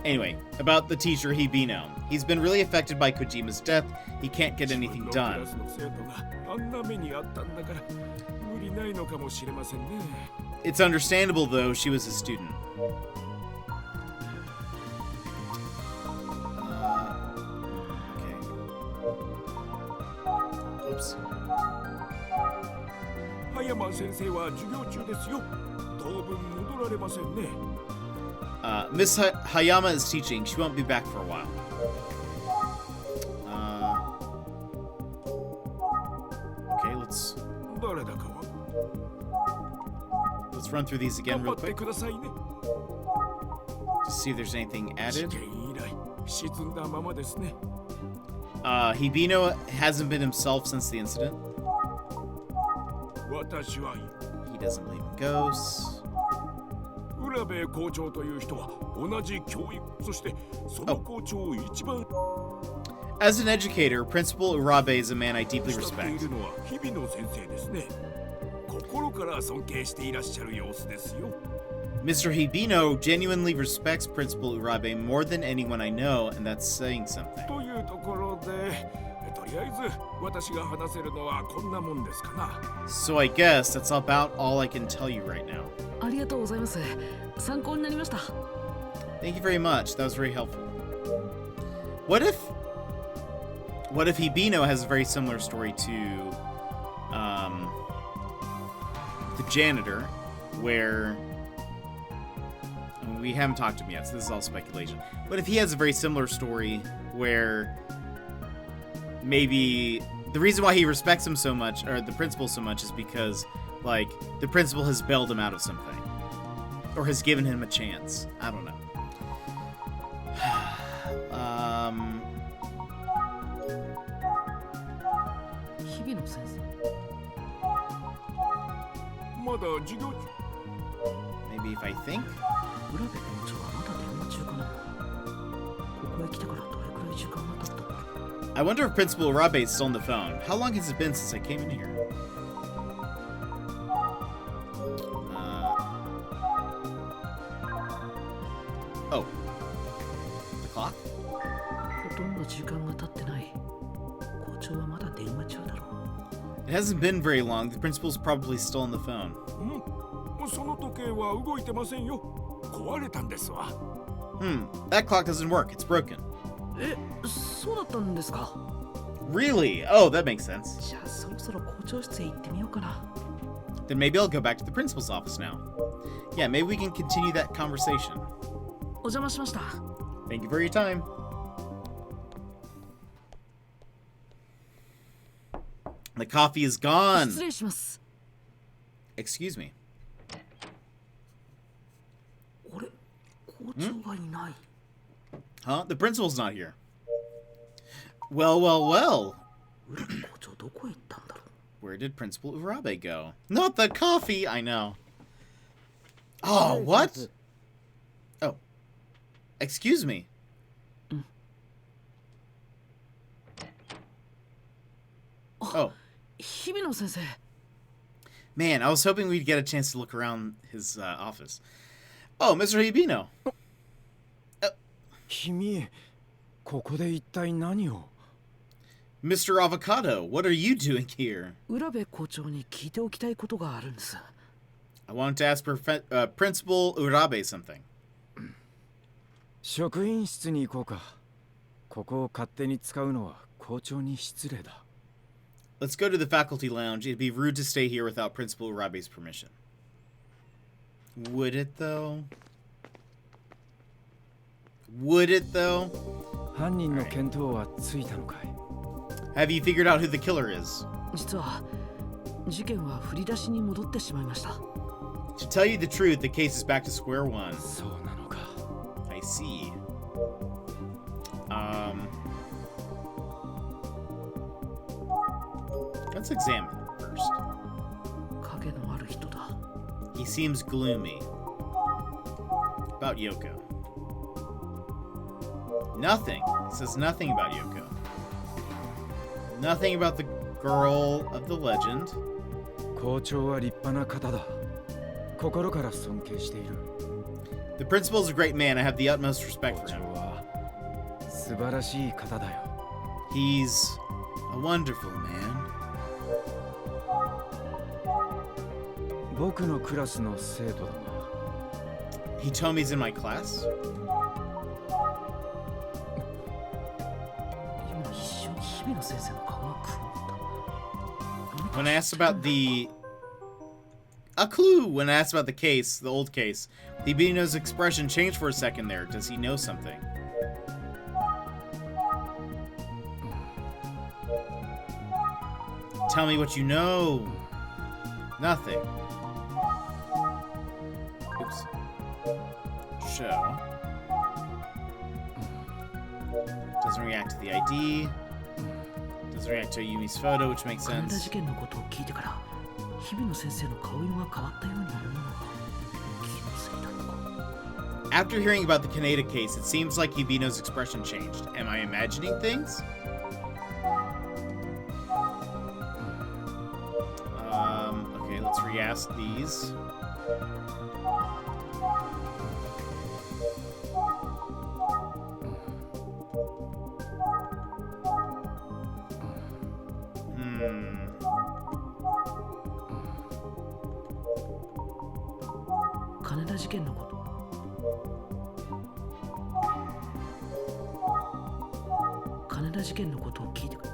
Anyway, about the teacher Hibino. He's been really affected by Kojima's death. He can't get anything done. It's understandable, though. She was a student. Okay. Oops. Miss Hayama is teaching. She won't be back for a while. Okay, let's run through these again real quick. To see if there's anything added. Hibino hasn't been himself since the incident. He doesn't believe in ghosts. As an educator, Principal Urabe is a man I deeply respect. Mr. Hibino genuinely respects Principal Urabe more than anyone I know, and that's saying something. So I guess that's about all I can tell you right now. Thank you very much. That was very helpful. What if Hibino has a very similar story to the janitor, where we haven't talked to him yet, so this is all speculation. But if he has a very similar story where maybe the reason why he respects him so much, or the principal so much, is because, like, the principal has bailed him out of something. Or has given him a chance. I don't know. Maybe if I think? I wonder if Principal Urabe is still on the phone. How long has it been since I came in here? Oh, clock? ほとんど時間が経ってない。校長はまだ電話中だろう。 It hasn't been very long. The principal's probably still on the phone. その時計は動いてませんよ。壊れたんですわ。That clock doesn't work. It's broken. え、そうだったんですか。 Really? Oh, that makes sense. じゃあそろそろ校長室へ行ってみようかな。 Then maybe I'll go back to the principal's office now. Yeah, maybe we can continue that conversation. お邪魔しました。 Thank you for your time. The coffee is gone. 失礼します。 Excuse me. あれ、校長がいない。Huh? The principal's not here. Well, well, well. 校長どこへ行ったんだろう。 Where did Principal Urabe go? Not the coffee! I know. Oh, what? Oh. Excuse me. Oh. 日比野先生。 Man, I was hoping we'd get a chance to look around his office. Oh, Mr. Hibino. 君、ここで一体何を？ Mr. Avocado, what are you doing here? 浦部校長に聞いておきたいことがあるんです。 I wanted to ask Principal Urabe something. 職員室に行こうか。ここを勝手に使うのは校長に失礼だ。 Let's go to the faculty lounge. It'd be rude to stay here without Principal Urabe's permission. Would it, though? Would it, though? 犯人の見当はついたのかい？ Have you figured out who the killer is? 実は事件は振り出しに戻ってしまいました。 To tell you the truth, the case is back to square one. そうなのか。 I see. Let's examine first. 影のある人だ。 He seems gloomy. About Yoko. Nothing. It says nothing about Yoko. Nothing about the girl of the legend. 校長は立派な方だ。心から尊敬している。 The principal is a great man. I have the utmost respect for 校長 him. は素晴らしい方だよ。 He's a wonderful man. 僕のクラスの生徒だが。 He told me he's in my class. 今一瞬日比野先生の顔が曇った。 When I asked about a clue, when I asked about the case, the old case, Hibino's expression changed for a second there. Does he know something? Tell me what you know. Nothing. Oops. Show. Doesn't react to the ID. Doesn't react to Yumi's photo, which makes 金田 sense. 事件のことを聞いてから日比野先生の顔色が変わったように思うのは気のせいだろうか。 After hearing about the Kaneda case, it seems like Hibino's expression changed. Am I imagining things? Okay, let's re-ask these. Hmm. 金田事件のこと。金田事件のことを聞いてくれ。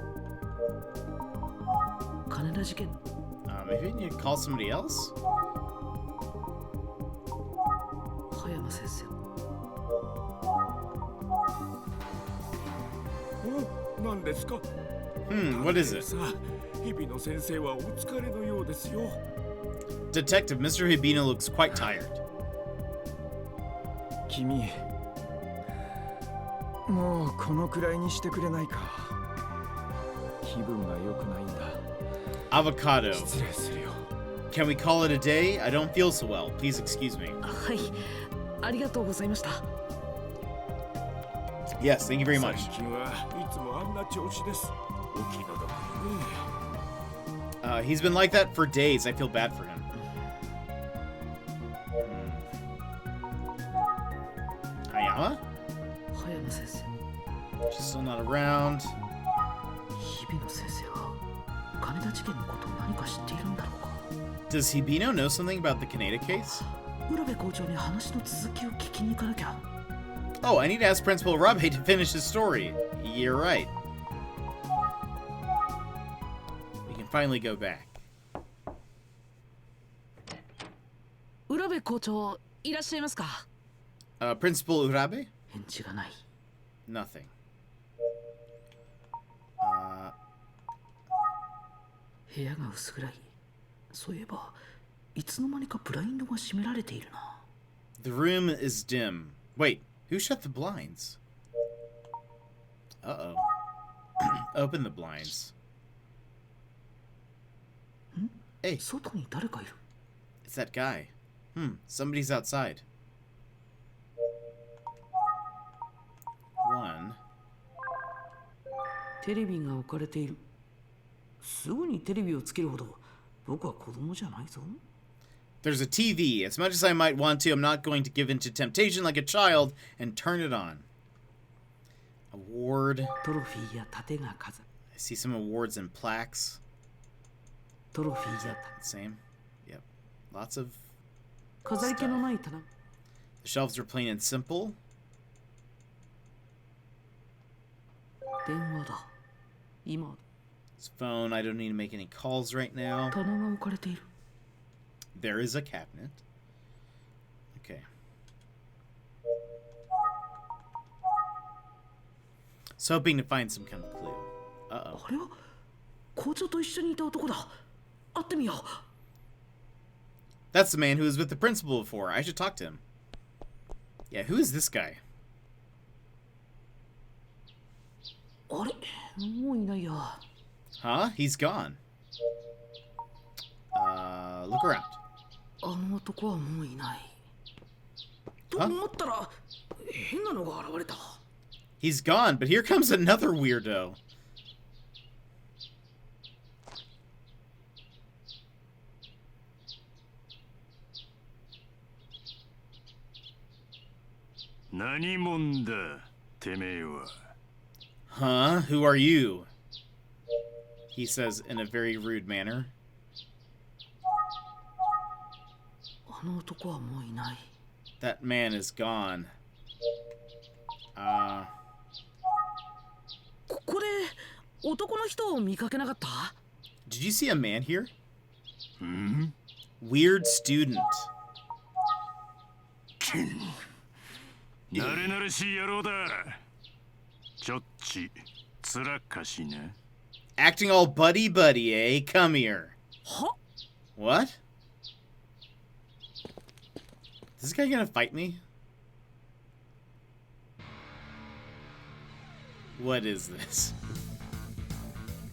金田事件。 Maybe I need to call somebody else? 葉山先生。何ですか？ What is it? さあ、日比野先生はお疲れのようですよ。 Detective, Mr. Hibino looks quite tired. 君、もうこのくらいにしてくれないか。気分が良くないんだ。 Avocado. 失礼するよ。 Can we call it a day? I don't feel so well. Please excuse me. はい、ありがとうございました。 Yes, thank you very much. 最近はいつもあんな調子です。お気の毒にね。 He's been like that for days. I feel bad for him. Hayama? 葉山先生。She's still not around. 日比野先生は金田事件のことを何か知っているんだろうか。 Does Hibino know something about the Kaneda case? 浦部校長に話の続きを聞きに行かなきゃ。 Oh, I need to ask Principal Urabe to finish his story. You're right. We can finally go back. 浦部校長いらっしゃいますか。 Principal Urabe? 返事がない。 Nothing. 部屋が薄暗い。そういえばいつの間にかブラインドが閉められているな。 The room is dim. Wait, who shut the blinds? Uh-oh. Open the blinds. Hey, 外に誰かいる。 it's that guy. Somebody's outside. 1. テレビが置かれている。すぐにテレビをつけるほど僕は子供じゃないぞ。 There's a TV. As much as I might want to, I'm not going to give in to temptation like a child and turn it on. Award. トロフィーや盾が飾る。 I see some awards and plaques. トロフィーや Same. Yep. Lots of 飾り気のない棚。 The shelves are plain and simple. 電話だ。今 His phone. I don't need to make any calls right now. 棚が置かれている。 There is a cabinet. Okay. So hoping to find some kind of clue. Uh-oh. あれは校長と一緒にいた男だ。会ってみよう。 That's the man who was with the principal before. I should talk to him. Yeah, who is this guy? あれもういないや。 Huh? He's gone. Look around. あの男はもういない。と思ったら変なのが現れた。 He's gone, but here comes another weirdo. Huh? Who are you? He says in a very rude manner. あの男はもういない。 That man is gone. ここで男の人を見かけなかった？ Did you see a man here? Weird student. 慣れ慣れしい野郎だ。ちょっちつらかしな。 Acting all buddy-buddy, eh? Come here. は？ What? Is this guy gonna fight me? What is this?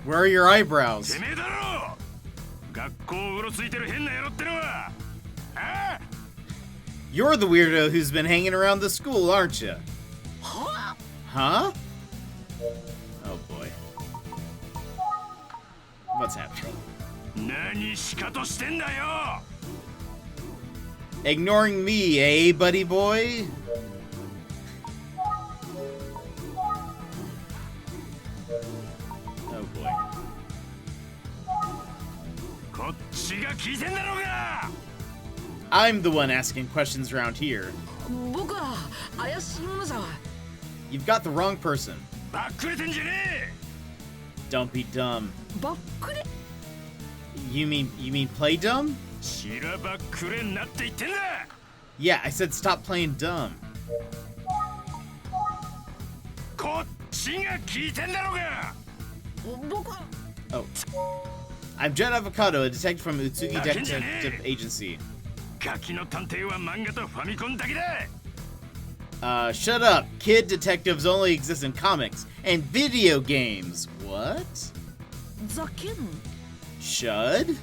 Where are your eyebrows? てめえだろ。学校をうろついてる変な野郎ってのは。ああ。 You're the weirdo who's been hanging around the school, aren't you? Huh? Oh boy. What's happening? 何しかとしてんだよ。 Ignoring me, eh, buddy boy? Oh boy. こっちが聞いてんだろうが。 I'm the one asking questions around here. 僕は怪しいものじゃ。 You've got the wrong person. バックレてんじゃね Don't be dumb. バックレ？ You mean play dumb? え。しらばっくれんなって言ってんだ。 Yeah, I said stop playing dumb. こっちが聞いてんだろうが。僕は。 Oh. I'm Jet Avocado, a detective from Utsugi Detective Agency. ガキの探偵は漫画とファミコンだけだ。 Shut up. Kid detectives only exist in comics and video games. What? ざけん？ Should?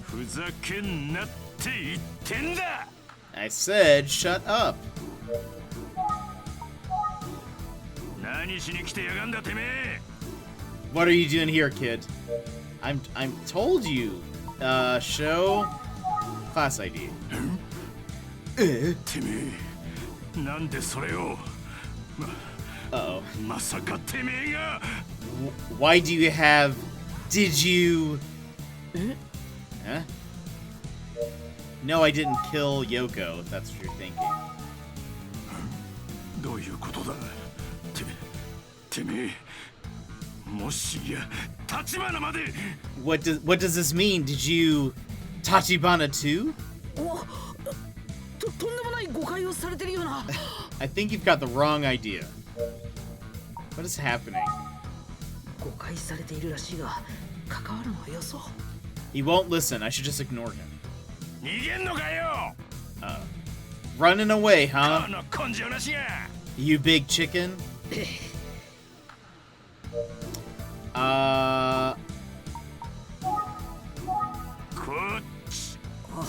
ふざけんなって言ってんだ。 I said shut up. 何しに来てやがんだてめえ。 What are you doing here, kid? I'm told you. Show class ID. てめえ、なんでそれを。Uh-oh. まさかてめえが Why do you have... Did you... Huh? No, I didn't kill Yoko, if that's what you're thinking. どういうことだてめえもしや立花まで What does this mean? Did you... Tachibana too? とんでもない誤解をされてるような I think you've got the wrong idea. What is happening? 誤解されているらしいが関わるのはよそう He won't listen. I should just ignore him. 逃げんのかよ Running away, huh? この根性なしが You big chicken? こっちこ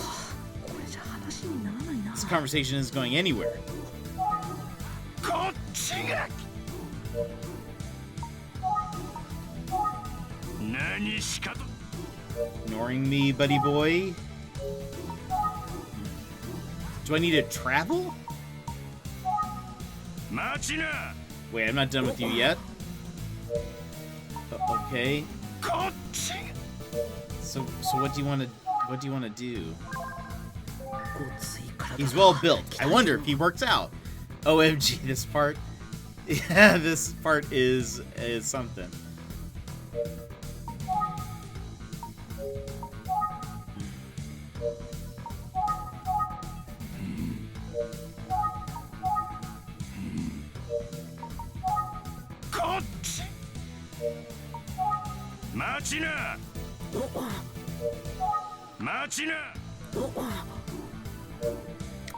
れじゃ話にならないな This conversation isn't going anywhere. こっちが何しかと Ignoring me, buddy boy? Do I need to travel? 待ちな Wait, I'm not done with you yet. Okay. こっち So what do you want to do? ごつい体 He's well built. I wonder if he works out. OMG, this part. Yeah, this part is something.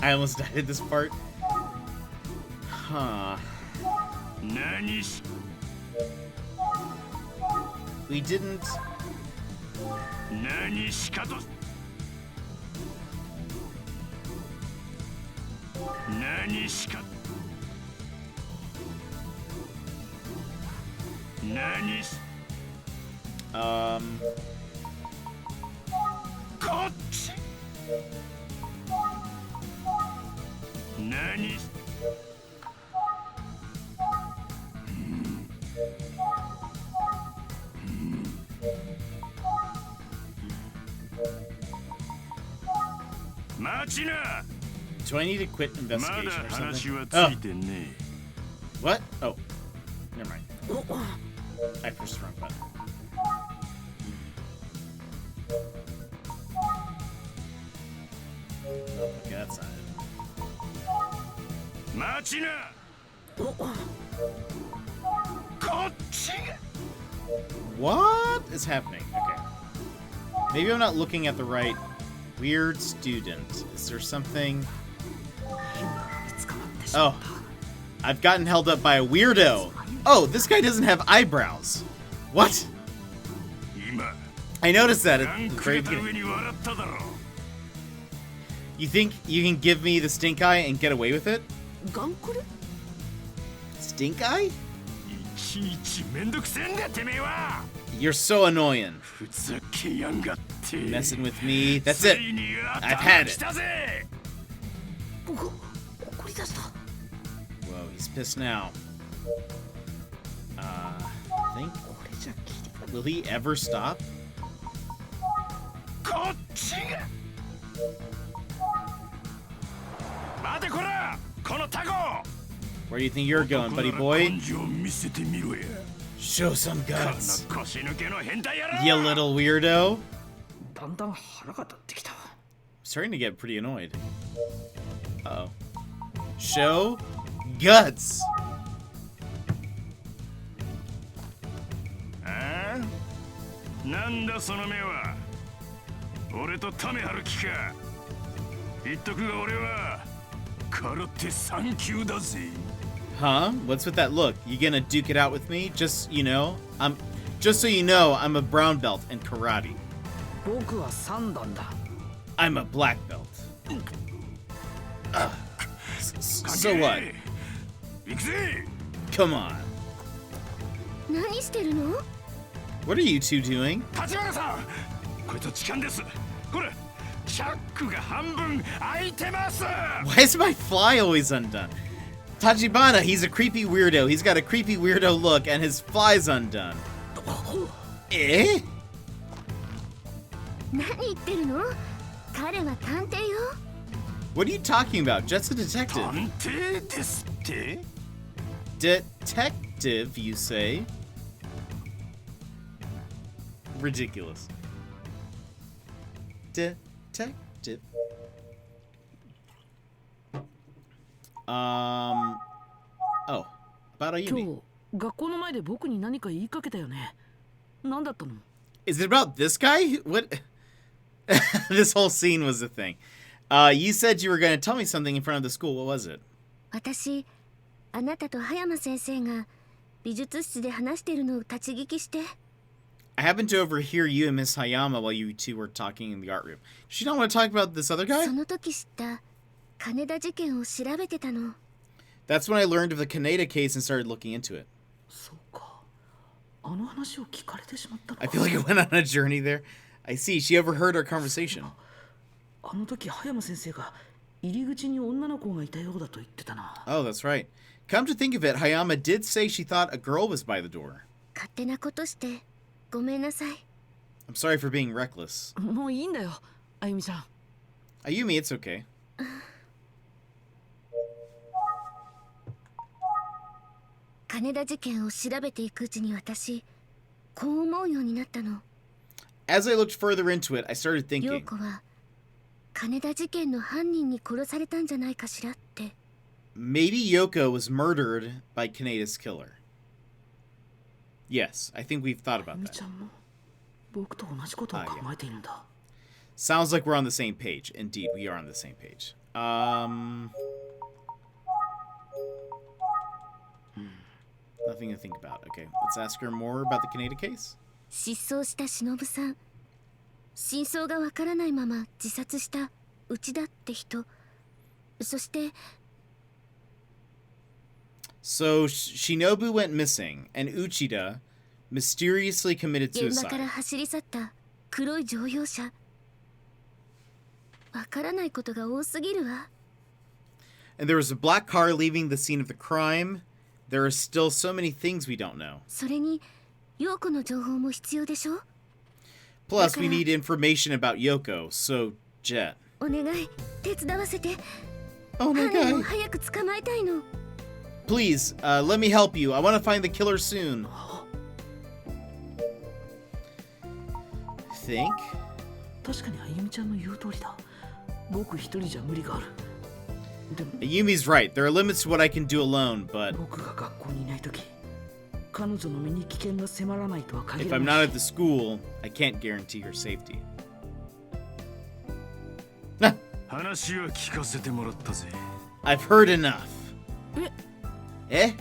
I almost died at this part. Huh. We didn't. Do I need to quit investigation or something? Oh. What? Oh. Never mind. I pressed the wrong button. Oh, okay, that's not it. What is happening? Okay. Maybe I'm not looking at the right... Weird student. Is there something... Oh. I've gotten held up by a weirdo. Oh, this guy doesn't have eyebrows. What? I noticed that at the very beginning. You think you can give me the stink eye and get away with it? Stink eye? You're so annoying. Messing with me. That's it. I've had it. Whoa, he's pissed now. Think. Will he ever stop? Where do you think you're going, buddy boy? Show some guts. You little weirdo. I'm starting to get pretty annoyed. Uh-oh. Show guts. Huh? What's with that look? You gonna duke it out with me? Just so you know, I'm a brown belt in karate. I'm a black belt. So what? Come on. What are you two doing? Why is my fly always undone? Tachibana, he's a creepy weirdo. He's got a creepy weirdo look, and his fly's undone. Eh? 何言ってるの？彼は探偵よ。 What are you talking about? Jet's a detective. 探偵ですって？ Detective, you say? Ridiculous. Detective. Oh, about 今 Ayumi. 日学校の前で僕に何か言いかけたよね。何だったの？ Is it about this guy? What? This whole scene was a thing. You said you were going to tell me something in front of the school. What was it? 私、あなたと葉山先生が美術室で話しているのを立ち聞きして。 I happened to overhear you and Miss Hayama while you two were talking in the art room. Does she not want to talk about this other guy? その時知った金田事件を調べてたの。 That's when I learned of the Kaneda case and started looking into it. そうか。あの話を聞かれてしまったのか。 I feel like I went on a journey there. I see. She overheard our conversation. あの時葉山先生が入り口に女の子がいたようだと言ってたな。 Oh, that's right. Come to think of it, Hayama did say she thought a girl was by the door. 勝手なことしてごめんなさい。 I'm sorry for being reckless. もういいんだよ、あゆみちゃん。 Ayumi, it's okay. 金田事件を調べていくうちに私、こう思うようになったの。 As I looked further into it, I started 陽 thinking, 子は金田事件の犯人に殺されたんじゃないかしらって。 maybe Yoko was murdered by Kaneda's killer. Yes, I think we've thought あゆ about み that. ちゃんも僕と同じことを考えているんだ。 Sounds like we're on the same page. Indeed, we are on the same page. Nothing to think about. Okay, let's ask her more about the Kaneda case. 失踪した忍さん、真相がわからないまま自殺した内田って人、そして So Shinobu went missing, and Uchida mysteriously committed 現場から suicide. 走り去った黒い乗用車。わからないことが多すぎるわ。 And there was a black car leaving the scene of the crime. There are still so many things we don't know. それに陽子の情報も必要でしょ。 Plus, we need information about Yoko. So, Jet. お願い、手伝わせて。 Oh my 犯人を god. 早く捕まえたいの。 Please, let me help you. I want to find the killer soon. Think? 確かにあゆみちゃんの言う通りだ。僕一人じゃ無理がある。でも Yumi's right. There are limits to what I can do alone, but 僕が学校にいない時、彼女の身に危険が迫らないとは限 if ら I'm な not い at the school, I can't guarantee her safety. 話は聞かせてもらったぜ。 I've heard enough. え?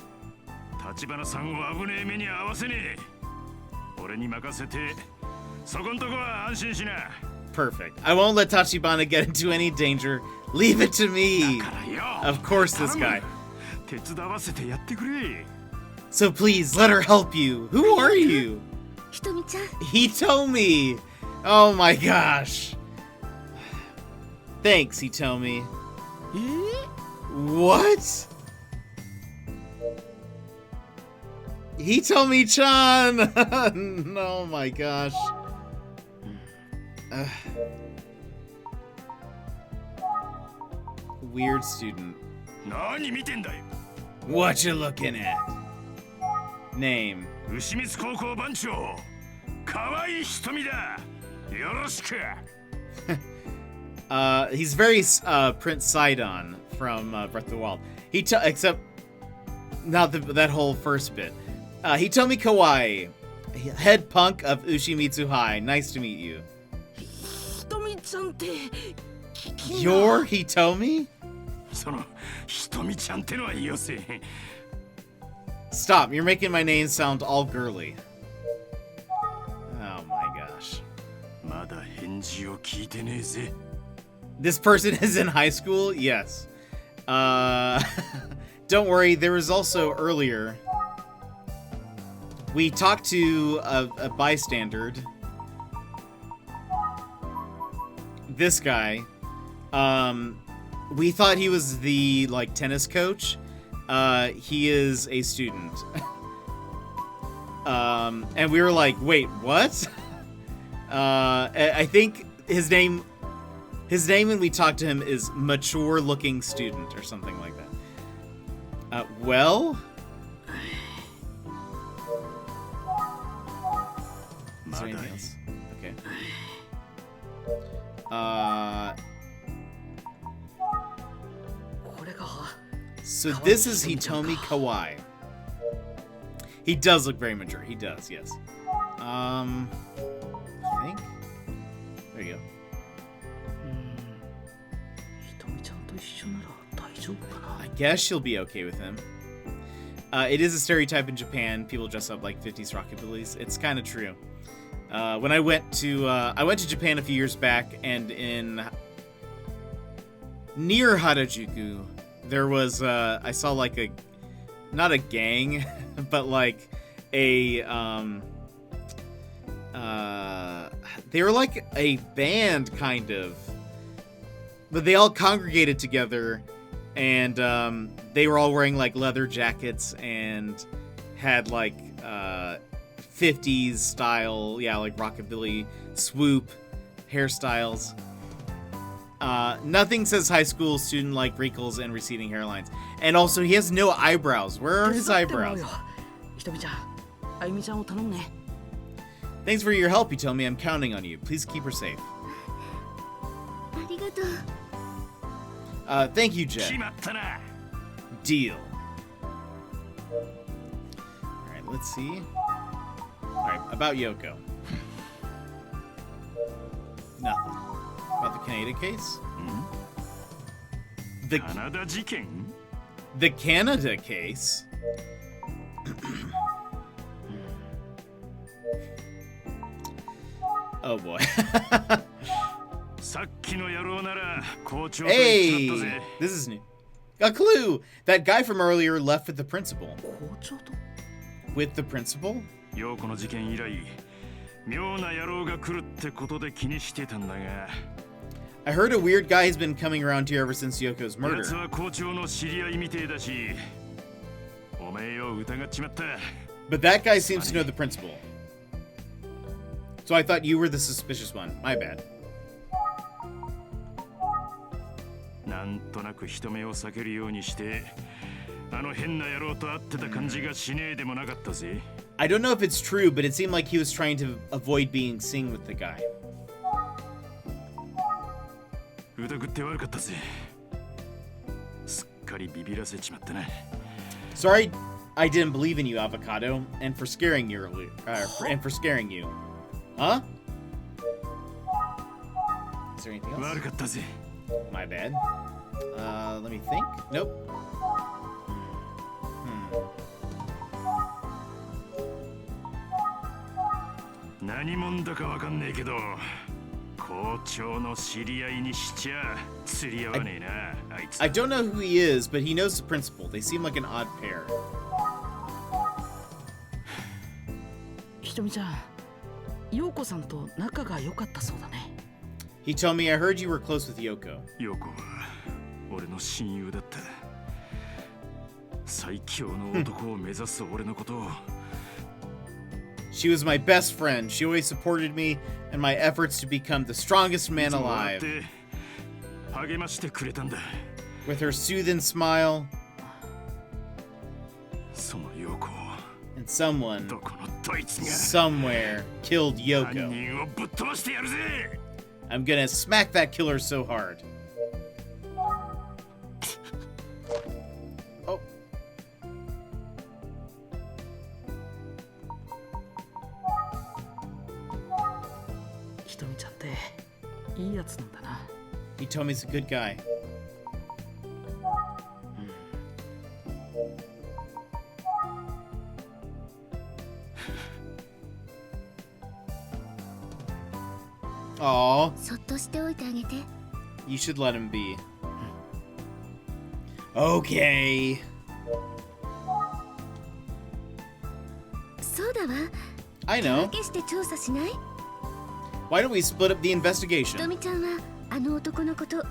立花さんを危ねえ目に合わせねえ。俺に任せて、そこんとこは安心しな。 Perfect. I won't let Tachibana get into any danger. Leave it to me. だからよ。 Of course, this 頼む。 guy. 手伝わせてやってくれ。 So please, let her help you. Who are you? ひとみちゃん、 Hitomi. Oh my gosh. Thanks, Hitomi. What? Hitomi-chan! Oh my gosh. Weird student. 何見てんだよ。 What you looking at? Name. 牛光高校番長、河合ひとみだ。よろしく。He's very Prince Sidon from Breath of the Wild. Except not that whole first bit. Hitomi Kawai, head punk of Ushimitsu High. Nice to meet you. ひとみちゃんって君が You're Hitomi? そのひとみちゃんってのはよせ。 Stop, you're making my name sound all girly. Oh my gosh. まだ返事を聞いてねえぜ。 This person is in high school? Yes. Don't worry, there was also earlier. We talked to a bystander. This guy. We thought he was the tennis coach, he is a student. And we were like, wait, what? I think his name when we talked to him is mature looking student or something like that. Well? Is there anything else? Okay. So this is Hitomi Kawai. He does look very mature. He does, yes. I think. There you go. I guess she'll be okay with him. It is a stereotype in Japan. People dress up like 50s rockabillys. It's kind of true. When I went to Japan a few years back, and near Harajuku, there was I saw like not a gang, but like a they were like a band kind of, but they all congregated together, and they were all wearing like leather jackets and had like 50s style, like rockabilly swoop hairstyles. Nothing says high school student like wrinkles and receding hairlines. And also, he has no eyebrows. Where are his eyebrows? Thanks for your help, Hitomi. I'm counting on you. Please keep her safe. Thank you, Jet. Deal. Alright, let's see. Alright, about Yoko. Nothing. About the Canada case? The Canada case? Oh boy. Hey! This is new. A clue! That guy from earlier left with the principal. With the principal? I heard a weird guy has been coming around here ever since Yoko's murder. But that guy seems to know the principal. So I thought you were the suspicious one. My bad. I don't know if it's true, but it seemed like he was trying to avoid being seen with the guy. Sorry, I didn't believe in you, Avocado, and for scaring you. Huh? Is there anything else? My bad. Let me think. Nope. I don't know who he is, but he knows the principal. They seem like an odd pair. He told me I heard you were close with Yoko. She was my best friend. She always supported me in my efforts to become the strongest man alive. With her soothing smile. And someone, somewhere, killed Yoko. I'm gonna smack that killer so hard. Oh. He told me he's a good guy. Aww. You should let him be. Okay. I know. Why don't we split up the investigation? あの男のこと、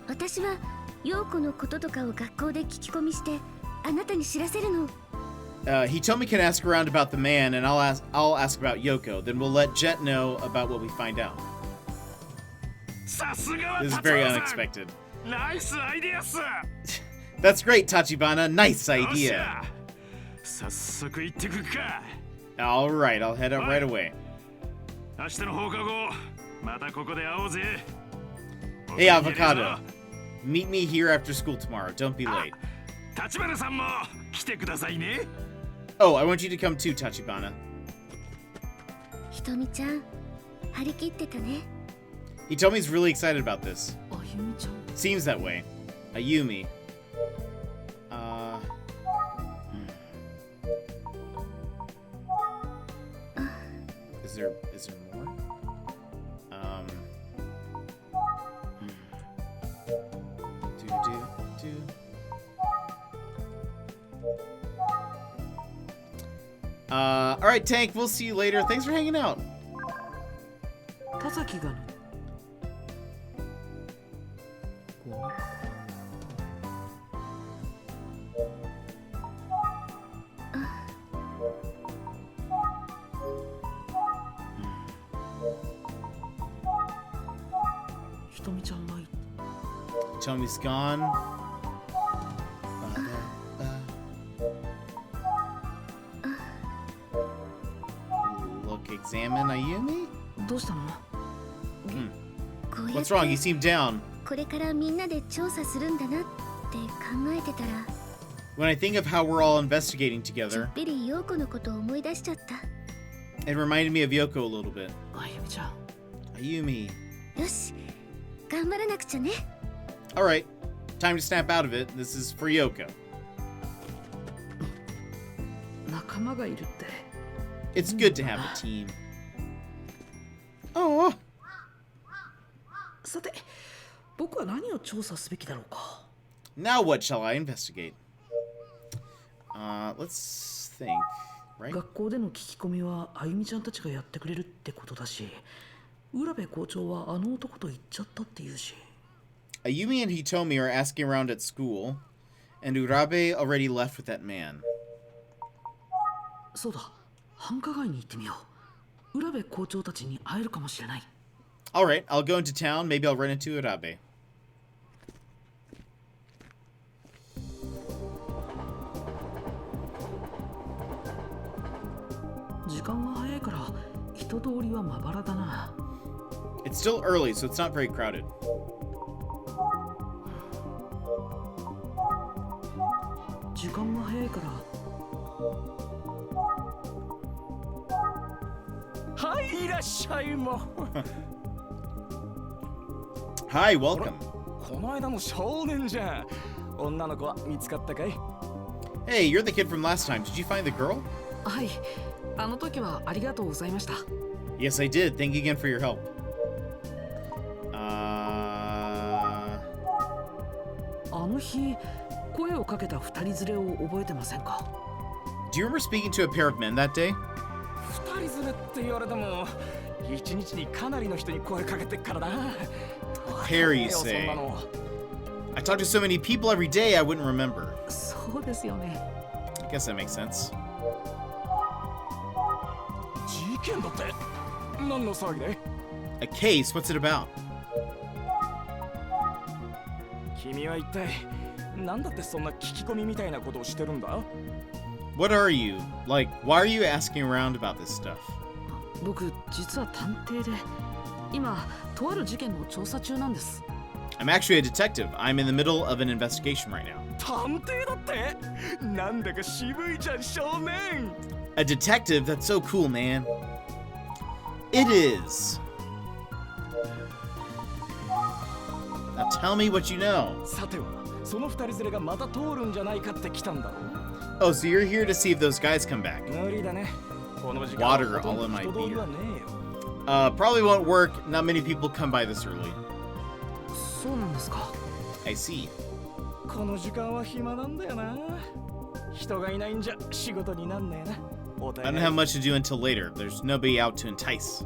私は陽子のこととかを学校で聞き込みしてあなたに知らせるの。 Hitomi can ask around about the man, and I'll ask about Yoko. Then we'll let Jet know about what we find out. さすがは This is 達 very 郎さん unexpected. ナイスアイデアっす。 That's great, Tachibana. Nice よっし idea. ゃ早速行ってくっか。 All right, I'll head out right away. 明日の放課後またここで会おうぜ。 Hey, Avocado. Meet me here after school tomorrow. Don't be late. 立花さんも来てくださいね。 Oh, I want you to come too, Tachibana. ひとみちゃん張り切ってたね。 Hitomi's really excited about this. あゆみちゃん Seems that way. Ayumi. Is there more? All right, Tank. We'll see you later. Thanks for hanging out. 田崎がひとみちゃんはい Hitomi's gone. Look, examine Ayumi. どうしたの？こうやっ What's wrong? You て seem down. これからみんなで調査するんだなって考えてたら When I think of how we're all investigating ちょ together, っぴり陽子のことを思い出しちゃった。 it reminded me of Yoko a little bit. あゆみちゃん Ayumi. よし頑張らなくちゃね。 All right, time to snap out of it. This is for Yoko. 仲間がいるって It's good to have a team. Oh, さて僕は何を調査すべきだろうか。 now what shall I investigate? Let's think, right? 学校での聞き込みはあゆみちゃんたちがやってくれるってことだし、浦部校長はあの男と言っちゃったって言うし。 Ayumi and Hitomi are asking around at school, and Urabe already left with that man. そうだ、繁華街に行ってみよう。浦部校長たちに会えるかもしれない。 All right, I'll go into town. Maybe I'll run into Urabe. 時間が早いから人通りはまばらだな。 It's still early, so it's not very crowded. 時間が早いから。はいいらっしゃいも Hi, welcome. この間の少年じゃん。女の子は見つかったかい？ Hey, you're the kid from last time. Did you find the girl? はい、あの時はありがとうございました。 Yes, I did. Thank you again for your help. あの日声をかけた二人連れを覚えてませんか？ Do you remember speaking to a pair of men that day? 二人連れって言われても一日にかなりの人に声かけてっからな。 Pair, you say? I talk to so many people every day, I wouldn't remember. そうですよね。 I guess that makes sense. 事件だって何の騒ぎで？ A case? What's it about? 君は一体何だってそんな聞き込みみたいなことをしてるんだ？ What are you? Like, why are you asking around about this stuff? 僕実は探偵で今とある事件の調査中なんです。 I'm actually a detective. I'm in the middle of an investigation right now. 探偵だって？なんだか渋いじゃん少年。 A detective? That's so cool, man. It is. Now tell me what you know. さてはその二人連れがまた通るんじゃないかって来たんだろう。 Oh, so you're here to see if those guys come back. 無理だね。この時間 Water all in my 人通り beer. はねえよ。 Probably won't work. Not many people come by this early. そうなんですか。 I see. この時間は暇なんだよな。人がいないんじゃ仕事になんねえな。お I 互い don't have much to do until later. There's nobody out to entice.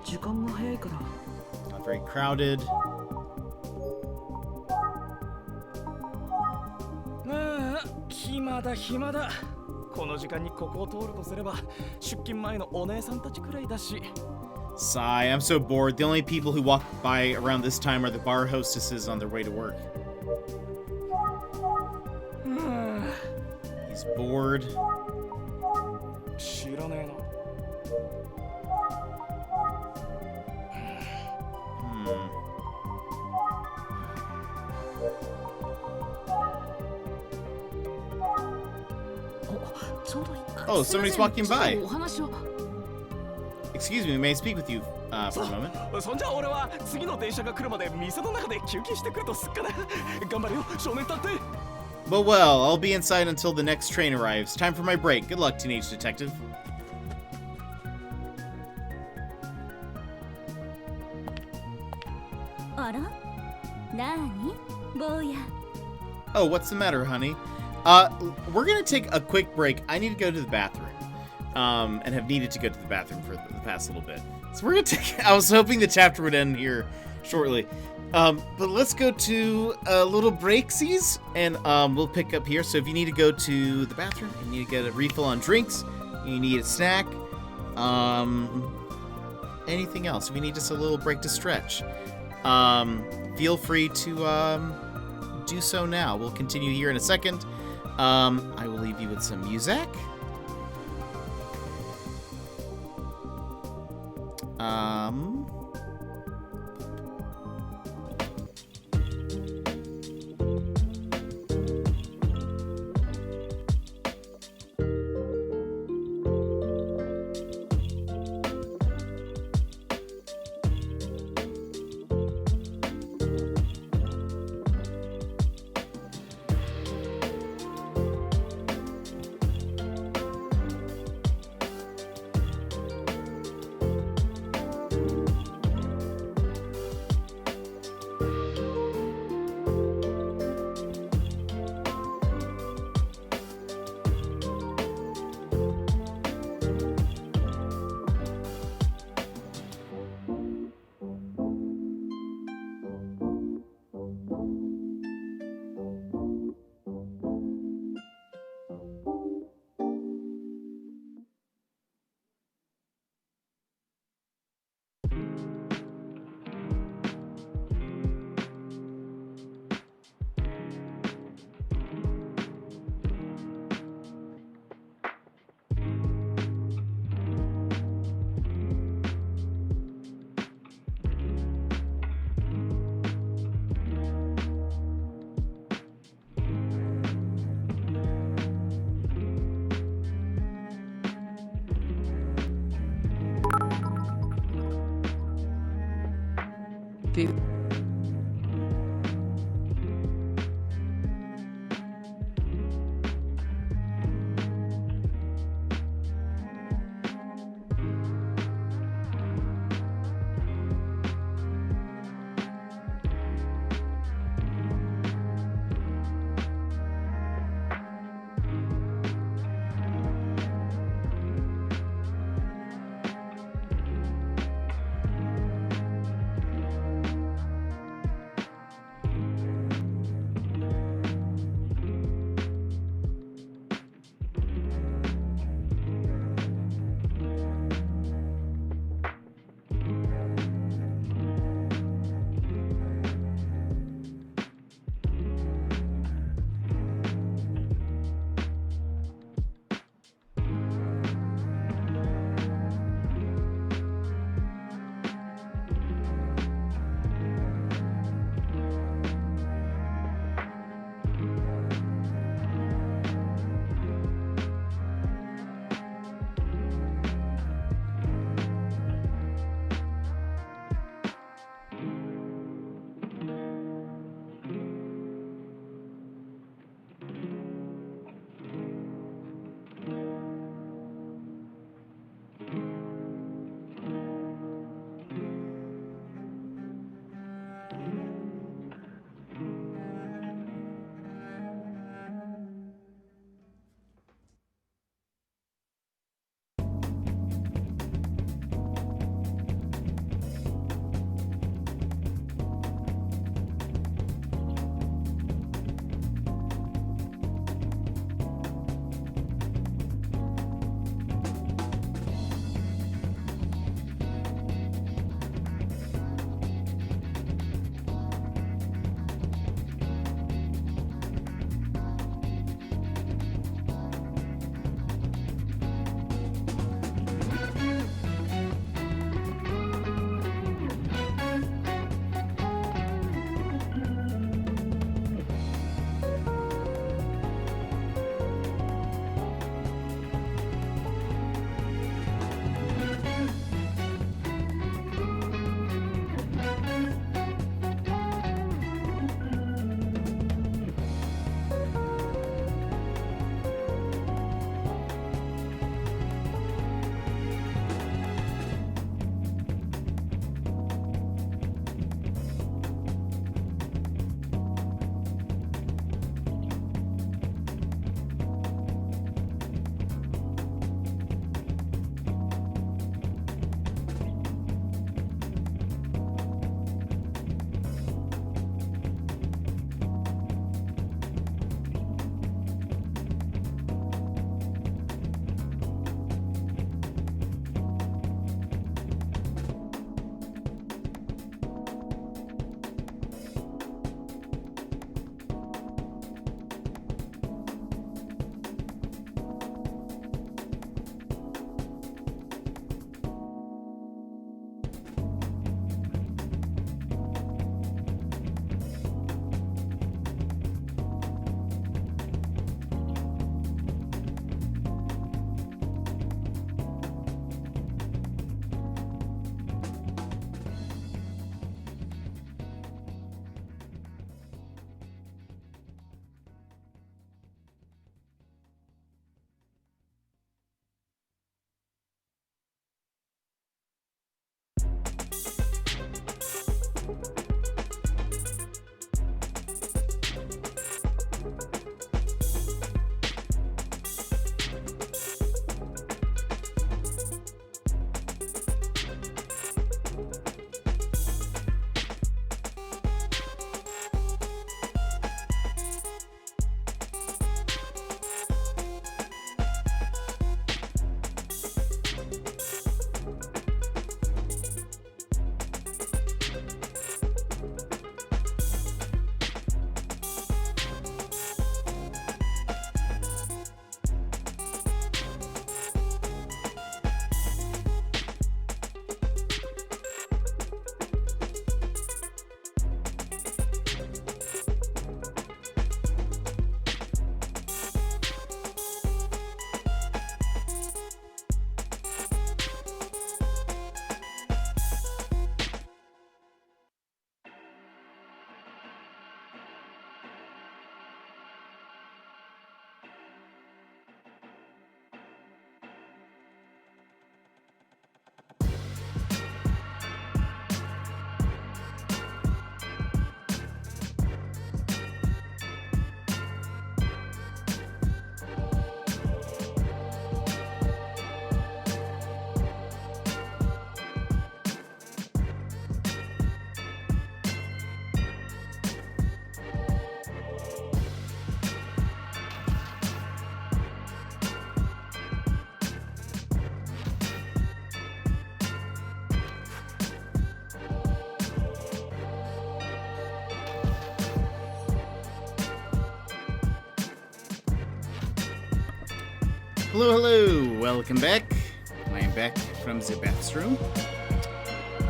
時間が早いから。 Not very crowded. ああ、暇だ暇だ。この時間にここを通るとすれば出勤前のお姉さんたちくらいだし。 Sigh, I'm so bored. The only people who walk by around this time are the bar hostesses on their way to work. He's bored. 知らねえな。Oh, somebody's walking by. お話を。 Excuse me, may I speak with you for a moment? そんじゃ俺は次の電車が来るまで店の中で休憩してくるとすっから。頑張れよ、少年探偵。 But well, I'll be inside until the next train arrives. Time for my break. Good luck, teenage detective. あら、なーに、坊や。 Oh, what's the matter, honey? We're gonna take a quick break. I need to go to the bathroom. And have needed to go to the bathroom for the past little bit. So we're gonna take. I was hoping the chapter would end here shortly. But let's go to a little breaksies, and we'll pick up here. So if you need to go to the bathroom, you need to get a refill on drinks, you need a snack, anything else. If you need just a little break to stretch, feel free to do so now. We'll continue here in a second. I will leave you with some music. Hello, hello. Welcome back. I am back from the bathroom.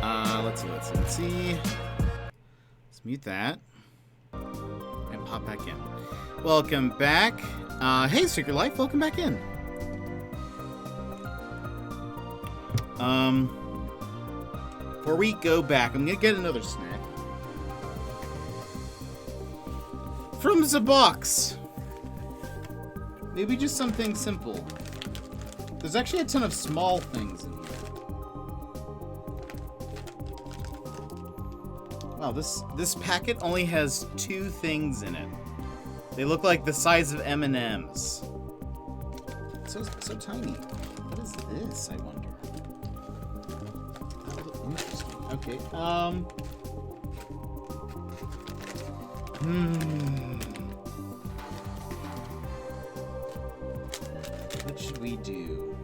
Let's see. Let's mute that. And pop back in. Welcome back. Hey, Secret Life, welcome back in. Before we go back, I'm gonna get another snack. From the box. Maybe just something simple. There's actually a ton of small things in here. Wow, this packet only has 2 things in it. They look like the size of M&Ms. So tiny. What is this, I wonder? Interesting. Okay, what should we do?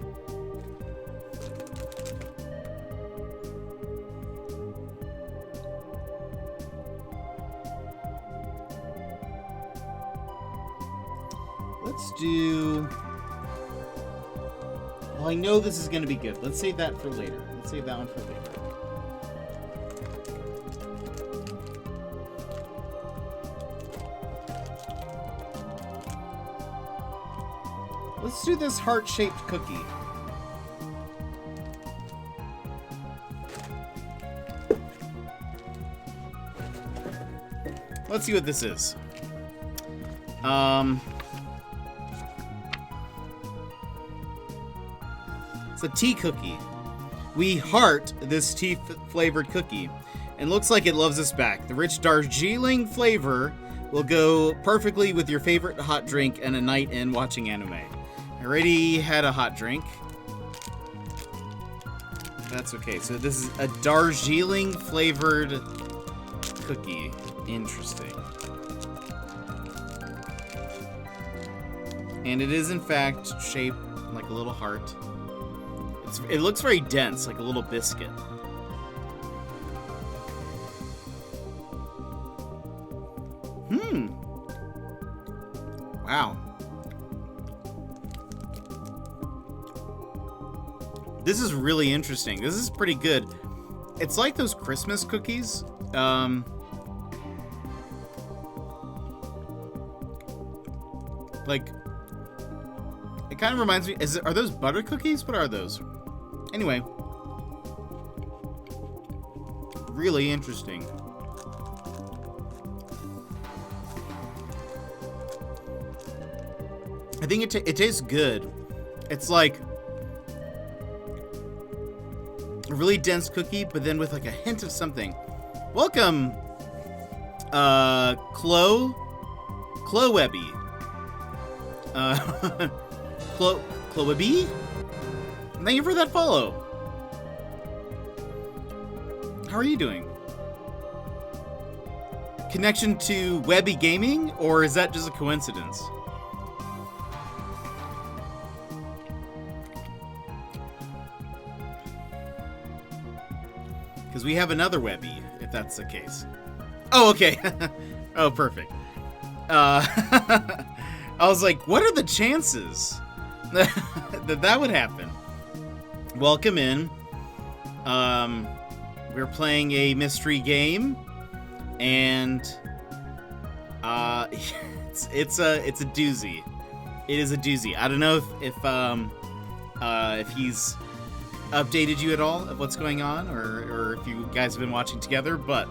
Let's do... Well, I know this is going to be good. Let's save that for later. Let's save that one for later. Let's do this heart-shaped cookie. Let's see what this is. It's a tea cookie. We heart this tea-flavored cookie, and looks like it loves us back. The rich Darjeeling flavor will go perfectly with your favorite hot drink and a night in watching anime. I already had a hot drink. That's okay. So this is a Darjeeling flavored cookie. Interesting. And it is in fact shaped like a little heart. It looks very dense, like a little biscuit. Wow. This is really interesting. This is pretty good. It's like those Christmas cookies. Like, it kind of reminds me. Are those butter cookies? What are those? Anyway, really interesting. I think it tastes good. It's like a really dense cookie, but then with like a hint of something. Welcome, Chloe-Webby. Chloe-Webby? Thank you for that follow. How are you doing? Connection to Webby Gaming, or is that just a coincidence? Because we have another Webby, if that's the case. Oh, okay. Oh, perfect. I was like, what are the chances that would happen? Welcome in. We're playing a mystery game, and it's a doozy. It is a doozy. I don't know if he's updated you at all of what's going on, or if you guys have been watching together, but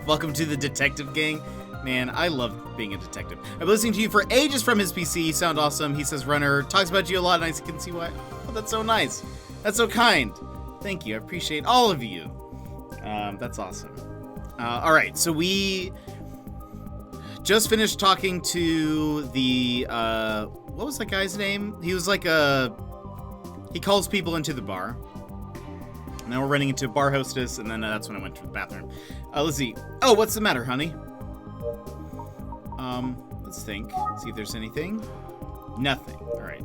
welcome to the detective gang. Man, I love being a detective. I've been listening to you for ages from his PC. You sound awesome. He says Runner talks about you a lot, and I can see why. Oh, that's so nice. That's so kind. Thank you. I appreciate all of you. That's awesome. All right, so we just finished talking to the what was that guy's name? He was like he calls people into the bar. Now we're running into a bar hostess, and then that's when I went to the bathroom. Let's see. Oh, what's the matter, honey? Let's think. See if there's anything. Nothing. All right.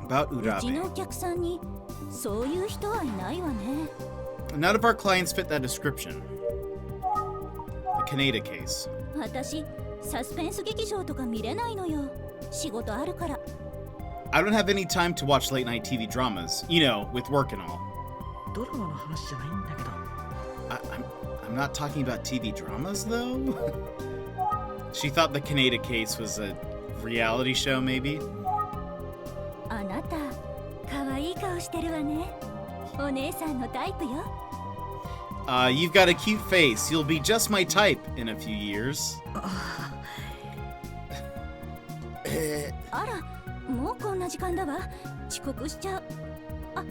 About Urabe. None of our clients fit that description. The Kaneda case. サスペンス劇場とか見れないのよ。仕事あるから。I don't have any time to watch late night TV dramas, you know, with work and all. ドラマの話じゃないんだけど。I'm not talking about TV dramas, though. She thought the Kaneda case was a reality show, maybe? あなた、可愛い顔してるわね。お姉さんのタイプよ。You've got a cute face. You'll be just my type in a few years. あら、もうこんな時間だわ。遅刻しちゃう。あ、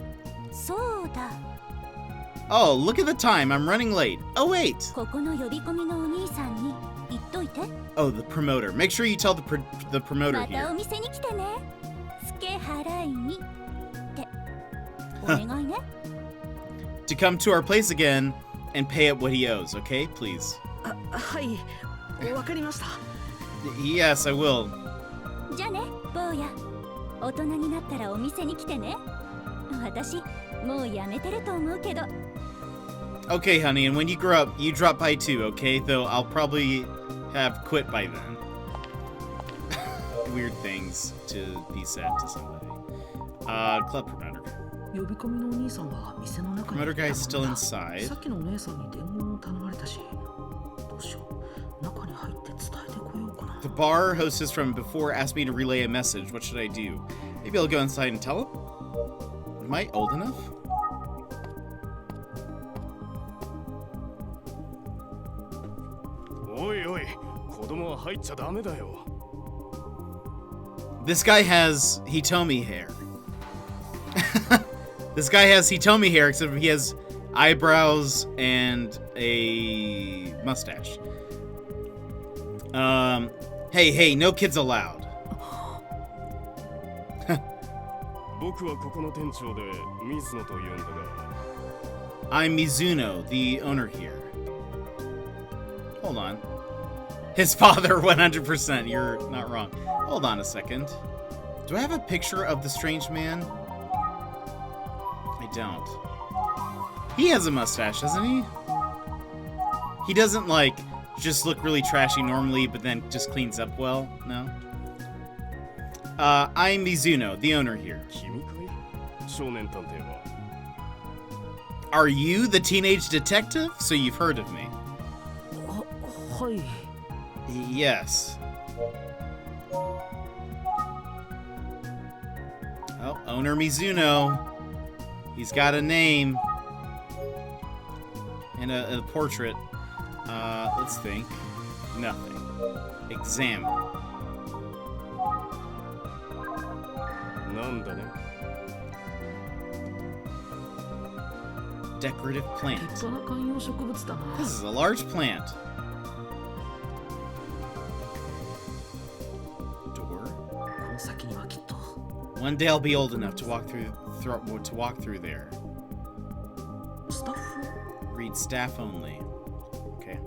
そうだ。Oh, look at the time. I'm running late. Oh, wait. ここの呼び込みのお兄さんに言っといて。Oh, the promoter. Make sure you tell the promoter また here. お店に来てね。付け払いにってお願いね。To come to our place again and pay up what he owes, okay? Please. はい、わかりました。Yes, I will. じゃあね、坊や。大人になったらお店に来てね。私、もうやめてると思うけど。Okay, honey, and when you grow up, you drop by too, okay? Though I'll probably have quit by then. Weird things to be said to somebody. Club promoter. 呼び込みのお兄さんは店の中に Promoter いた guy's の still だ。 inside. さっきのお姉さんに伝言を頼まれたし、どうしよう。中に入って伝えてこようかな。The bar hostess from before asked me to relay a message. What should I do? Maybe I'll go inside and tell him? Am I old enough? Oi, oi. 子供は入っちゃダメだよ。 This guy has Hitomi hair. This guy has Hitomi hair, except he has eyebrows and a mustache. Hey, no kids allowed. 僕はここの店長で水野と言うんだが。I'm Mizuno, the owner here. Hold on. His father, 100%. You're not wrong. Hold on a second. Do I have a picture of the strange man? I don't. He has a mustache, doesn't he? He doesn't, like, just look really trashy normally, but then just cleans up well? No? I'm Mizuno, the owner here. 君かい？少年探偵は。Are you the teenage detective? So you've heard of me. はい。Yes. Oh, owner Mizuno. He's got a name. And a portrait. Let's think. Nothing. Examine. なんだね。 Decorative plant. 立派な観葉植物だな。 This is a large plant. Door. この先にはきっと。 One day I'll be old enough to walk through there. スタッフ？ Read staff only. Okay.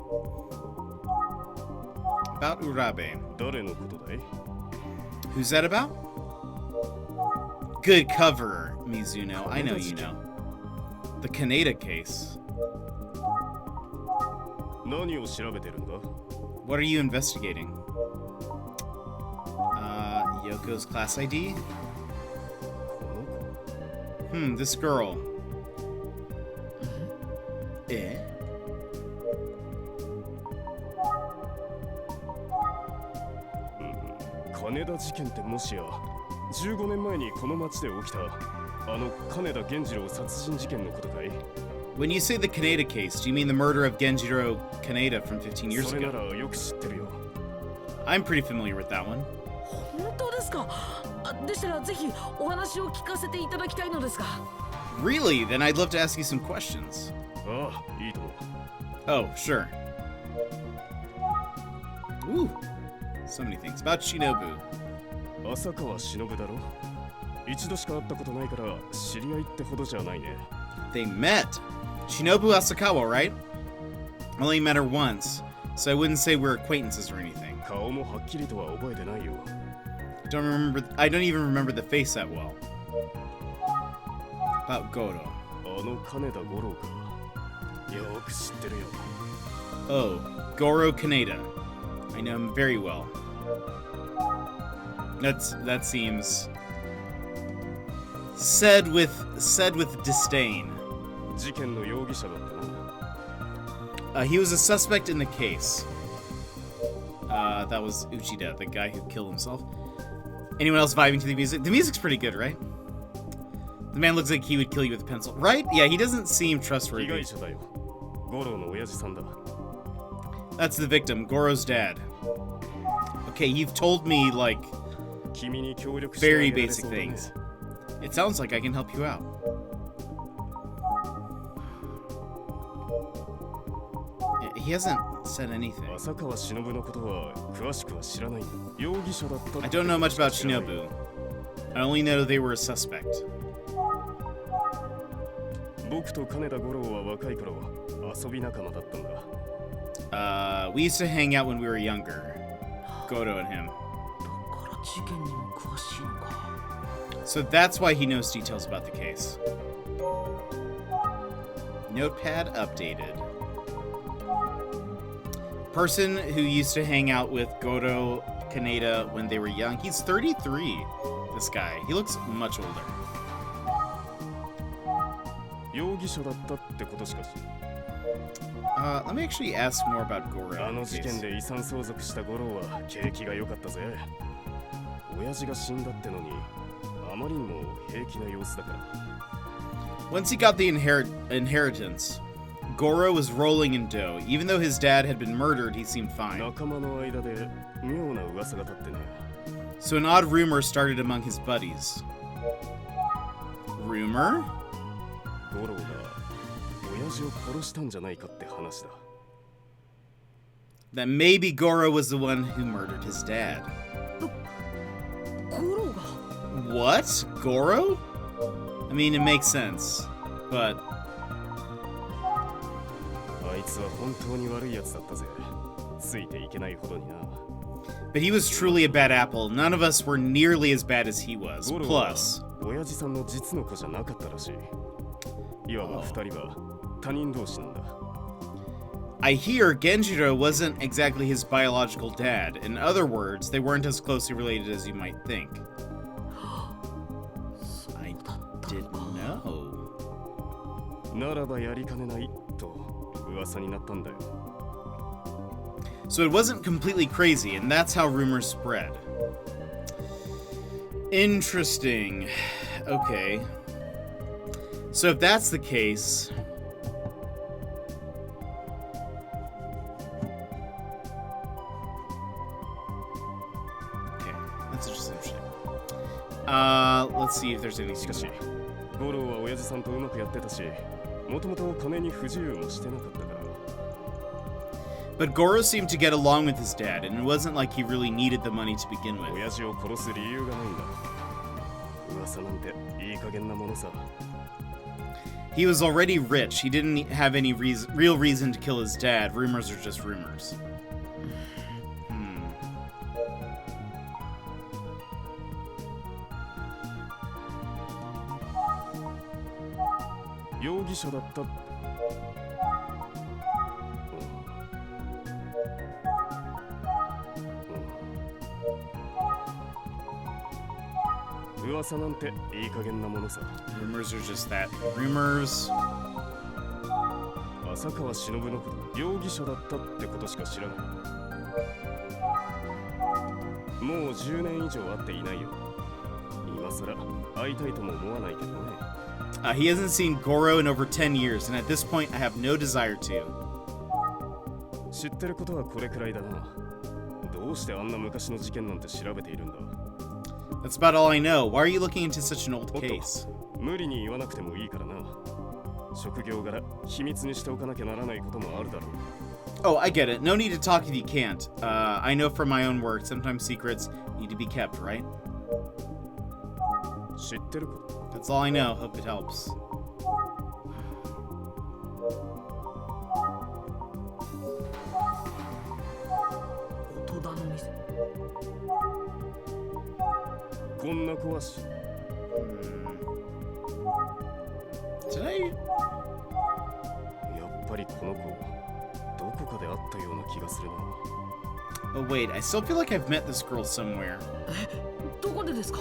About Urabe. 誰のことだい？ Who's that about? Good cover, Mizuno. I know you know. The Kaneda case. 何を調べてるんだ？ What are you investigating? Yoko's class ID? This girl. Eh? 金田事件ってもしや15年前にこの町で起きたあの金田源次郎殺人事件のことかい？ When you say the Kaneda case, do you mean the murder of Genjiro Kaneda from 15 years それな ago? らよく知ってるよ。 I'm pretty familiar with that one. 本当ですか？でしたらぜひお話を聞かせていただきたいのですが。 Really? Then I'd love to ask you some questions. ああ、いいとも。 Oh, sure. Ooh. So many things. About Shinobu. 浅川忍だろ？一度しか会ったことないから知り合いってほどじゃないね。 They met. Shinobu Asakawa, right? Only met her once, so I wouldn't say we're acquaintances or anything. 顔もはっきりとは覚えてないよ。I don't even remember the face that well. About Goro. あの金田五郎か。よく知ってるよ。 Oh, Goro Kaneda. I know him very well. That seems said with disdain. 事件の容疑者だったな。 He was a suspect in the case. That was Uchida, the guy who killed himself. Anyone else vibing to the music? The music's pretty good, right? The man looks like he would kill you with a pencil. Right? Yeah, he doesn't seem 被 trustworthy. 害者だよ。ゴローの親父さんだ。 That's the victim, Goro's dad. Okay, you've told me, like, 君に協力してあ very げられ basic そうだね。 things. It sounds like I can help you out. He hasn't said anything. 浅川忍のことは詳しくは知らない。容疑者だったって I don't know much about 知らない。 Shinobu. I only know they were a suspect. 僕と金田五郎は若い頃遊び仲間だったんだ。 We used to hang out when we were younger. Goto and him. だから事件にも詳しいのか。 So that's why he knows details about the case. Notepad updated. Person who used to hang out with Goto Kaneda when they were young. He's 33, this guy. He looks much older. 容疑者だったってことしかし。 Let me actually ask more about Goro. あ in の the 事 case. 件で遺産相続した五郎は景気が良かったぜ。親父が死んだってのにあまりにも平気な様子だから。 Once he got the inheritance, Goro was rolling in dough. Even though his dad had been murdered, he seemed fine. 仲間の間で妙な噂が立ってね。 So an odd rumor started among his buddies. Rumor? 五郎が親父を殺したんじゃないかって話だ。 That maybe Goro was the one who murdered his dad. ゴロが What? Goro? I mean, it makes sense, but あいつは本当に悪いやつだったぜ。ついていけないほどにな。 but he was truly a bad apple. None of us were nearly as bad as he was. ゴロは Plus, 親父さんの実の子じゃなかったらしい。いわば二人は他人同士なんだ。 I hear Genjiro wasn't exactly his biological dad. In other words, they weren't as closely related as you might think. I didn't know. ならばやりかねないと噂になったんだよ。 So it wasn't completely crazy, and that's how rumors spread. Interesting. Okay. So if that's the case... Okay, that's just interesting. Let's see if there's し anything かし more. ゴローは親父さんとうまくやってたし、もともと金に不自由もしてなかったから。 But Goro seemed to get along with his dad, and it wasn't like he really needed the money to begin with. 親父を殺す理由がないんだ。噂なんていい加減なものさ。 He was already rich. He didn't have any real reason to kill his dad. Rumors are just rumors. Hmm. 容疑者だったって。噂なんていい加減なものさ。 Rumors are just that. Rumors. 浅川忍のこと容疑者だったってことしか知らない。もう10年以上会っていないよ。今さら会いたいとも思わないけどね。He hasn't seen Goro in over 10 years, and at this point, I have no desire to. 知ってることはこれくらいだな。どうしてあんな昔の事件なんて調べているんだ。 That's about all I know. Why are you looking into such an old おっと case? 無理に言わなくてもいいからな。職業柄秘密にしておかなきゃならないこともあるだろう。 Oh, I get it. No need to talk if you can't. I know from my own work, sometimes secrets need to be kept, right? 知ってること。 That's all I know. Hope it helps. 音田の店。こんな子はし Did I? やっぱりこの子どこかで会ったような気がするな。Oh wait, I still feel like I've met this girl somewhere. どこでですか？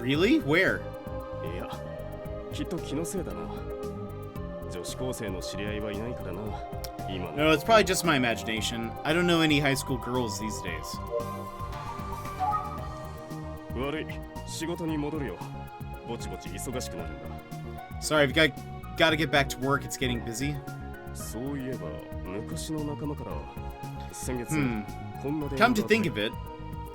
Really? Where? いや、きっと気のせいだな。女子高生の知り合いはいないからな。今 No, it's probably just my imagination. I don't know any high school girls these days. 悪い、仕事に戻るよ。ぼちぼち忙しくなるんだ。Sorry, I've got to get back to work. It's getting busy. そういえば、昔の仲間から先月、こんな電話 Come to think of it,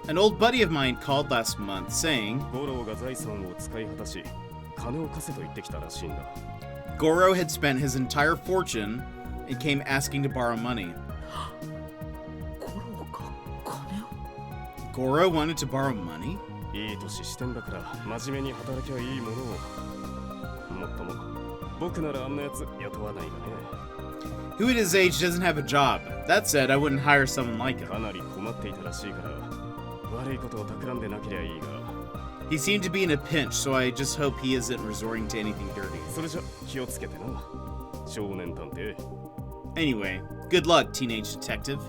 an old buddy of mine called last month saying ゴローが財産を使い果たし、金を貸せと言ってきたらしいんだ。Goro had spent his entire fortune and came asking to borrow money. ゴロが金を？ Goro wanted to borrow money? いい年してんだから真面目に働きゃいいものを。もっとも僕ならあんなやつ雇わないがね。Who at his age doesn't have a job? That said, I wouldn't hire someone like him. かなり困っていたらしいから悪いことを企んでなけりゃいいが。He seemed to be in a pinch, so I just hope he isn't resorting to anything dirty. それじゃ気をつけてな、少年探偵。Anyway, good luck, teenage detective.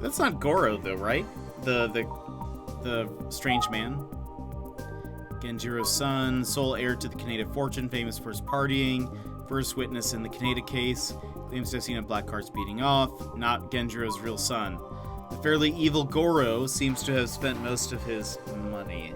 That's not Goro, though, right? The strange man. Genjiro's son, sole heir to the Kaneda fortune, famous for his partying, first witness in the Kaneda case, claims to have seen a black car speeding off, not Genjiro's real son. The fairly evil Goro seems to have spent most of his money.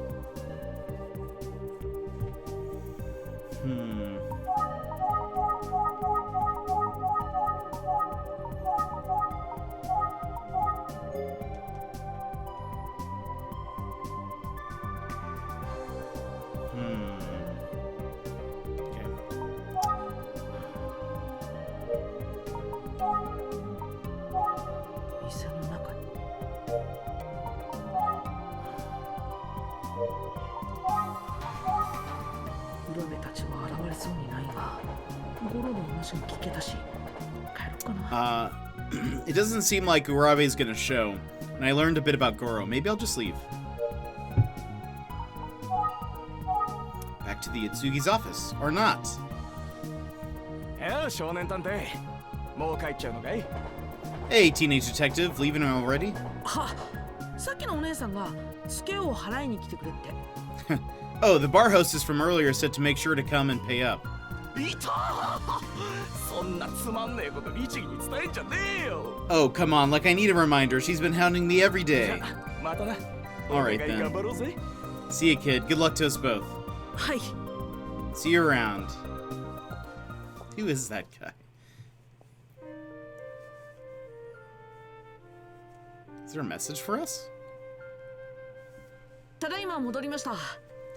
Okay. 店の中に。浦部たちは現れそうにないが、ゴロの話も聞けたし、帰ろうかな。It doesn't seem like Urabe is gonna show, and I learned a bit about Goro. Maybe I'll just leave. Back to the Itsugi's office, or not. よ、少年探偵。もう帰っちゃうのかい？ Hey, teenage detective, leaving already? は、さっきのお姉さんがツケを払いに来てくれって。Oh, the bar hostess from earlier said to make sure to come and pay up. いたそんなつまんねえこと律儀に伝えんじゃねえよ。 Oh, come on, like I need a reminder. She's been hounding me every day. またな。 Alright お互い頑 then. 張ろうぜ。 See ya, kid. Good luck to us both. はい。 See you around. Who is that guy? Is there a message for us? ただいま戻りました。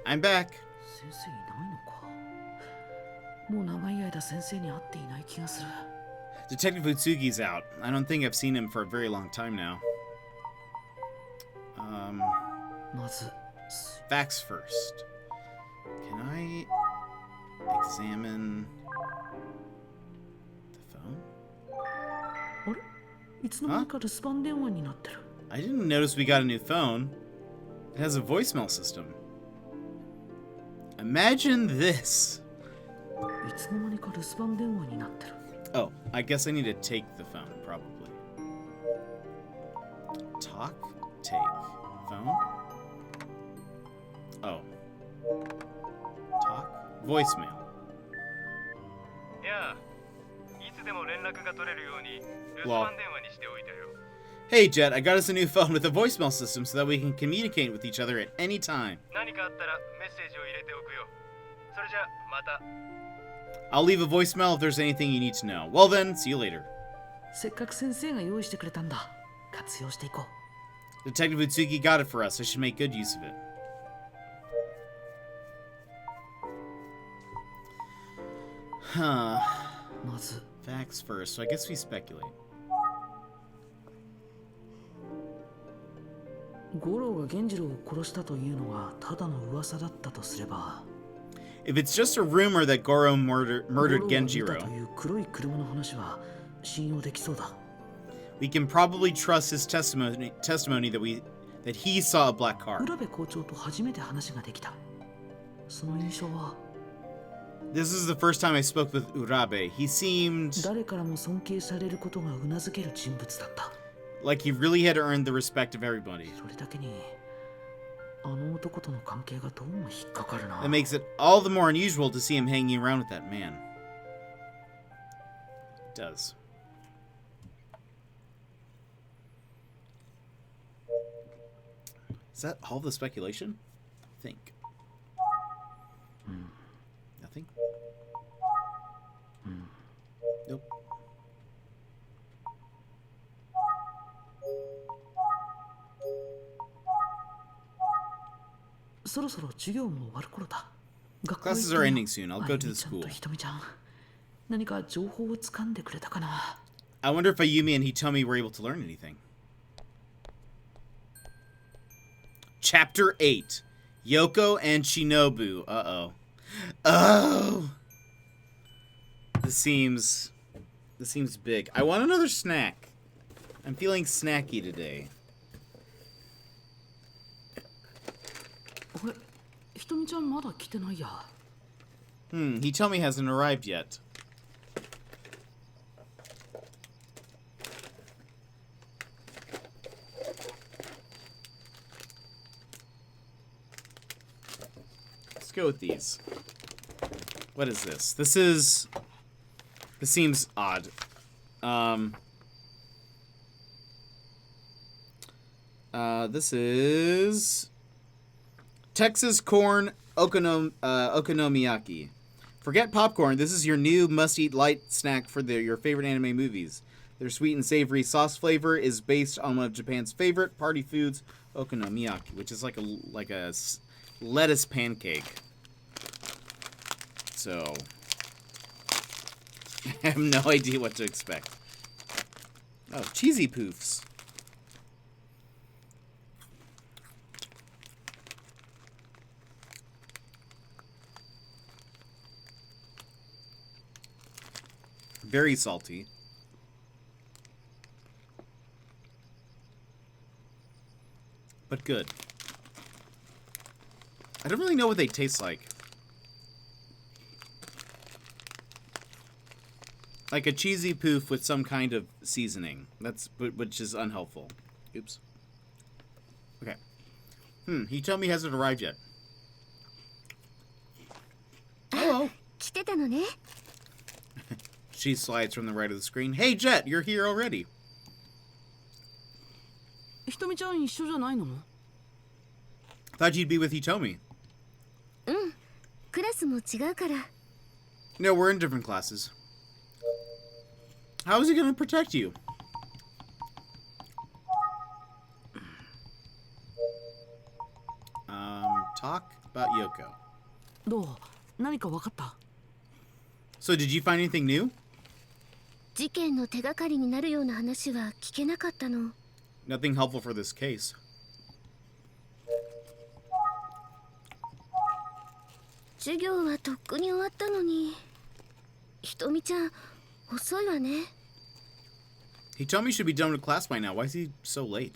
I'm back. 先生いないのか。もう長い間先生に会っていない気がする。 Detective Utsugi's out. I don't think I've seen him for a very long time now. まず Facts first. Can I examine the phone? あれ、いつの間にか留守番電話になってる。 I didn't notice we got a new phone. It has a voicemail system. Imagine this. いつの間にか留守番電話になってる。 Oh, I guess I need to take the phone, probably. Talk, take, phone. Oh. Talk, voicemail. いや、いつでも連絡が取れるように留守番電話にしておいたよ。 Hey, Jet, I got us a new phone with a voicemail system so that we can communicate with each other at any time. 何かあったらメッセージを入れておくよ。それじゃまた。 I'll leave a voicemail if there's anything you need to know. Well then, see you later. せっかく先生が用意してくれたんだ。活用していこう。 Detective Utsugi got it for us. I should make good use of it. Huh. まず Facts first, so I guess we speculate. 五郎が源次郎を殺したというのがただの噂だったとすれば、 If it's just a rumor that Goro murdered 五郎が見た Genjiro, という黒い車の話は信用できそうだ。 we can probably trust his testimony that he saw a black car. 浦部校長と初めて話ができた。その印象は。 This is the first time I spoke with Urabe. He seemed 誰からも尊敬されることが頷ける人物だった。 like he really had earned the respect of everybody. それだけにあの男との関係がどうも引っかかるな。 That makes it all the more unusual to see him hanging around with that man. It does. Is that all the speculation? I think. Nothing? Nope. そろそろ授業も終わる頃だ。 Classes are ending soon. I'll go to the ちゃん school. とひとみちゃん、何か情報をつかんでくれたかな。 I wonder if Ayumi and Hitomi were able to learn anything. Chapter 8. Yoko and Shinobu. Uh-oh. Oh! This seems big. I want another snack. I'm feeling snacky today. あれ、ひとみちゃんまだ来てないや。Hitomi hasn't arrived yet. Let's go with these. What is this? This seems odd. This is Texas corn okonomiyaki. Forget popcorn. This is your new must-eat light snack for your favorite anime movies. Their sweet and savory sauce flavor is based on one of Japan's favorite party foods, okonomiyaki, which is like a lettuce pancake. So, I have no idea what to expect. Oh, cheesy poofs. Very salty. But good. I don't really know what they taste like. Like a cheesy poof with some kind of seasoning. Which is unhelpful. Oops. Okay. Hitomi hasn't arrived yet. Hello. 来てたのね。 She slides from the right of the screen. Hey, Jet, you're here already. ひとみちゃん一緒じゃないの？ Thought you'd be with Hitomi. うん、クラスも違うから。 No, we're in different classes. How is he gonna protect you? Talk about Yoko. どう？何か分かった？ So, did you find anything new? 事件の手がかりになるような話は聞けなかったの。 Nothing helpful for this case. 授業はとっくに終わったのに。ひとみちゃん、遅いわね。 Hitomi should be done with class by now. Why is he so late?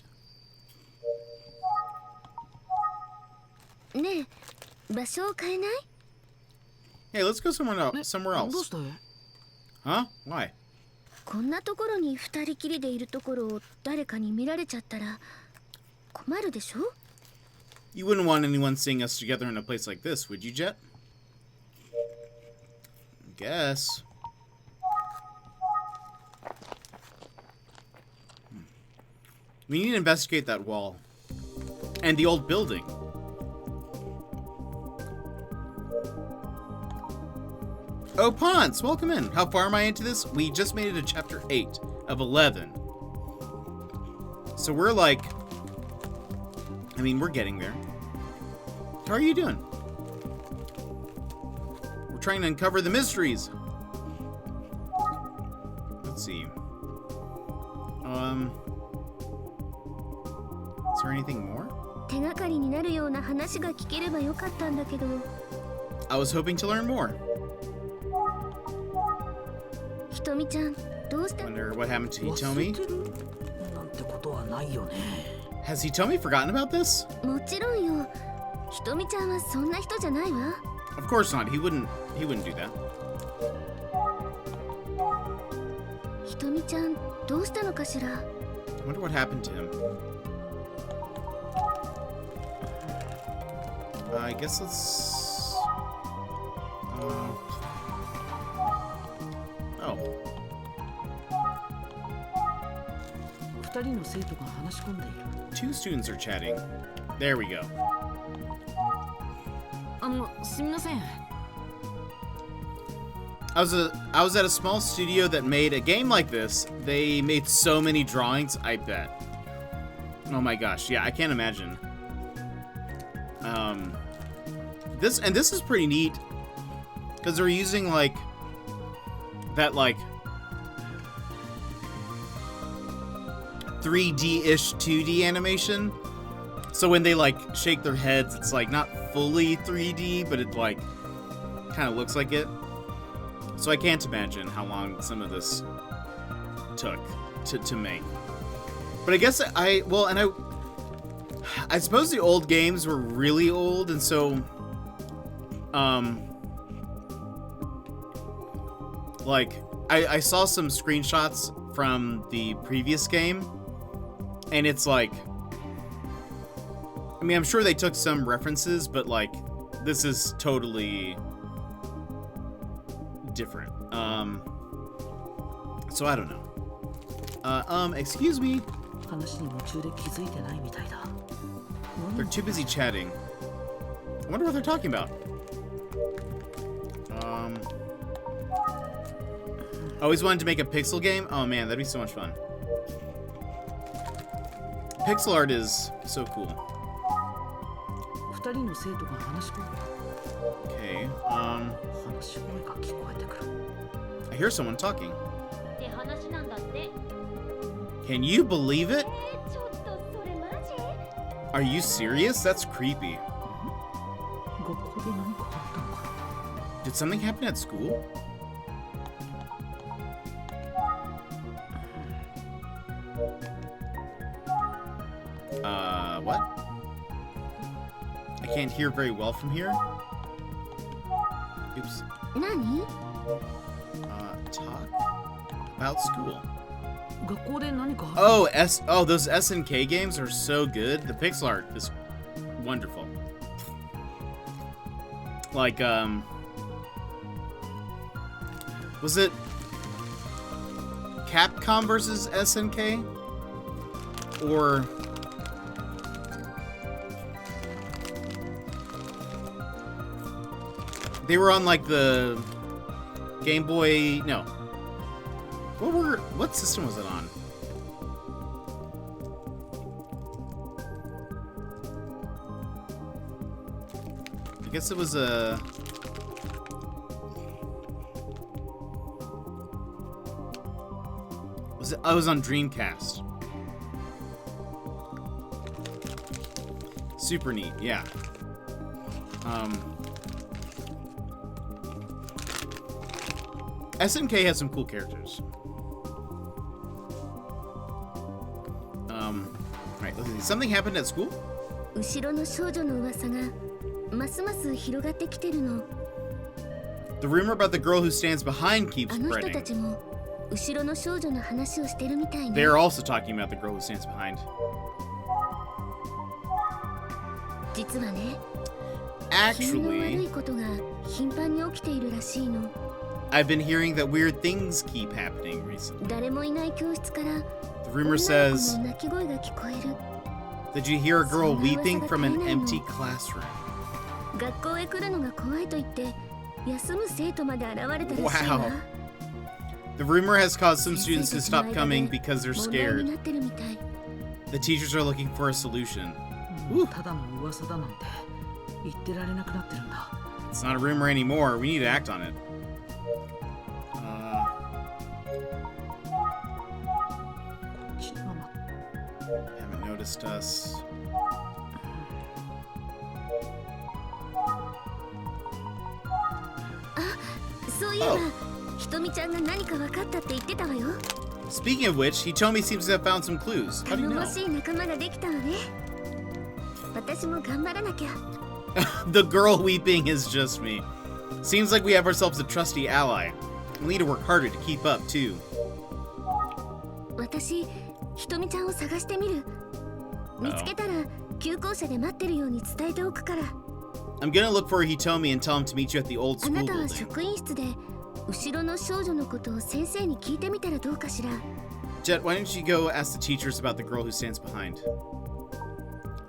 ねえ、場所を変えない？ Hey, let's go somewhere else. どうして？ Huh? Why? こんなところに二人きりでいるところを誰かに見られちゃったら困るでしょ？ You wouldn't want anyone seeing us together in a place like this, would you, Jet? Guess. We need to investigate that wall. And the old building. Oh, Ponce, welcome in. How far am I into this? We just made it to chapter 8 of 11. So we're like... I mean, we're getting there. How are you doing? We're trying to uncover the mysteries. Let's see. Is there anything more? 手がかりになるような話が聞ければよかったんだけど。 I was hoping to learn more. ひとみちゃん、どうした？ Wonder what happened to 忘れ Hitomi? てるなんてことはないよね。 Has Hitomi forgotten about this? もちろんよ。ひとみちゃんはそんな人じゃないわ。 Of course not. He wouldn't do that. ひとみちゃんどうしたのかしら。 I wonder what happened to him. I guess let's... Oh. 2人の生徒が話し込んでいる。 Two students are chatting. There we go. すみません。 I was at a small studio that made a game like this. They made so many drawings, I bet. Oh my gosh, yeah, I can't imagine. This is pretty neat because they're using like that 3D-ish 2D animation. So when they like shake their heads, it's like not fully 3D, but it like kind of looks like it. So I can't imagine how long some of this took to make. But I guess I suppose the old games were really old, and so like I saw some screenshots from the previous game, and it's like, I mean, I'm sure they took some references, but like this is totally different. So I don't know. Excuse me. 話に夢中で気づいてないみたいだ。 They're too busy chatting. I wonder what they're talking about. Always wanted to make a pixel game? Oh man, that'd be so much fun. Pixel art is so cool. 2人の生徒が話し込んでいる。 Okay, 話し声が聞こえてくる。 I hear someone talking. って話なんだって。 Can you believe it? ちょっとそれマジ？ Are you serious? That's creepy. 学校で何かあったのかな。 Did something happen at school? What? I can't hear very well from here. Oops. 何？ Talk about school. 学校で何かあった。 Those SNK games are so good. The pixel art is wonderful. Like, was it Capcom versus SNK? Or they were on like the Game Boy, no. What system was it on? I guess it was a... I was on Dreamcast. Super neat, yeah. SNK has some cool characters. Alright, let's see. Something happened at school? 後ろの少女の噂がますます広がってきてるの。 The rumor about the girl who stands behind keeps あの人 spreading. たちも後ろの少女の話をしてるみたいね。 They're also talking about the girl who stands behind. 実はね、気味の悪 Actually, いことが頻繁に起きているらしいの。 I've been hearing that weird things keep happening recently. 誰もいない教室から The 女 rumor の子 says の泣き声が聞こえる。 that you hear a girl weeping from an empty classroom. 学校へ来るのが怖いと言って休む生徒まで現れたらしいわ。 Wow. The rumor has caused some students to stop coming because they're 問題に scared. なってるみたい。 The teachers are looking for a solution. ただの噂だなんて言ってられなくなってるんだ。 It's not a rumor anymore. We need to act on it. Haven't noticed us. そういえば、ひとみちゃんが何か分かったって言ってたわよ。 Speaking of which, Hitomi seems to have found some clues. How do 頼 you も know? しい仲間ができたわね。私も頑張らなきゃ。The girl weeping is just me. Seems like we have ourselves a trusty ally. We need to work harder to keep up, too. 私、ひとみちゃんを探してみる。見つけたら急行車で待ってるように伝えておくから。I'm gonna look for Hitomi and tell him to meet you at the old あ school なたは building. 職員室で後ろの少女のことを先生に聞いてみたらどうかしら。Jet, why don't you go ask the teachers about the girl who stands behind?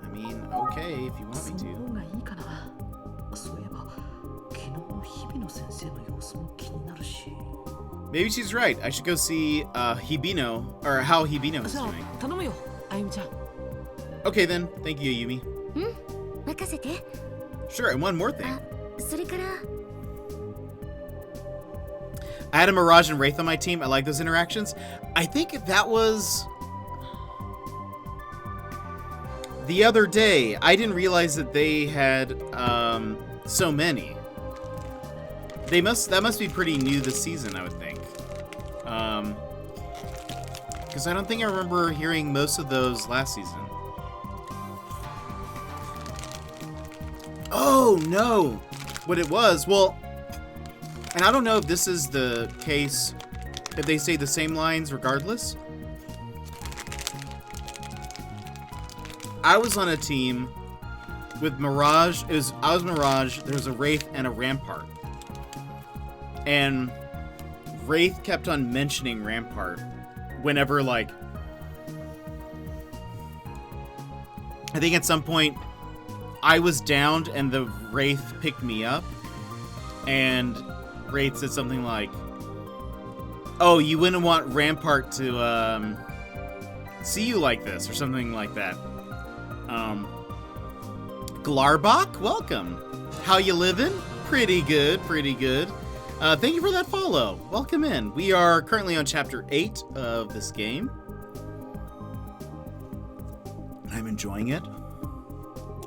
I mean, okay, if you want そ me の to. 方がいいかな。そういえば昨日の日々の先生の様子も気になるし。 Maybe she's right. I should go see Hibino, or how Hibino is じゃあ doing. 頼むよ、あゆみちゃん。 Okay then, thank you, Yumi. 任せて。 Sure, and one more thing. あ、それから。 I had a Mirage and Wraith on my team. I like those interactions. I think that was the other day. I didn't realize that they had so many. That must be pretty new this season, I would think. Because I don't think I remember hearing most of those last season. Oh no! What it was, well, and I don't know if this is the case, if they say the same lines regardless. I was on a team with Mirage. I was Mirage. There was a Wraith and a Rampart. And Wraith kept on mentioning Rampart whenever, like, I think at some point I was downed and the Wraith picked me up. And Wraith said something like, "Oh, you wouldn't want Rampart to see you like this," or something like that. Glarbach, welcome. How you living? Pretty good, pretty good. Thank you for that follow. Welcome in. We are currently on chapter 8 of this game. I'm enjoying it.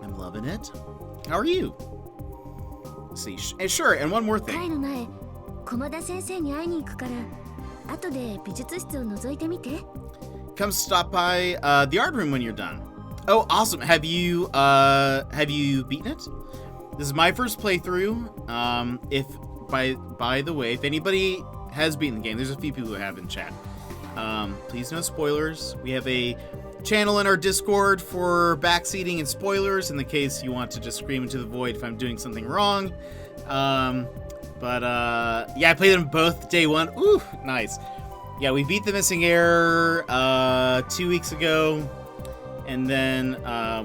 I'm loving it. How are you? Let's see. Sure, and one more 帰 thing. る前、駒田先生に会いに行くから、後で美術室を覗いてみて。Come stop by the art room when you're done. Oh, awesome. Have you beaten it? This is my first playthrough. If by the way, if anybody has beaten the game, there's a few people who have in chat. Please no spoilers. We have a channel in our Discord for backseating and spoilers in the case you want to just scream into the void if I'm doing something wrong. Yeah, I played them both day one. Ooh, nice. Yeah, we beat the Missing Heir 2 weeks ago, and then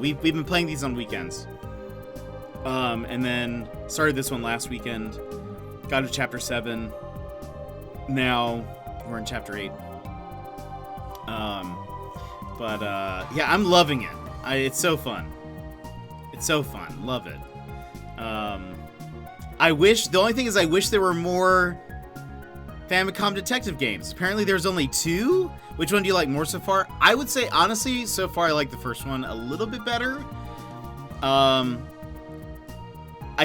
we've been playing these on weekends. And then started this one last weekend. Got to chapter 7. Now we're in chapter 8. Yeah, I'm loving it. It's so fun. It's so fun. Love it. The only thing is I wish there were more Famicom detective games. Apparently there's only 2. Which one do you like more so far? I would say, honestly, so far I like the first one a little bit better. I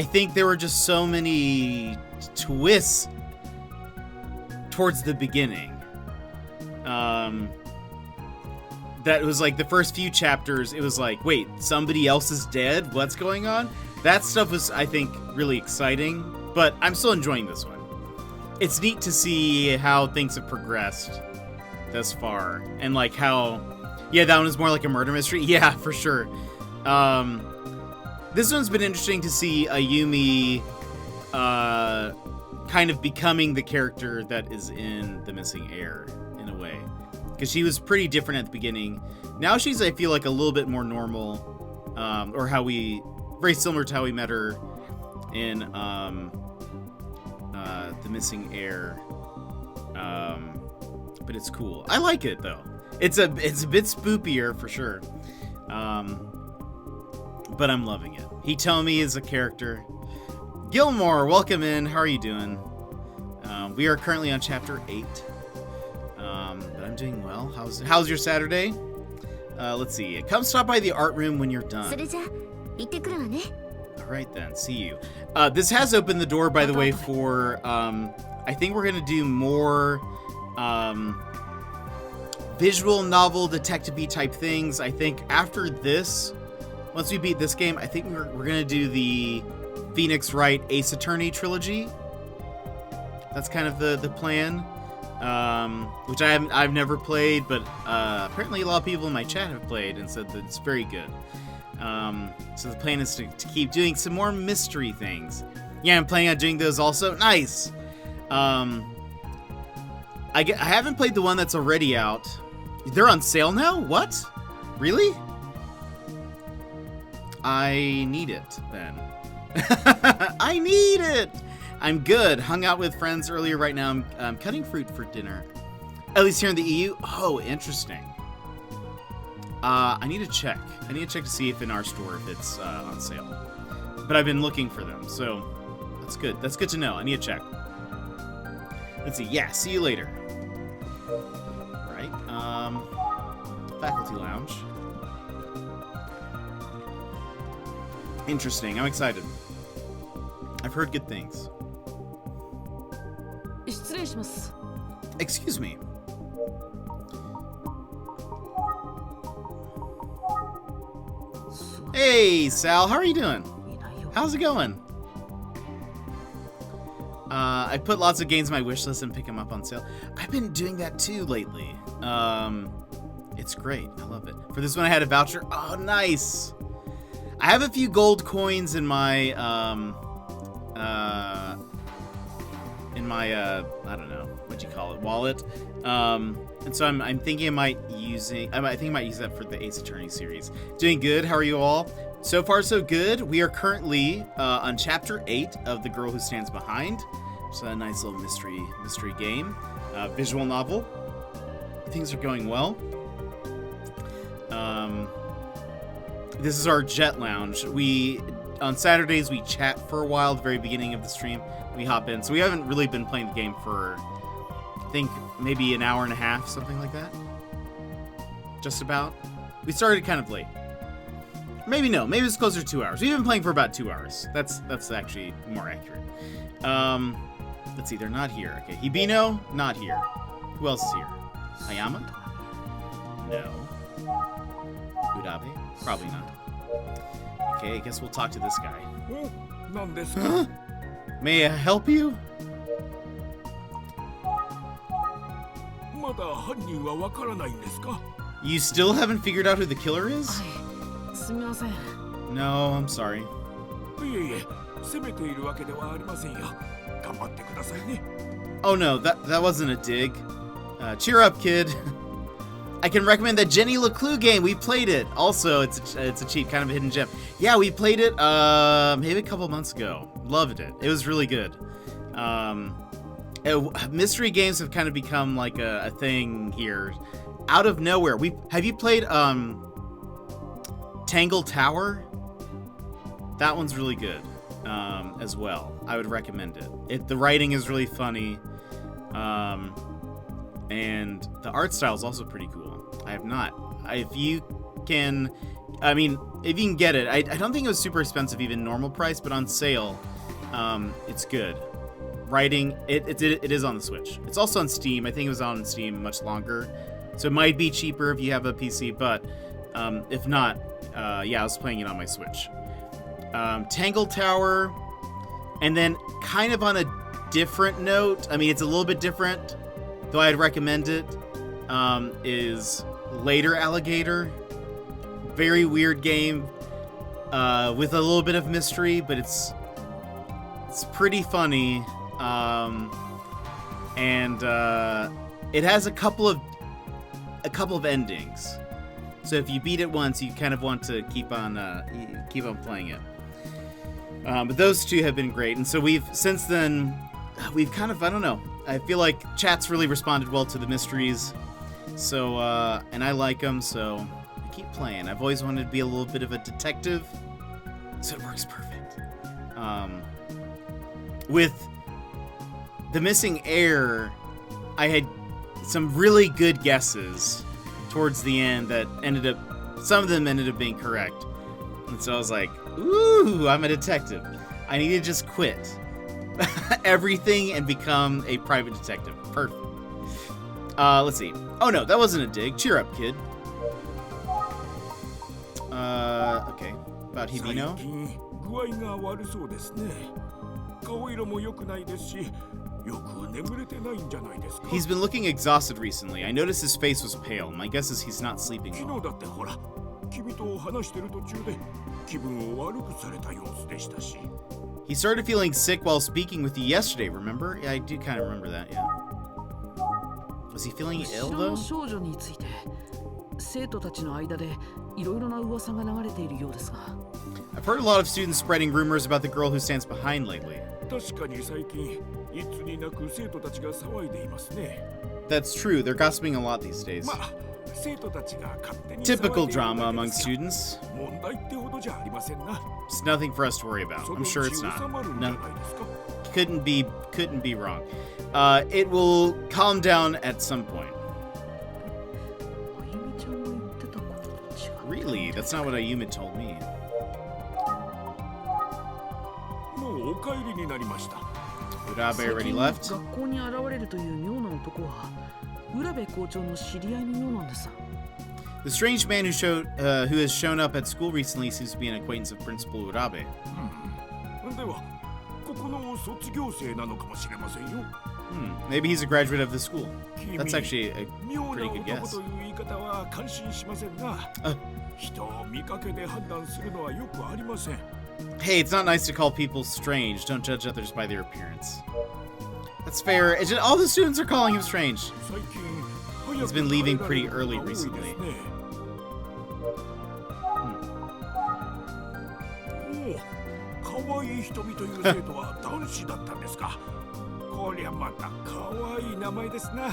think there were just so many twists towards the beginning. That was like the first few chapters, it was like, wait, somebody else is dead? What's going on? That stuff was, I think, really exciting, but I'm still enjoying this one. It's neat to see how things have progressed thus far, and like how, yeah, that one is more like a murder mystery. Yeah, for sure. This one's been interesting to see Ayumi kind of becoming the character that is in The Missing Heir, in a way. Because she was pretty different at the beginning. Now she's, I feel like, a little bit more normal, or very similar to how we met her in The Missing Heir. But it's cool. I like it though. It's a bit spoopier for sure. But I'm loving it. Hitomi is a character. Gilmore, welcome in. How are you doing? We are currently on chapter 8. But I'm doing well. How's your Saturday? Let's see. Come stop by the art room when you're done. それじゃ、行ってくるわね。 Alright then, see you. This has opened the door, by the way, for, I think we're gonna do more, visual novel detective-y type things. I think after this, once we beat this game, I think we're gonna do the Phoenix Wright Ace Attorney trilogy. That's kind of the plan, which I've never played, but apparently a lot of people in my chat have played and said that it's very good. So the plan is to keep doing some more mystery things. Yeah, I'm planning on doing those also. Nice. I haven't played the one that's already out. They're on sale now? What? Really? I need it then. I need it. I'm good. Hung out with friends earlier. Right now I'm cutting fruit for dinner. At least here in the EU. Oh, interesting. I need to check. I need to check to see if in our store if it's on sale. But I've been looking for them, so that's good. That's good to know. I need to check. Let's see. Yeah, see you later. Right. Faculty Lounge. Interesting. I'm excited. I've heard good things. 失礼します。 Excuse me. Hey, Sal. How are you doing? How's it going? I put lots of games on my wish list and pick them up on sale. I've been doing that too lately. It's great. I love it. For this one, I had a voucher. Oh, nice. I have a few gold coins in my I don't know what you call it, wallet. And so I'm thinking I might use that for the Ace Attorney series. Doing good. How are you all? So far, so good. We are currently on chapter 8 of The Girl Who Stands Behind. It's a nice little mystery game, visual novel. Things are going well. This is our Jet Lounge. On Saturdays we chat for a while. At the very beginning of the stream, we hop in. So we haven't really been playing the game for, I think, maybe an hour and a half, something like that. Just about. We started kind of late. Maybe no. Maybe it's closer to 2 hours. We've been playing for about 2 hours. That's actually more accurate. Let's see. They're not here. Okay. Hibino, not here. Who else is here? Hayama? No. Udabe? Probably not. Okay, I guess we'll talk to this guy. Huh? May I help you? You still haven't figured out who the killer is? すみません。 No, I'm sorry. Oh no, that wasn't a dig. Cheer up, kid. I can recommend that Jenny LeClue game. We played it. Also, it's a cheap kind of a hidden gem. Yeah, we played it maybe a couple months ago. Loved it. It was really good. Mystery games have kind of become like a thing here, out of nowhere. Have you played Tangle Tower? That one's really good as well. I would recommend it. The writing is really funny. And the art style is also pretty cool. I have not. If you can get it, I don't think it was super expensive, even normal price, but on sale, it's good. Writing, it is on the Switch. It's also on Steam. I think it was on Steam much longer, so it might be cheaper if you have a PC. But if not, yeah, I was playing it on my Switch. Tangle Tower, and then kind of on a different note. I mean, it's a little bit different, though I'd recommend it, is Later Alligator. Very weird game with a little bit of mystery, but it's pretty funny, and it has a couple of endings. So if you beat it once, you kind of want to keep on playing it. But those two have been great, and so since then we've kind of, I don't know, I feel like chat's really responded well to the mysteries, so and I like them, so I keep playing. I've always wanted to be a little bit of a detective, so it works perfect. With The Missing Heir, I had some really good guesses towards the end that some of them ended up being correct, and so I was like, ooh, I'm a detective. I need to just quit everything and become a private detective. Perfect. Let's see. Oh no, that wasn't a dig. Cheer up, kid. Okay. About 最 Hibino? 近具合が悪そうですね。顔色も良くないですし、よく眠れてないんじゃないですか。 He's been looking exhausted recently. I noticed his face was pale. My guess is he's not sleeping 昨 well. 日だってほら、君と話してる途中で気分を悪くされた様子でしたし。 He started feeling sick while speaking with you yesterday, remember? Yeah, I do kind of remember that, yeah. Was he feeling 後 ill ろの though? 少女について生徒たちの間でいろいろな噂が流れているようですが I've heard a lot of students spreading rumors about the girl who stands behind lately. 確かに最近いつになく生徒たちが騒いでいますね。 That's true, they're gossiping a lot these days. まあ、生徒たちが勝手に Typical 騒いでいるだ drama け among ですが students. 問題ってほどじゃありませんな。 It's nothing for us to worry about. その I'm うち sure 収 it's まる not. んじゃ No, ないですか。 couldn't be wrong. It will calm down at some point. あゆみちゃんが言ってたことと違う Really? That's not what Ayumi told me. もうお帰りになりました。 Urabe 最 already 近 left? 学校に現れるという妙な男は浦部校長の知り合いのようなんです The strange man who has shown up at school recently seems to be an acquaintance of Principal Urabe. では、ここの卒業生なのかもしれませんよ。 Maybe he's a graduate of the school. 君 That's actually a 妙な pretty good 男 guess. という言い方は感心しませんが、人を見かけで判断するのはよくありません。 Hey, it's not nice to call people strange. Don't judge others by their appearance. That's fair. It's just, all the students are calling him strange. 最近 He's been leaving pretty early recently. おお、可愛い瞳という生徒は男子だったんですか。こりゃまた可愛い名前ですな。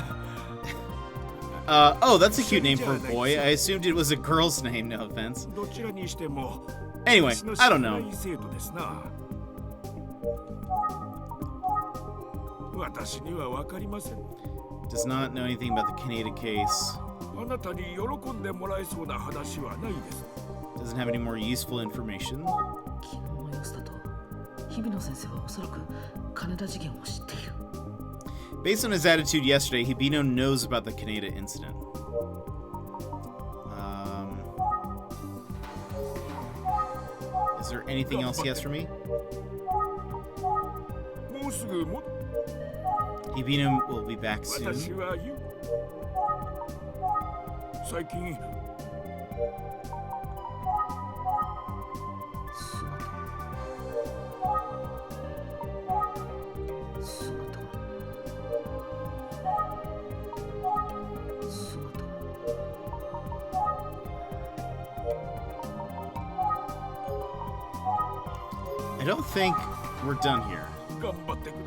Oh, that's a cute name for a boy. I assumed it was a girl's name, no offense. どちらにしても Anyway, 私の I don't 知らな know. い生徒ですな。私には分かりません。 Does not know anything about the Kaneda case. あなたに喜んでもらえそうな話はないです。 Doesn't have any more useful information. 昨日の様子だと日比野先生はおそらく金田事件を知っている Based on his attitude yesterday, Hibino knows about the Kaneda incident. Is there anything else he has for me? もうすぐも Hibino will be back 私 soon. は言う。最近I don't think we're done here. 頑張ってくだ。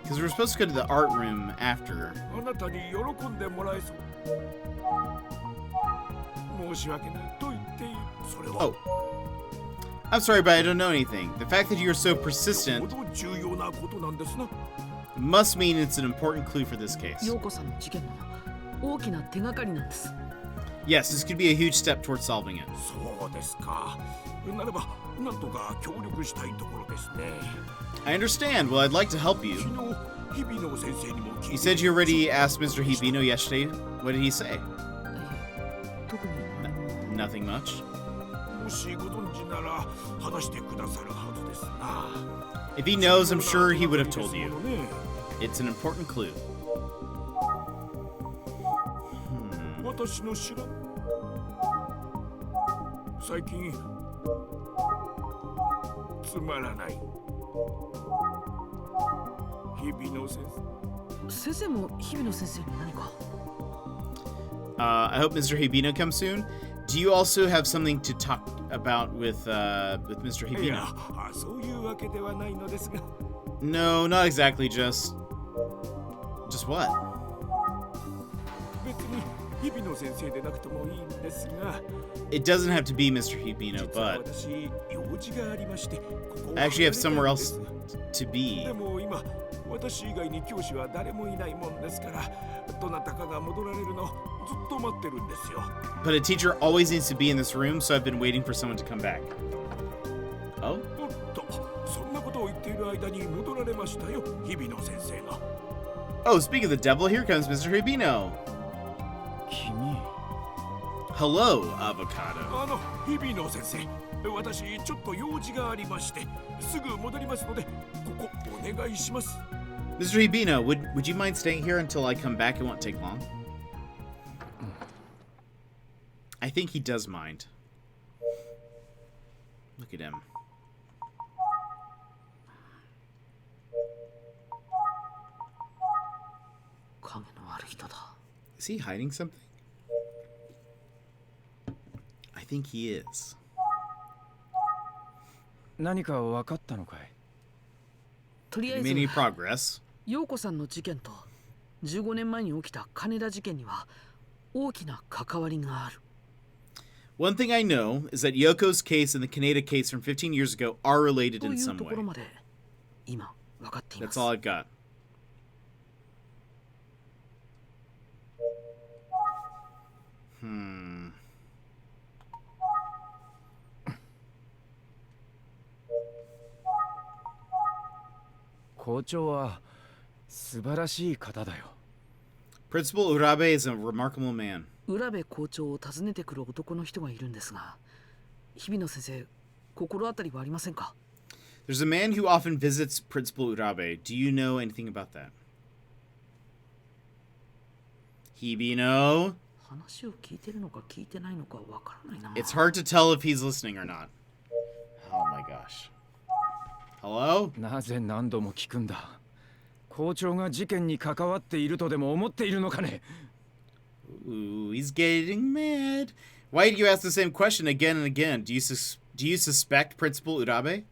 Because we're supposed to go to the art room after. あなたに喜んでもらえそう。申し訳ないと言っている。それは Oh. I'm sorry, but I don't know anything. The fact that you're so ほ persistent ど重要なことなんですな。 must mean it's an important clue for this case. 陽子さんの事件の大きな手がかりなんです Yes, this could be a huge step towards solving it. そうですか。ならば、なんとか協力したいところですね。 I understand. Well, I'd like to help 昨 you. 日、日々の先生にも聞 You い said て you already asked Mr. Hibino yesterday. What did he say? 特に何も Nothing much. もしご存知なら話してくださるはずですな。 If he knows, I'm sure he would have told 重要 you. な手がかりですものね。 It's an important clue. 私の知らん。最近つまらない。日々の先生。先生も日比野先生に何か I hope Mr. Hibino comes soon. Do you also have something to talk about with Mr. い Hibino? や、そういうわけではないのですが。 No, not exactly. Just what? 別に日々の先生でなくてもいいんですが。 It doesn't have to be Mr. Hibino, 実は but 私、用事がありまして、ここを I actually have 離れ somewhere たいん else です to be. でも今、私以外に教師は誰もいないもんですから、どなたかが戻られるのずっと待ってるんですよ。 But a teacher always needs to be in this room, so I've been waiting for someone to come back. Oh? おっと、そんなことを言っている間に戻られましたよ、日々の先生が。 Oh, speaking of the devil, here comes Mr. Hibino. 君、Hello, Avocado. 日々の先生、私ちょっと用事がありまして、すぐ戻りますので、ここお願いします。Mr. Hibino, would you mind staying here until I come back? It won't take long. I think he does mind. Look at him. Is he hiding something? I think he is. 何か分かったのかい？とりあえ Made ず any progress? 陽子さんの事件と15年前に起きた金田事件には大きな関わりがある。 One thing I know is that Yoko's case and the Kaneda case from 15 years ago are related と in いう some とこ way. ろまで今分かっていま That's す。 all I've got. Hmm. 校長は素晴らしい方だよ。 Principal Urabe is a remarkable man. 浦部校長を訪ねてくる男の人がいるんですが、日比野先生、心当たりはありませんか？ There's a man who often visits Principal Urabe. Do you know anything about that? Hibino? 話を聞いてるのか聞いてないのかわからないな。 It's hard to tell if he's listening or not. Oh my gosh. Hello? なぜ何度も聞くんだ。校長が事件に関わっているとでも思っているのかね。 Ooh, he's getting mad. Why do you ask the same question again and again? Do you suspect Principal Urabe?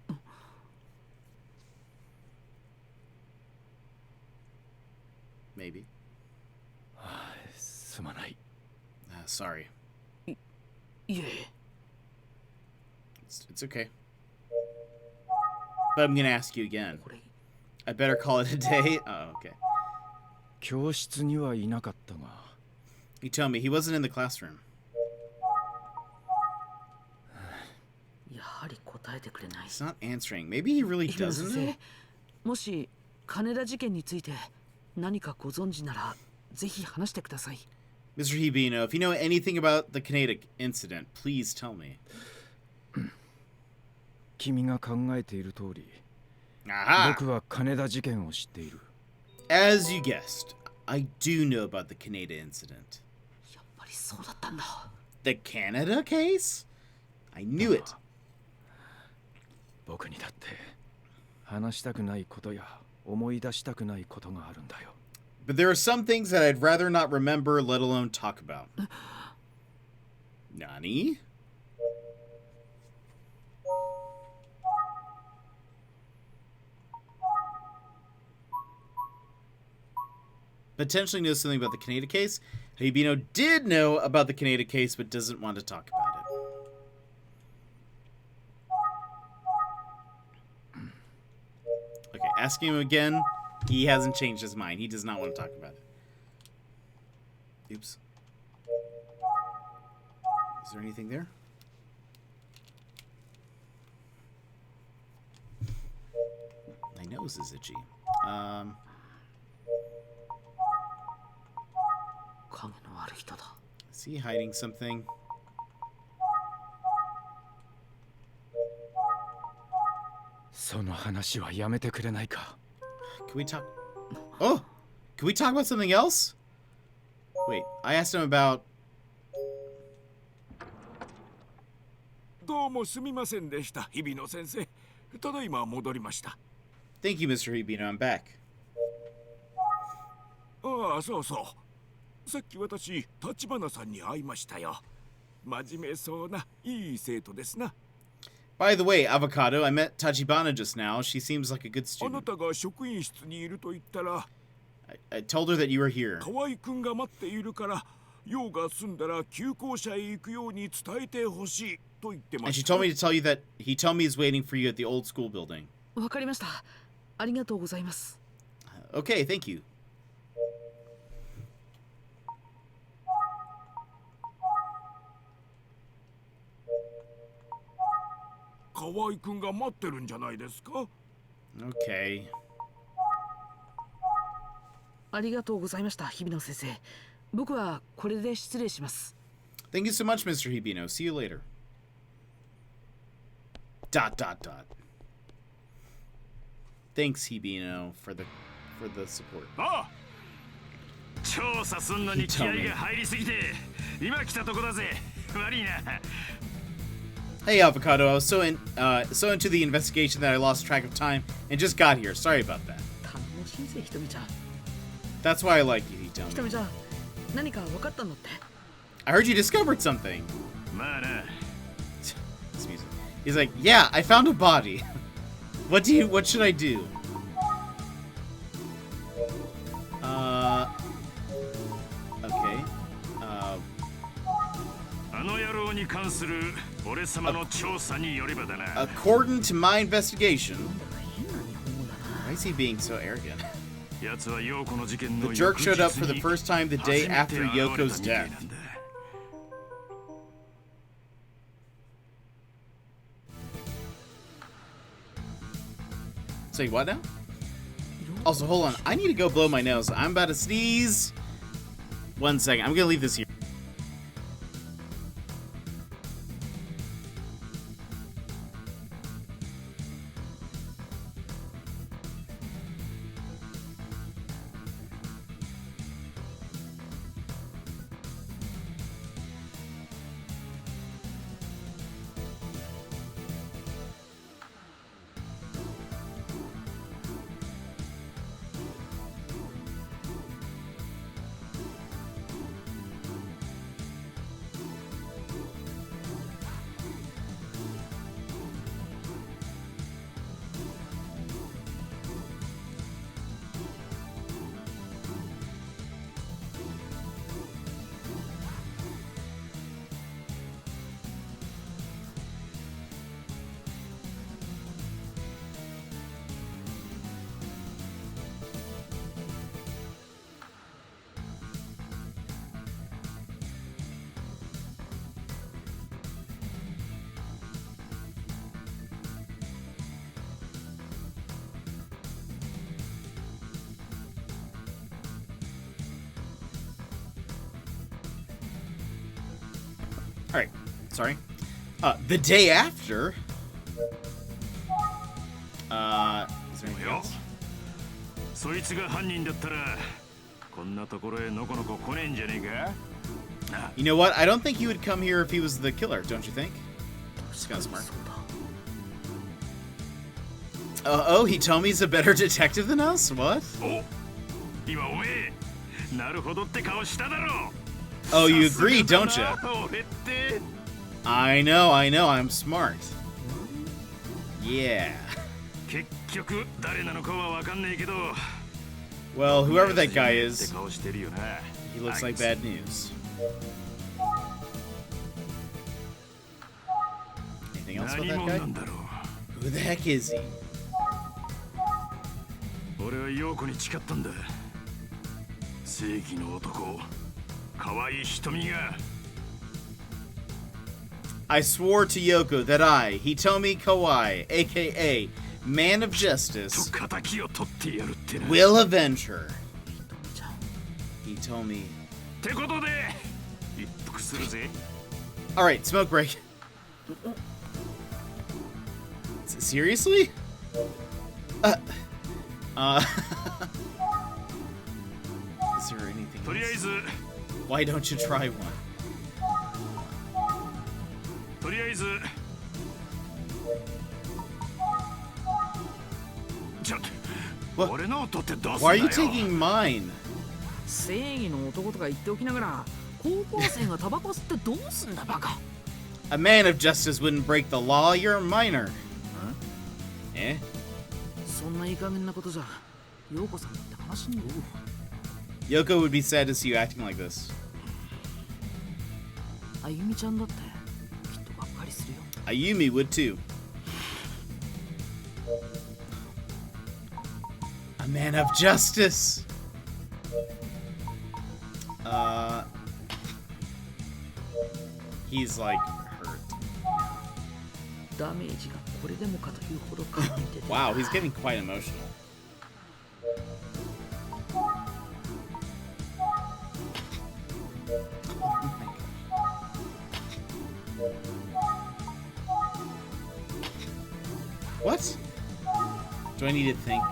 Maybe. すまない。Sorry. いえ。 It's okay. But I'm gonna ask you again. I better call it a day. Oh, okay. 教室にはいなかったが。You tell me he wasn't in the classroom. やはり答えてくれない。 He's not answering. Maybe he really 日比野 doesn't 先 know. 生、もし金田事件について何かご存知ならぜひ話してください。 Mr. Hibino, if you know anything about the Kaneda incident, please tell me. 君が考えている通り、 Aha! 僕は金田事件を知っている。 As you guessed, I do know about the Kaneda incident. やっぱりそうだったんだ。 The Canada case? I knew it. 僕にだって話したくないことや思い出したくないことがあるんだよ。 But there are some things that I'd rather not remember, let alone talk about. Nani? Potentially knows something about the Kaneda case. Hibino did know about the Kaneda case, but doesn't want to talk about it. Okay, asking him again. He hasn't changed his mind. He does not want to talk about it. Oops. Is there anything there? My nose is itchy. 影のある人だ。 Is he hiding something? その話はやめてくれないか。 Can we talk? Oh! Can we talk about something else? Wait, I asked him about... どうもすみませんでした、日比野先生。ただいま戻りました。 Thank you, Mr. Hibino. I'm back. ああ、そうそう。さっき私、立花さんに会いましたよ。真面目そうないい生徒ですな。By the way, Avocado, I met Tachibana just now. She seems like a good あな student. たが職員室にいると言ったら、I told her that you were here. 河合くんが待っているから、用が済んだら旧校舎へ行くように伝えてほしいと言ってま And she した。 told me to tell you that he told me he's waiting for you at the old school building. わかりました。ありがとうございます。 Okay, thank you. 河合くんが待ってるんじゃないですか？ Okay. ありがとうございました、日比野先生。僕はこれで失礼します。Thank you so much, Mr. Hibino. See you later. ... Thanks, Hibino, for the support. 調査すんのに気合が入りすぎて今来たとこだぜ。悪いな。 Hey, Avocado. I was so into the investigation that I lost track of time and just got here. Sorry about that. 頼もしいぜ、ひとみちゃん。 That's why I like you, Hitomi. ひとみちゃん、何か分かったのって？ I heard you discovered something. まあな。 This music. He's like, yeah, I found a body. What should I do? Okay. あの野郎に関する俺様の調査によればだな。 According to my investigation. Why is he being so arrogant? 奴は陽子の事件の The jerk showed up for the first time the day after Yoko's death. Say what now? Also, hold on. I need to go blow my nose. I'm about to sneeze. 1 second. I'm gonna leave this here. Alright, sorry. The day after. Is there anything else? そいつが犯人だったらこんなところへのこのこ来ねえんじゃねえか? You know what? I don't think he would come here if he was the killer, don't you think? It's kind of smart. Oh, he told me he's a better detective than us? What? 今おめえなるほどって顔しただろ. Oh, you agree, don't you? I know, I'm smart. Yeah. 結局誰なのかはわかんねえけど Well, whoever that guy is, って顔してるよな。 he looks like bad news. Anything else about that guy? Who the heck is he? 俺は陽子に誓ったんだ。正義の男、可愛い瞳が。 I swore to Yoko that Hitomi Kawai, aka Man of Justice, will avenge her. He told me. Alright, smoke break. Seriously? Is there anything else? Why don't you try one? とりあえずちょっと俺のを取ってどうすんだ Why よ are you taking mine? 正義の男とか言っておきながら高校生がタバコ吸ってどうすんだバカ A man of justice wouldn't break the law. You're a minor. Eh? そんないい加減なことじゃ陽子さんだって話に Yoko would be sad to see you acting like this. あゆみちゃんだって Ayumi would too. A man of justice. He's like hurt. ダメージがこれでもかというほど感じて Wow, he's getting quite emotional. What? Do I need to think?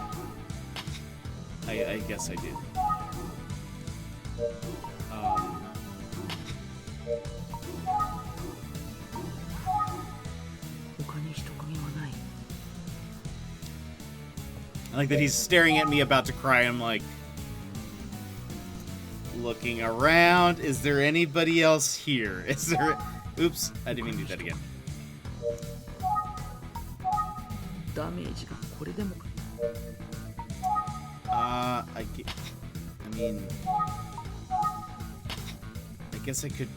I guess I do. I like that he's staring at me about to cry. I'm like, looking around. Is there anybody else here? Is there... Oops, I didn't mean to do that again. I mean... I guess I could...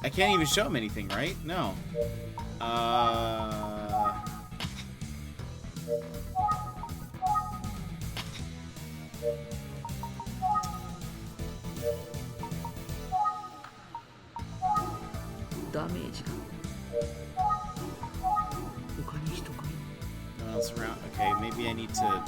I can't even show him anything, right? No. No one else around? Okay, maybe I need to...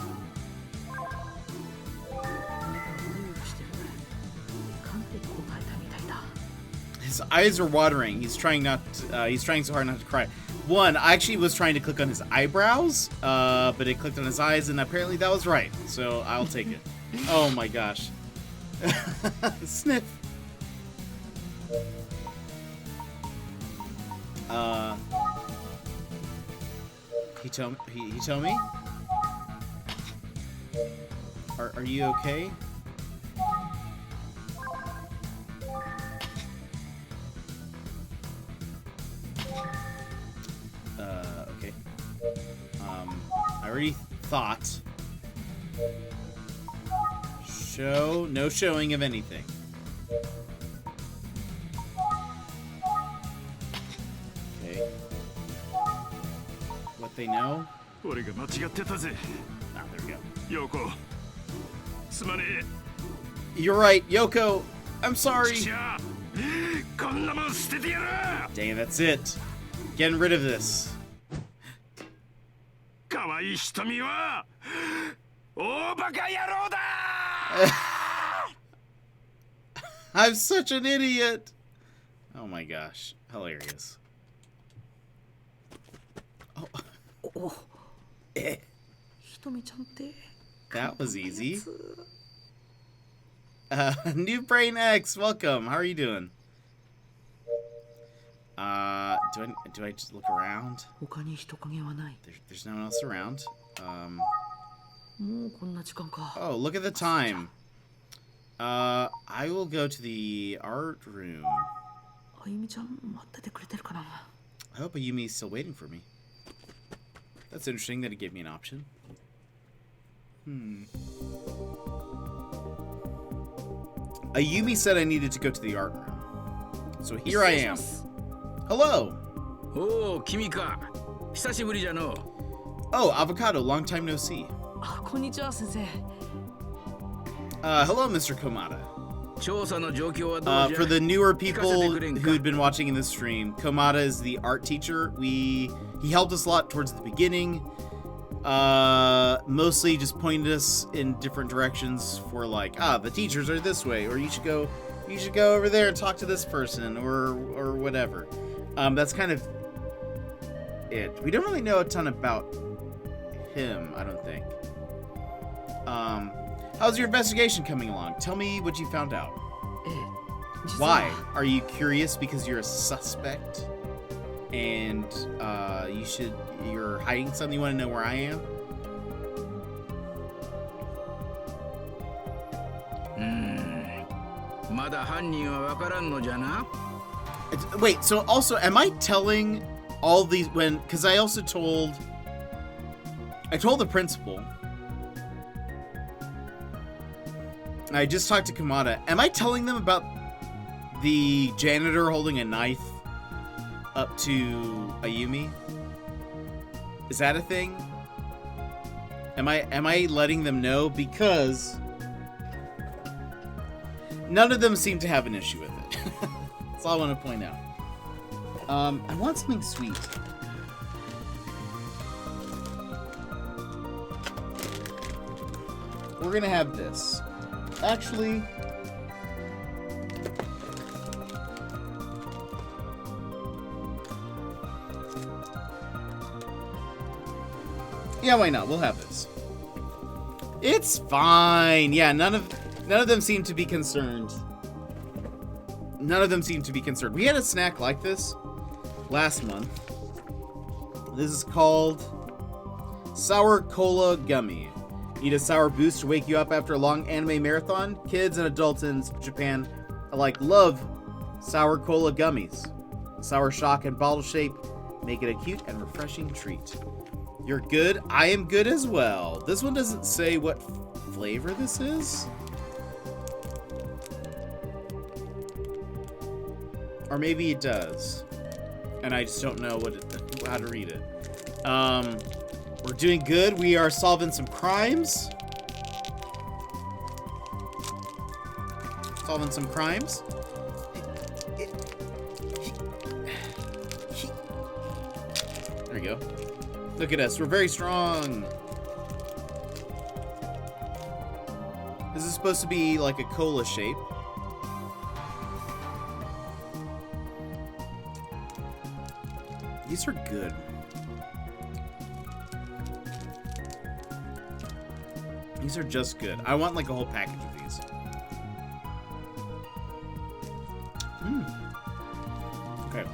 His eyes are watering. He's trying not to, he's trying so hard not to cry. One, I actually was trying to click on his eyebrows, but it clicked on his eyes, and apparently that was right. So I'll take it. Oh my gosh. Sniff. He told me? Are you okay? Okay. I already thought. No showing of anything. Okay. What they know? Ah, there we go. You're right, Yoko. I'm sorry. Dang, that's it. Getting rid of this. I'm such an idiot. Oh my gosh. Hilarious. Oh. That was easy. New Brain X, welcome. How are you doing? Do I just look around? There's no one else around. Oh, look at the time. I will go to the art room. I hope Ayumi's still waiting for me. That's interesting that it gave me an option. Ayumi said I needed to go to the art room. So here I am. Hello! Oh, Kimika. Hisashiburi ja no. Oh, Avocado, long time no see. Hello, Mr. Komada. For the newer people who'd been watching in this stream, Komada is the art teacher. He helped us a lot towards the beginning. Mostly just pointed us in different directions for like, the teachers are this way, or you should go over there and talk to this person, or whatever. That's kind of it. We don't really know a ton about him, I don't think. How's your investigation coming along? Tell me what you found out. Why? Are you curious because you're a suspect? And you're hiding something? You want to know where I am? Wait, so also, am I telling all these because I also told the principal. I just talked to Komada. Am I telling them about the janitor holding a knife up to Ayumi? Is that a thing? Am I letting them know? Because none of them seem to have an issue with it. That's all I want to point out. I want something sweet. We're gonna have this. Actually, Yeah, why not? We'll have this. It's fine. Yeah, none of them seem to be concerned. None of them seem to be concerned. We had a snack like this last month. This is called Sour Cola Gummy. Need a sour boost to wake you up after a long anime marathon? Kids and adults in Japan alike love Sour Cola Gummies. Sour shock and bottle shape make it a cute and refreshing treat. You're good? I am good as well. This one doesn't say what flavor this is. Or maybe it does. And I just don't know how to read it. We're doing good. We are solving some crimes. Solving some crimes. There we go. Look at us. We're very strong. This is supposed to be like a cola shape. These are good. These are just good. I want like a whole package of these. Okay.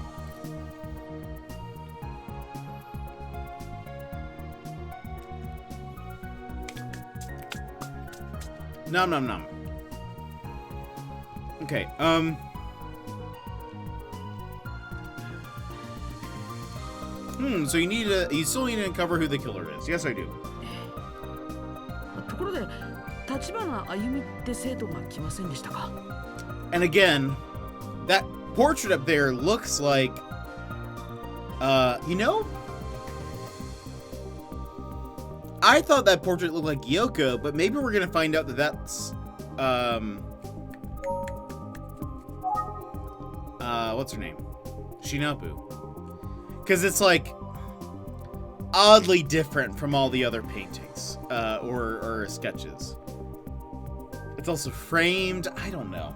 Nom nom nom. Okay, so you still need to uncover who the killer is. Yes, I do. ところで、立花あゆみって生徒が来ませんでしたか? And again, that portrait up there looks like, you know, I thought that portrait looked like Yoko, but maybe we're gonna find out that that's, what's her name? Shinobu. Because it's like oddly different from all the other paintings, or sketches. It's also framed. I don't know.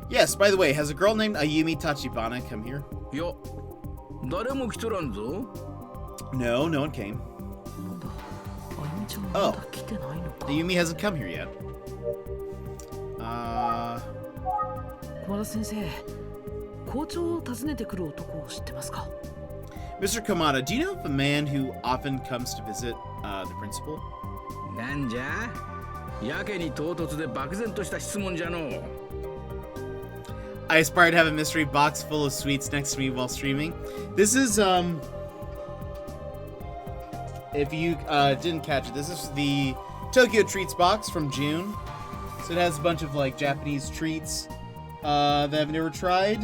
Yes, by the way, has a girl named Ayumi Tachibana come here? Yo, No, no one came. Oh, Ayumi hasn't come here yet. 小原先生、校長を訪ねてくる男を知ってますか? Mr. Kamada, do you know of a man who often comes to visit the principal? なんじゃ? やけに唐突で漠然とした質問じゃの. I aspire to have a mystery box full of sweets next to me while streaming. This is, if you didn't catch it, this is the Tokyo Treats box from June. So it has a bunch of like Japanese treats that I've never tried,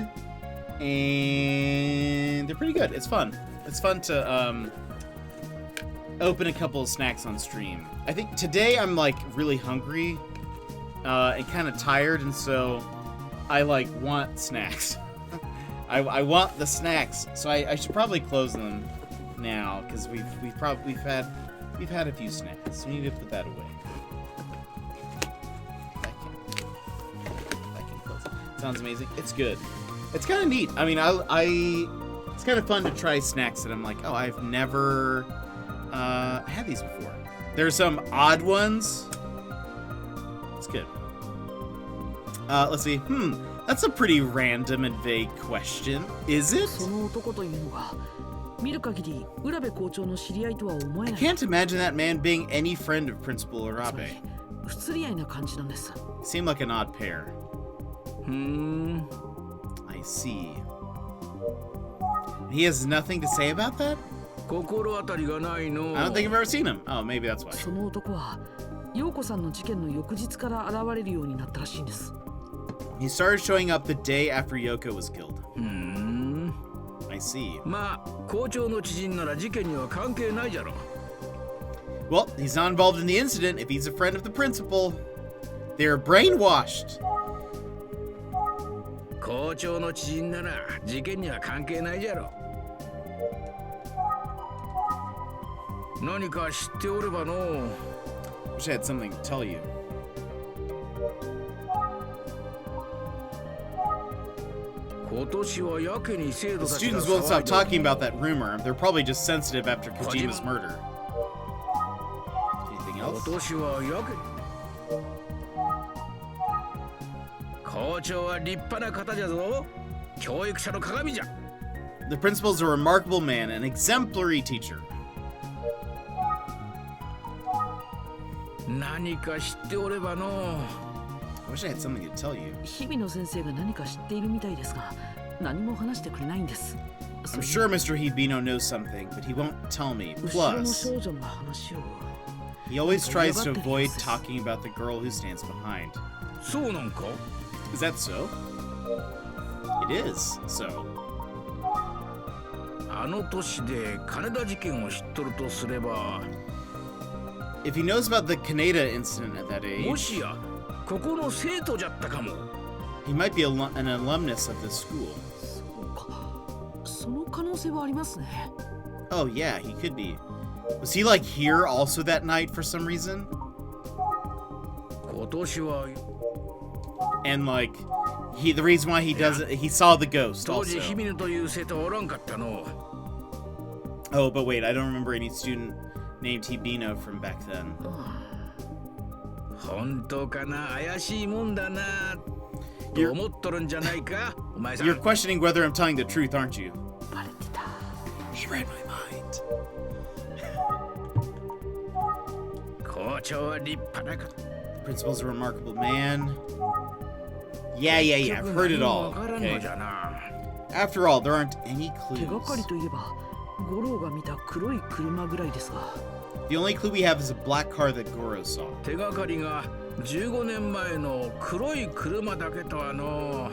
and they're pretty good. It's fun. It's fun to open a couple of snacks on stream. I think today I'm like really hungry and kind of tired, and so I like want snacks. I want the snacks, so I should probably close them now because we've had a few snacks. We need to put that away. I can close it. Sounds amazing. It's good. It's kind of neat. I mean, it's kind of fun to try snacks that I'm like, oh, I've never had these before. There's some odd ones. It's good. Let's see. That's a pretty random and vague question. Is it? その男というのが見る限り浦部校長の知り合いとは思えない。 I can't imagine that man being any friend of Principal Urabe. 不釣り合いな感じなんです。 Seem like an odd pair. I see. He has nothing to say about that? 心当たりがないの. I don't think I've ever seen him. Oh, maybe that's why. その男は陽子さんの事件の翌日から現れるようになったらしいんです。 He started showing up the day after Yoko was killed. I see. まあ、校長の知人なら事件には関係ないじゃろ. Well, he's not involved in the incident if he's a friend of the principal. They're brainwashed. 校長の知人なら事件には関係ないじゃろ. 何か知っておればの. Wish I had something to tell you. 校今年はやけに生 The 徒たちが students won't 騒 stop いで talking about that rumor. They're probably just sensitive after Kojima's murder. Anything 今 else? 年はやけ校長は立派な方じゃぞ。教育者の鏡じゃ。 The principal is a remarkable man, an exemplary teacher. 何か知っておればの。 I wish I had something to tell you. 日比野先生が何か知っているみたいですが、何も話してくれないんです。 I'm sure Mr. Hibino knows something, but he won't tell me. 後ろの Plus, 少女の話を。 he always tries to avoid talking about the girl who stands behind. そうなんか？ Is that so? It is so. あの年で金田事件を知っとるとすれば、 If he knows about the Kaneda incident at that も age, しやここの生徒じゃったかも。 he might be an alumnus of the school. そうか。その可能性はありますね。 Oh yeah, he could be. Was he like here also that night for some reason? 今年は And like the reason why he does it, he saw the ghost 当時 also. 日比野という生徒はおらんかったの。 Oh, but wait, I don't remember any student named Hibino from back then. 本当かな、怪しいもんだなと思っとるんじゃないか、お前さん。 You're questioning whether I'm telling the truth, aren't you? バレてた。 He read my mind. 校長は立派な方。 The principal's a remarkable man. Yeah, I've heard it all. わからん Okay. のじゃな。 After all, there aren't any 手がかり clues. といえば、五郎が見た黒い車ぐらいですが。 The only clue we have is a black car that Goro saw. 手がかりが15年前の黒い車だけとはの。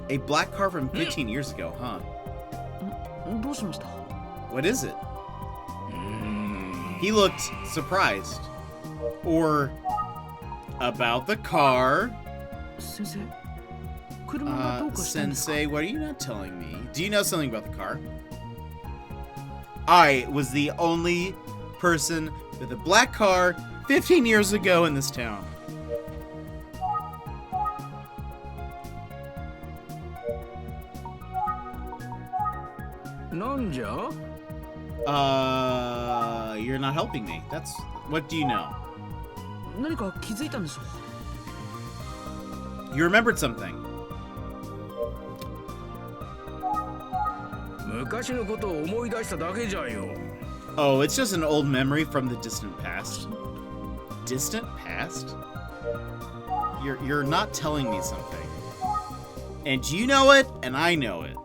A black car from 15 years ago, huh? どうしました？ What is it? He looked surprised. Or about the car. 先生、車がどうかしたんですか？ Sensei, what are you not telling me? Do you know something about the car? I was the only person with a black car 15 years ago in this town. You're not helping me. That's what do you know? 何か気づいたんでしょう？ You remembered something. 昔のことを思い出しただけじゃよ。 Oh, it's just an old memory from the distant past. Distant past? You're not telling me something. And you know it, and I know it.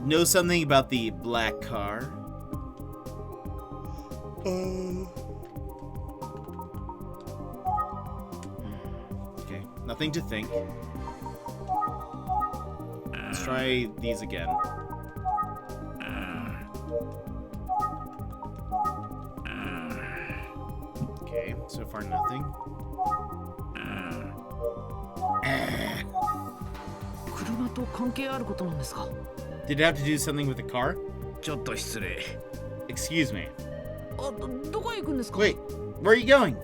Know something about the black car? Okay, nothing to think. Let's try these again. Okay, so far nothing. 車と関係あることなんですか？ Did it have to do something with the car? ちょっと失礼。 Excuse me. あ、どこへ行くんですか？ Wait, where are you going?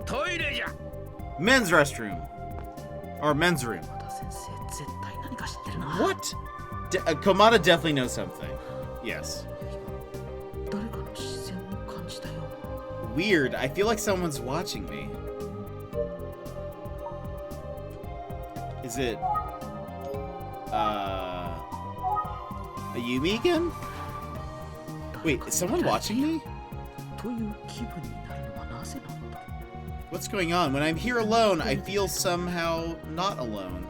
トイレじゃ。 Men's restroom. Or men's room. また先生、絶対何か知ってるな。 What? Komada definitely knows something. Yes. 誰かの視線を感じたよ。 Weird. I feel like someone's watching me. Is it Ayumi again? Wait, is someone watching me? という気分になるのはなぜなのだ。 What's going on? When I'm here alone, I feel somehow not alone.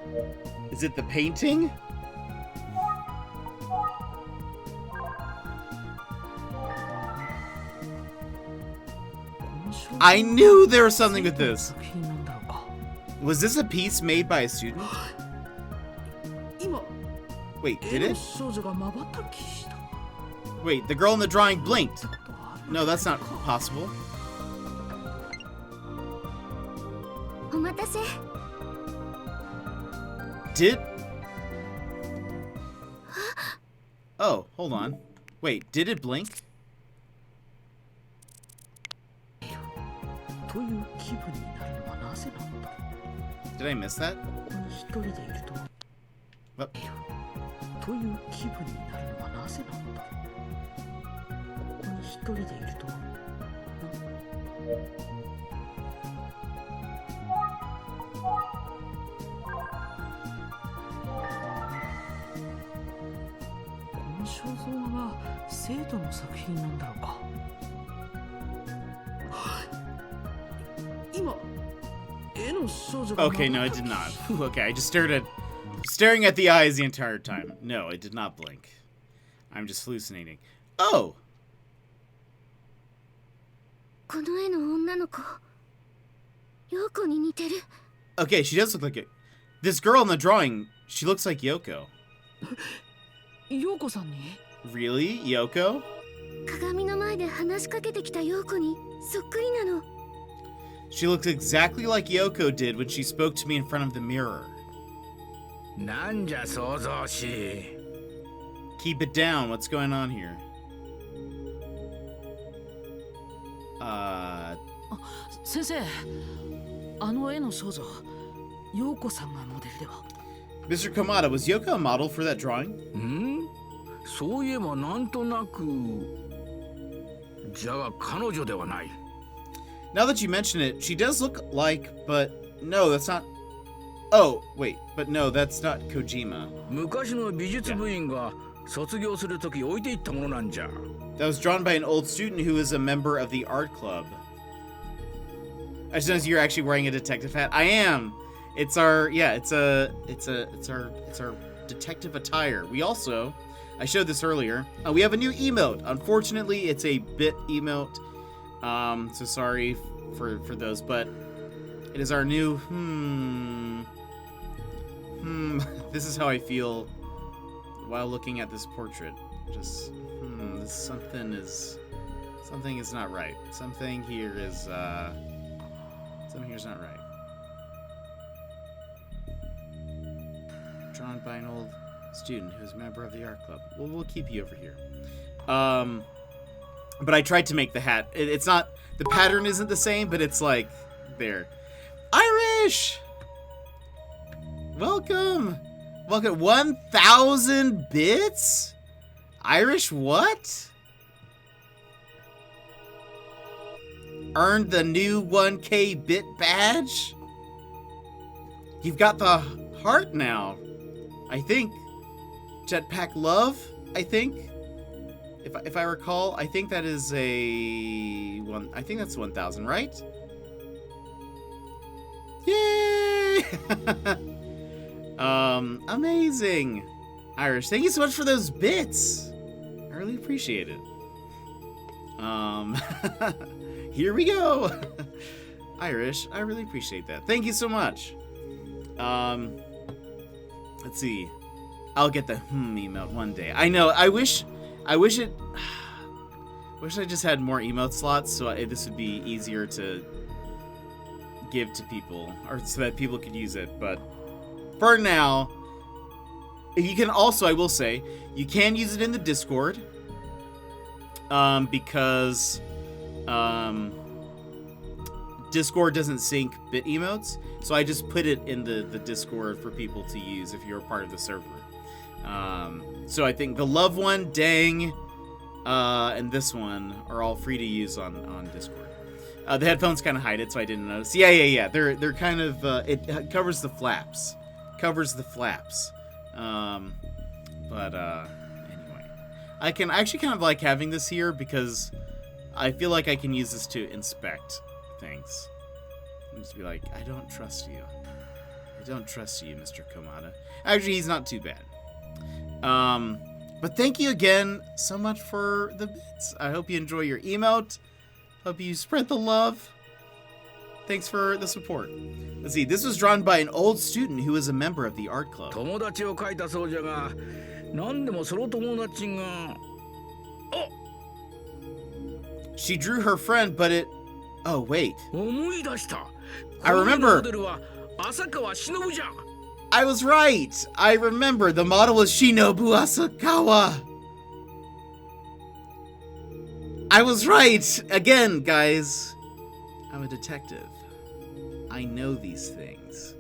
Is it the painting? I knew there was something with this. Was this a piece made by a student? Wait, did it? Wait, the girl in the drawing blinked. No, that's not possible. お待たせ。 Did? Oh, hold on. Wait, did it blink? という気分になるのはなぜなのだ。Did I miss that? 一人でいると What? という気分になるのはなぜなのだ。一人でいるとこの肖像画が生徒の作品なんだろうか。今絵の少女が Okay, no, I did not. Whew, okay, I just staring at the eyes the entire time. No, I did not blink. I'm just hallucinating. Oh! この絵の女の子、陽子に似てる。 Okay, she does look like it. This girl in the drawing, she looks like Yoko. 陽子さんに Really? Yoko? 鏡の前で話しかけてきた陽子にそっくりなの。 She looks exactly like Yoko did when she spoke to me in front of the mirror. なんじゃ想像しい。 Keep it down. What's going on here? 先生、あの絵の少女、陽子さんがモデルでは。 Mr. Komada, was Yoko a model for that drawing? ん？そういえばなんとなく。じゃが彼女ではない。 Now that you mention it, she does look like, but no, that's not. Oh, wait, but no, that's not Kojima. 昔の美術部員が卒業するとき置いていったものなんじゃ。 That was drawn by an old student who is a member of the art club. I just noticed you're actually wearing a detective hat. I am. It's our it's our detective attire. We also, I showed this earlier. We have a new emote. Unfortunately, it's a bit emote. So sorry for those, but it is our new this is how I feel while looking at this portrait. Just something is not right. Something here is not right. Drawn by an old student who's a member of the art club. Well, we'll keep you over here. But I tried to make the hat. It's not, the pattern isn't the same, but it's like there. Irish! Welcome! Welcome. 1,000 bits? Irish what? Earned the new 1K bit badge? You've got the heart now, I think. Jetpack Love, I think. If I recall, I think that is I think that's 1,000, right? Yay! Amazing. Irish, thank you so much for those bits. I really appreciate it. Here we go. Irish, I really appreciate that. Thank you so much. Let's see. I'll get the emote one day. I know. I wish I just had more emote slots so this would be easier to give to people, or so that people could use it. But for now, you can also, I will say, you can use it in the Discord, because Discord doesn't sync bit emotes, so I just put it in the Discord for people to use if you're a part of the server. So I think the love one, dang, and this one are all free to use on Discord. The headphones kind of hide it, so I didn't notice. Yeah. They're kind of it covers the flaps. But anyway, I actually kind of like having this here because I feel like I can use this to inspect things. And just be like, I don't trust you. I don't trust you, Mr. Komada. Actually, he's not too bad. But thank you again so much for the bits. I hope you enjoy your emote. Hope you spread the love. Thanks for the support. Let's see, this was drawn by an old student who is a member of the art club. 友達を描いたそうじゃが、なんでもその友達が。She drew her friend, but it. Oh wait. 思い出した。 I remember. モデルは浅川忍じゃ。 I was right. I remember. The model was Shinobu Asakawa. I was right again, guys. I'm a detective. I know these things.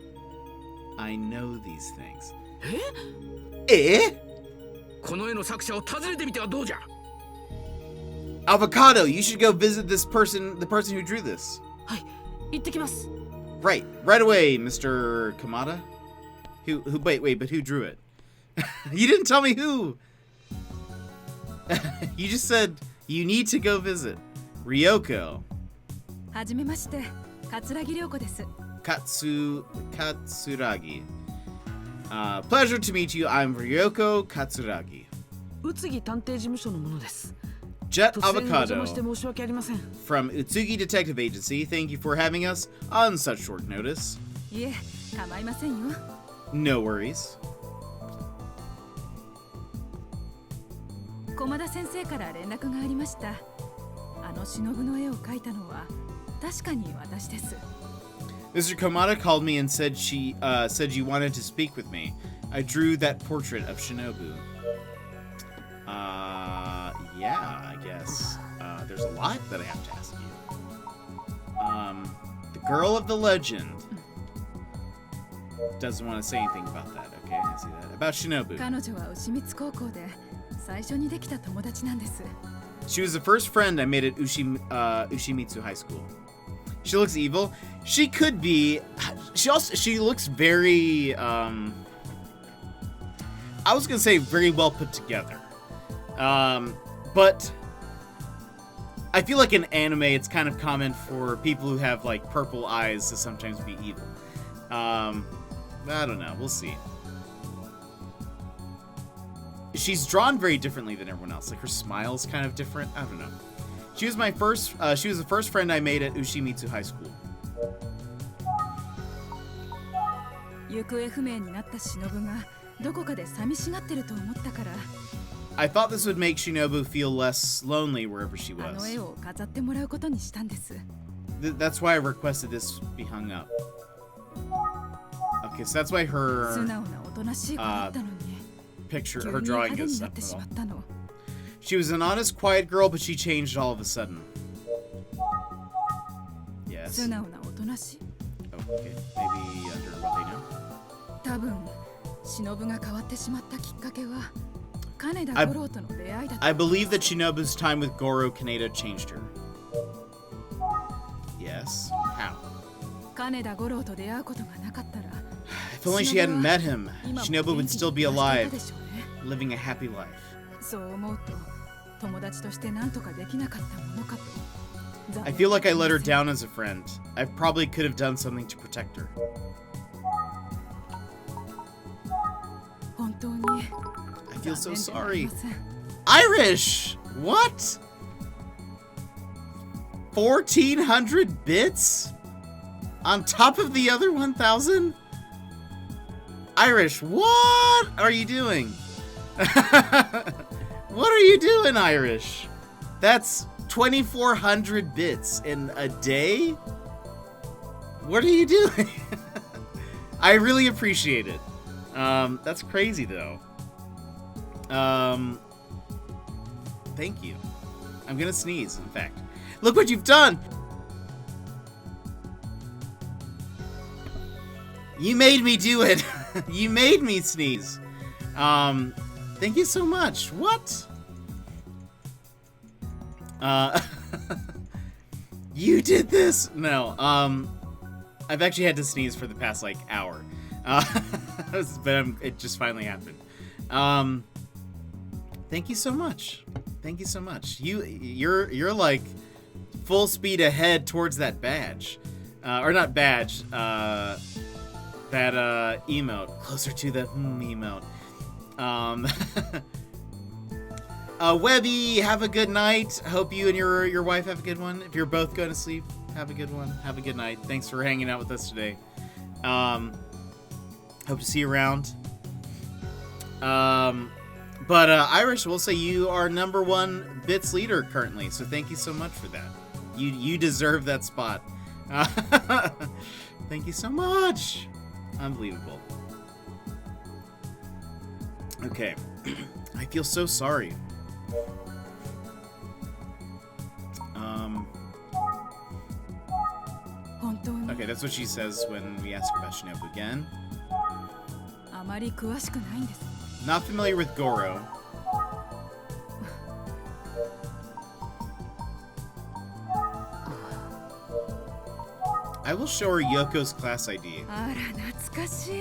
I know these things. え? この絵の作者を訪ねてみてはどうじゃ Avocado, you should go visit this person, the person who drew this. はい、行ってきます。 Right away, Mr. Kamada. Wait, but who drew it? You didn't tell me who. You just said you need to go visit Ryoko. はじめまして、桂木涼子です。Katsuragi. Pleasure to meet you. I'm Ryoko Katsuragi. 宇津木探偵事務所の者です。 Jet 突然お邪 Avocado 魔して申し訳ありません。 from Utsugi Detective Agency. Thank you for having us on such short notice. いえ、構いませんよ。 No worries. 駒田先生から連絡がありました。あの忍の絵を描いたのは確かに私です。 Mr. Komada called me and said said you wanted to speak with me. I drew that portrait of Shinobu. Yeah, I guess. There's a lot that I have to ask you. The girl of the legend doesn't want to say anything about that. Okay, I see that. About Shinobu. 彼女は牛光高校で最初にできた友達なんです。 She was the first friend I made at Ushimitsu High School. She looks evil. She could be. She looks very. I was gonna say very well put together. But I feel like in anime, it's kind of common for people who have like purple eyes to sometimes be evil. I don't know. We'll see. She's drawn very differently than everyone else. Like her smile's kind of different. I don't know. She was my first. She was the first friend I made at Ushimitsu High School. 行方不明になった忍がどこかで寂しがってると思ったから。 I thought this would make Shinobu feel less lonely wherever she あの was. 絵を飾ってもらうことにしたんです。 That's why I requested this be hung up. Okay, so that's why 素 her 直なおとなしい子だったのに。 picture, 急 her に drawing 派手 is になっ up てし at ま all. ったの。 She was an honest, quiet girl, but she changed all of a sudden. Yes. 素直なおとなしい。 Oh, okay. Maybe under what they know. 多分忍が変わってしまったきっかけは金田五郎との出会いだった。 I believe that Shinobu's time with Goro Kaneda changed her. Yes. How? 金田五郎と出会うことがなかったら。 If only she hadn't met him, 今も Shinobu would 元気に still be 暮らしてい alive, たでしょうね。 living a happy life. そう思うと友達として何とかできなかったものかと。 I feel like I let her down as a friend. I probably could have done something to protect her. 本当に I feel so 残念でなり sorry. ません。 Irish! What? 1,400 bits? On top of the other 1,000? Irish, what are you doing? What are you doing, Irish? That's 2,400 bits in a day? What are you doing? I really appreciate it. That's crazy, though. Thank you. I'm gonna sneeze, in fact. Look what you've done! You made me do it! You made me sneeze! Thank you so much. What? You did this? No, I've actually had to sneeze for the past, like, hour. But it just finally happened. Thank you so much. Thank you so much. You're like full speed ahead towards that badge. Or not badge, that emote. Closer to the emote. Webby, have a good night. Hope you and your wife have a good one. If you're both going to sleep, have a good one. Have a good night. Thanks for hanging out with us today. Hope to see you around. But Irish, we'll say you are #1 bits leader currently, so thank you so much for that. You deserve that spot. Thank you so much. Unbelievable. Okay. I feel so sorry. Okay, that's what she says when we ask about Shinobu again. あまり詳しくないんです。 Not familiar with Goro. I will show her Yoko's class ID. あら懐かしい。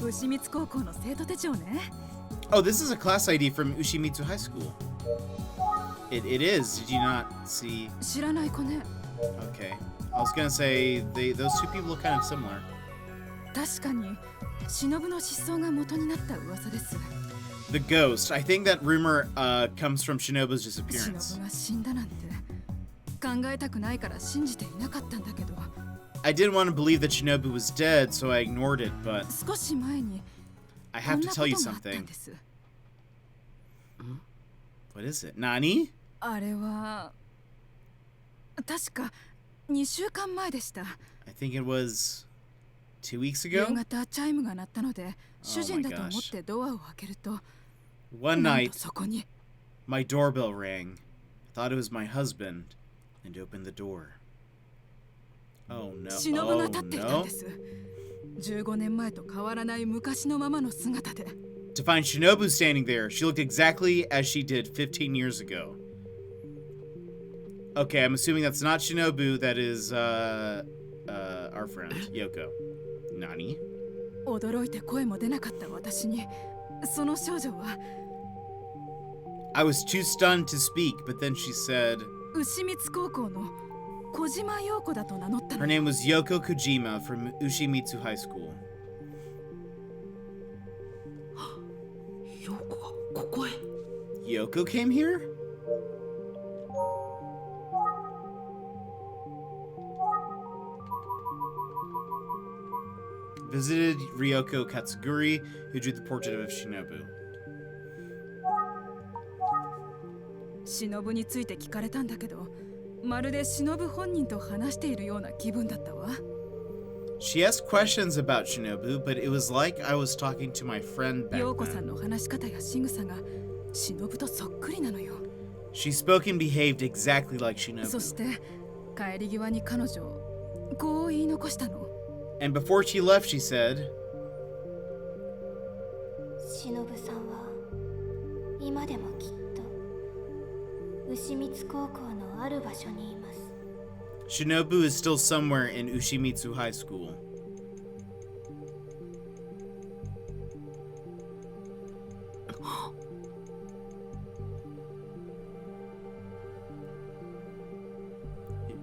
牛光高校の生徒手帳ね。 Oh, this is a class ID from Ushimitsu High School. It is. Did you not see? 知らない子ね。 Okay. I was gonna say those two people look kind of similar. 確かに忍の失踪が元になった噂です。 The ghost. I think that rumor comes from Shinobu's 忍 disappearance. が死んだなんて考えたくないから信じていなかったんだけど。 I didn't want to believe that Shinobu was dead, so I ignored it, but 少し前に I こ have ん to な tell こ you とがあったん something. です。 What is it? Nani? あれは確か2週間前でした。 I think it was 2 weeks 夕 ago? 方チャイムが鳴ったので主人だと思ってドアを開けると One なん night, とそこに my doorbell rang. I thought it was my husband and opened the door. Oh no. 忍が Oh 立っていたん no. です。15年前と変わらない昔のままの姿で。 To find Shinobu standing there, she looked exactly as she did 15 years ago. Okay, I'm assuming that's not Shinobu, that is our friend, Yoko. Nani? 驚いて声も出なかった私にその少女は I was too stunned to speak, but then she said 牛光高校の小島陽子だと名乗ったの。 her name was Yoko Kojima from Ushimitsu High School. 陽子がここへ。 Yoko came here? Visited Ryoko Katsuguri, who drew the portrait of Shinobu. 忍について聞かれたんだけど、まるで忍本人と話しているような気分だったわ。 She asked questions about Shinobu, but it was like I was talking to my friend back 陽子さん then. の話し方や仕草が忍とそっくりなのよ。 She spoke and behaved exactly like そ Shinobu. して帰り際に彼女こう言い残したの。 And before she left, she said, 忍さんは今でもきっと牛光高校のある場所にいます。 Shinobu is still somewhere in Ushimitsu High School.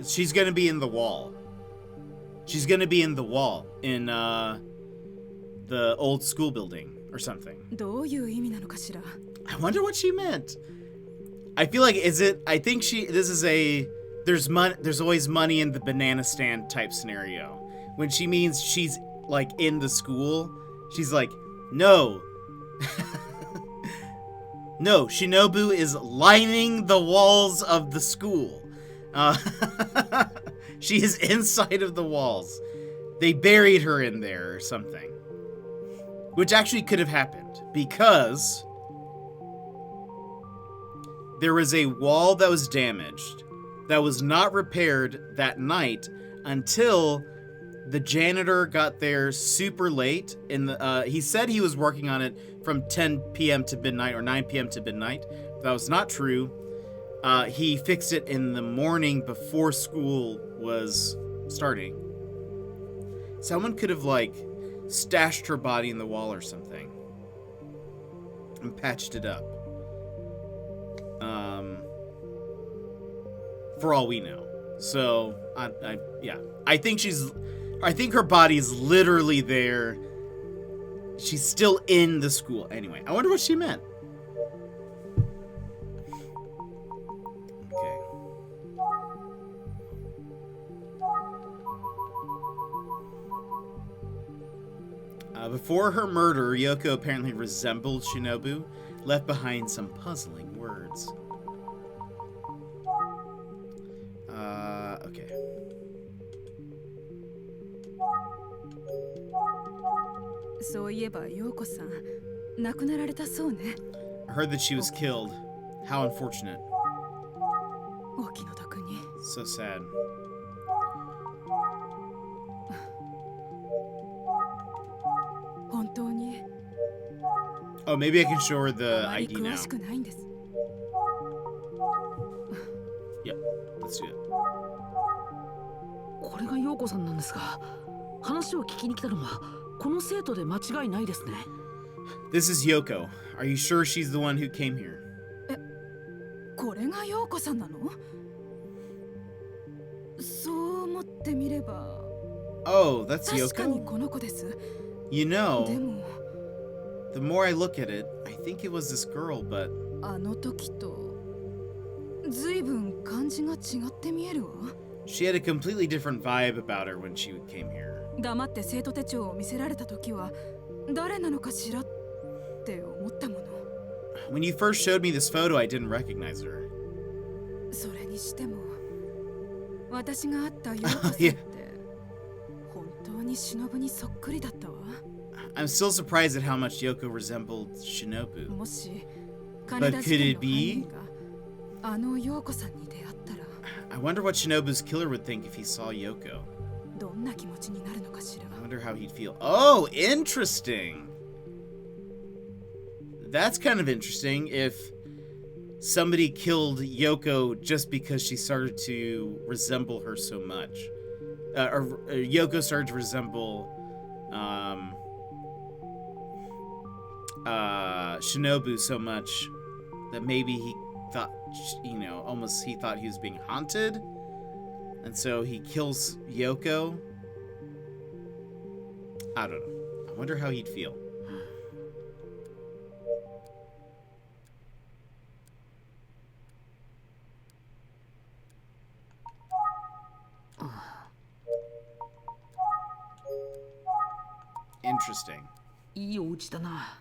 She's gonna be in the wall. She's gonna be in the wall in the old school building or something. どういう意味なのかしら。 I wonder what she meant. I feel like I think this is there's always money in the banana stand type scenario. When she means she's like in the school, she's like, no. No, Shinobu is lining the walls of the school. She is inside of the walls. They buried her in there or something. Which actually could have happened because there was a wall that was damaged that was not repaired that night until the janitor got there super late. He said he was working on it from 10 p.m. to midnight or 9 p.m. to midnight. That was not true. He fixed it in the morning before school was starting. Someone could have, like, stashed her body in the wall or something and patched it up. For all we know. So, yeah. I think her body is literally there. She's still in the school. Anyway, I wonder what she meant. Okay. Before her murder, Yoko apparently resembled Shinobu, left behind some puzzling words. Okay.そういえば陽子さん亡くなられたそうね。 I heard that she was killed. How unfortunate. お気の毒に。 So sad. Oh, maybe I can show her あ the まり ID 詳 now. しくないんです。 Yep, let's do it. これが陽子さんなんですが、話を聞きに来たのはこの生徒で間違いないですね。 This is Yoko. Are you sure she's the one who came here? これが陽子さんなの？そう思ってみれば Oh, that's 確かに Yoko? この子です。 You で know, も the more I look at it, I think it was this girl, but あの時とずいぶん感じが違って見えるわ。 she had a completely different vibe about her when she came here. 黙って生徒手帳を見せられた時は誰なのかしらって思ったもの。 When you first showed me this photo, I didn't recognize her. それにしても私が会った陽子さんって Yeah. 本当に忍にそっくりだったわ。 I'm still surprised at how much Yoko resembled Shinobu. もし But 金田 could 事件 it の犯 be? 人があの陽子さんに出会ったら I wonder what Shinobu's killer would think if he saw Yoko. どんな気持ちになるのかしら。 I wonder how he'd feel. Oh, interesting. That's kind of interesting if somebody killed Yoko just because she started to resemble her so much. Or Yoko started to resemble Shinobu so much that maybe he thought, you know, almost he thought he was being haunted. And so he kills Yoko. I don't know. I wonder how he'd feel. Interesting. いいお家だな。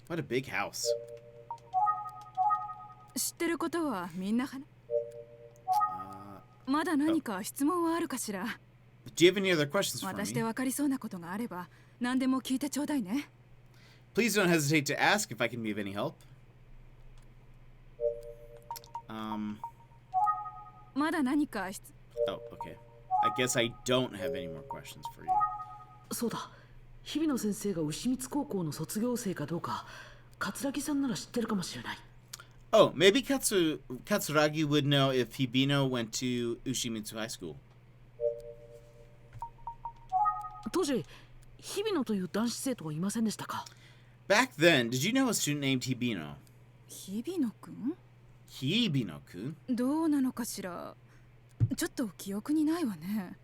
What a big house. 知ってることはみんな Uh, まだ何か質問はあるかしら。 do you have any other questions for 私で me? 分かりそうなことがあれば何でも聞いてちょうだいね。 Please don't hesitate to ask if I can be of any help. まだ何か Oh, okay. I guess I don't have any more questions for you. そうだ。日比野先生が牛光高校の卒業生かどうか、桂木さんなら知ってるかもしれない。 Oh, maybe Katsuragi would know if Hibino went to Ushimitsu High School. 当時、日比野という男子生徒はいませんでしたか？ Back then, did you know a student named Hibino? 日比野くん Hibino-kun? どうなのかしら。ちょっと記憶にないわね。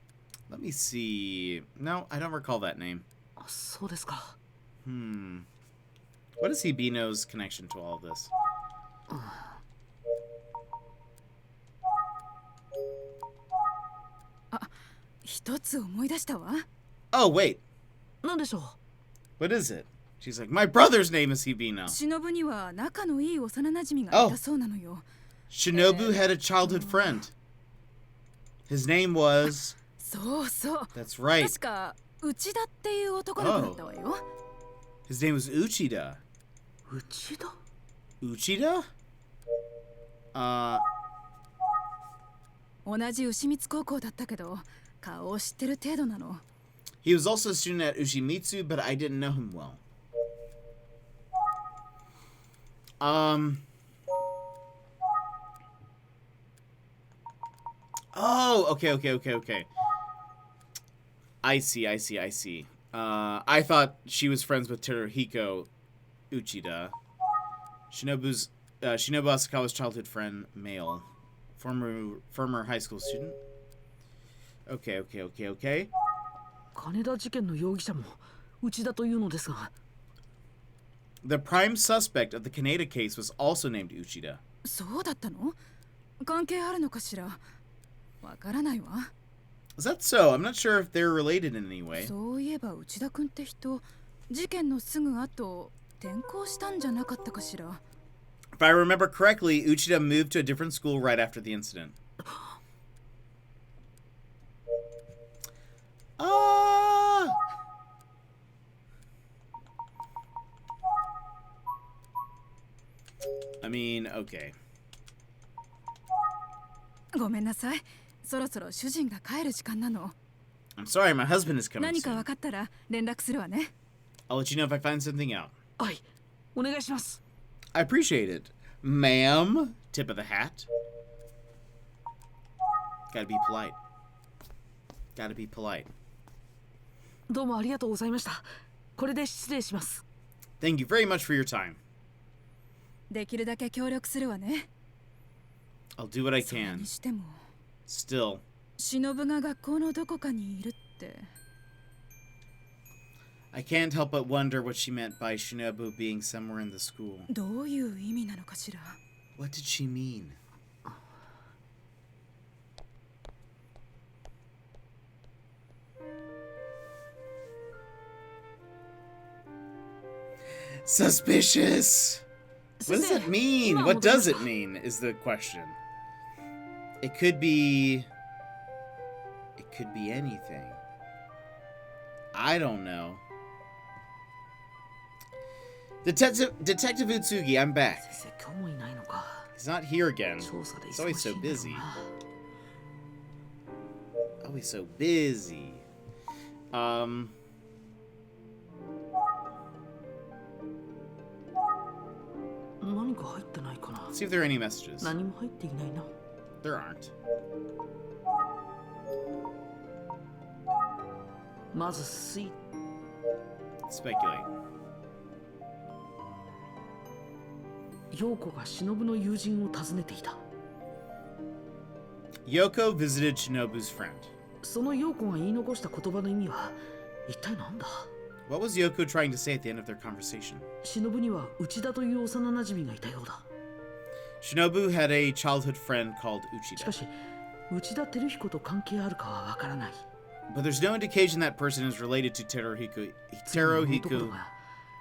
Let me see. No, I don't recall that name. そうですか。What is Hibino's connection to all of this? 一つ思い出したわ。 Oh, wait. なんでしょう。 What is it? She's like, my brother's name is Hibino. 忍には仲のいい幼馴染がいたそうなのよ。 Shinobu had a childhood friend. His name was... そうそう。 That's right. 確か内田っていう男の子だったわよ。 His name was Uchida. 内田？ Uchida? 同じ牛光高校だったけど顔を知ってる程度なの。 He was also a student at Ushimitsu, but I didn't know him well. Oh, okay. I see. I thought she was friends with Teruhiko Uchida. Shinobu Asakawa's childhood friend, male. Former high school student. Okay. 金田事件の容疑者も内田というのですが。 The prime suspect of the Kaneda case was also named Uchida. そうだったの？関係あるのかしら。わからないわ。 Is that so? I'm not sure if they're related in any way. そういえば内田くんって人、事件のすぐ後転校したんじゃなかったかしら。 If I remember correctly, Uchida moved to a different school right after the incident. I mean, okay. ごめんなさい。そろそろ主人が帰る時間なの。 I'm sorry, my husband is coming 何か soon. 分かったら連絡するわね。 I'll let you know if I find something out. はい。お願いします。 I appreciate it. Ma'am. Tip of the hat. Gotta be polite. Gotta be polite. どうもありがとうございました。これで失礼します。 Thank you very much for your time. できるだけ協力するわね。 I'll do what I それ can. にしても Still. 忍が学校のどこかにいるって。 I can't help but wonder what she meant by Shinobu being somewhere in the school. どういう意味なのかしら。 What did she mean? Suspicious! What does it mean? What does it mean is the question. It could be anything. I don't know. Detective Utsugi, I'm back. 先生、今日もいないのか。 He's not here again. 調査で He's 忙 always しい so んだろう busy. な。 Always so busy.何か入ってないかな。 Let's see if there are any messages. 何も入っていないな。 There aren't. まずスイ Speculate. 陽子が忍の友人を訪ねていた。 Yoko visited Shinobu's friend. その陽子が言い残した言葉の意味は一体何だ。 What was Yoko trying to say at the end of their conversation? 忍には内田という幼馴染がいたようだ。 Shinobu had a childhood friend called しか Uchida. し内田照彦と関係あるかはわからない。 But there's no indication that person is related to Teruhiko ところが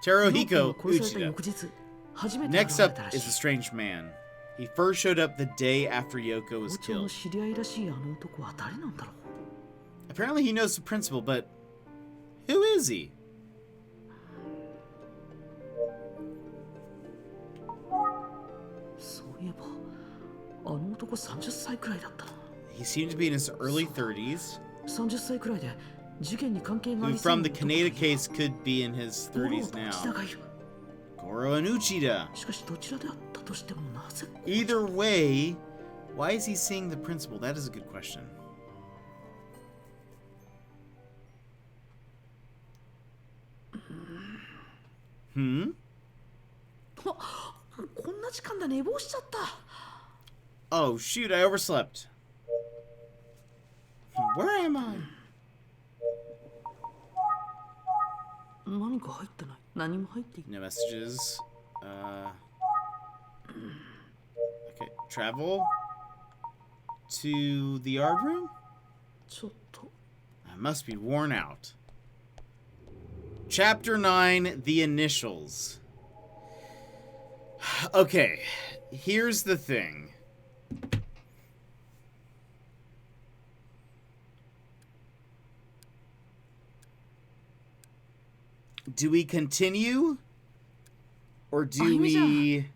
Teruhiko 陽子が殺された Uchida. 翌日初めて Next 現れ up たら is し a い。 strange man. He first showed up the day after Yoko was 校長の killed. 知り合いらしいあの男は誰なんだろう。 Apparently he knows the principal, but who is he? そういえばあの男30歳くらいだったな。 He seemed to be in his early 30s. 30歳くらいで事件に関係があ Who りそう from な the 男がい Kaneda る。 case could be in his 五郎 30s と内田 now. がいる。 Goro and Uchida. しかしどちらであったとしてもなぜ Either way, why is he seeing the principal? That is a good question. Hmm? こんな時間だ、寝坊しちゃった。 Oh, shoot, I overslept. Where am I? 何か入ってない。何も入っていない。 No messages. Okay, travel to the yard room? ちょっと。 I must be worn out. Chapter 9, The Initials. Okay, here's the thing. Do we continue? Or do we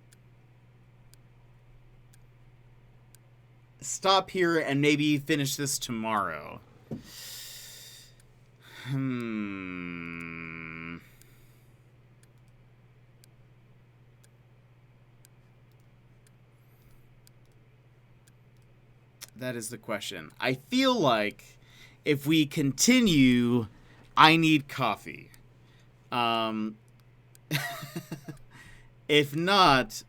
stop here and maybe finish this tomorrow? That is the question. I feel like if we continue, I need coffee. If not,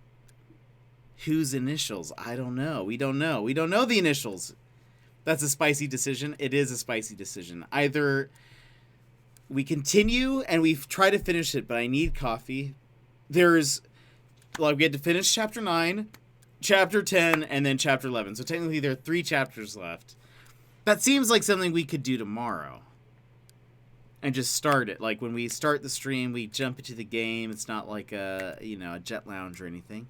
whose initials? I don't know. We don't know. We don't know the initials. That's a spicy decision. It is a spicy decision. Either we continue and we try to finish it, but I need coffee. There's, like, we had to finish chapter 9, chapter 10, and then chapter 11. So technically there are 3 chapters left. That seems like something we could do tomorrow. And just start it. Like, when we start the stream, we jump into the game. It's not like a, you know, a jet lounge or anything.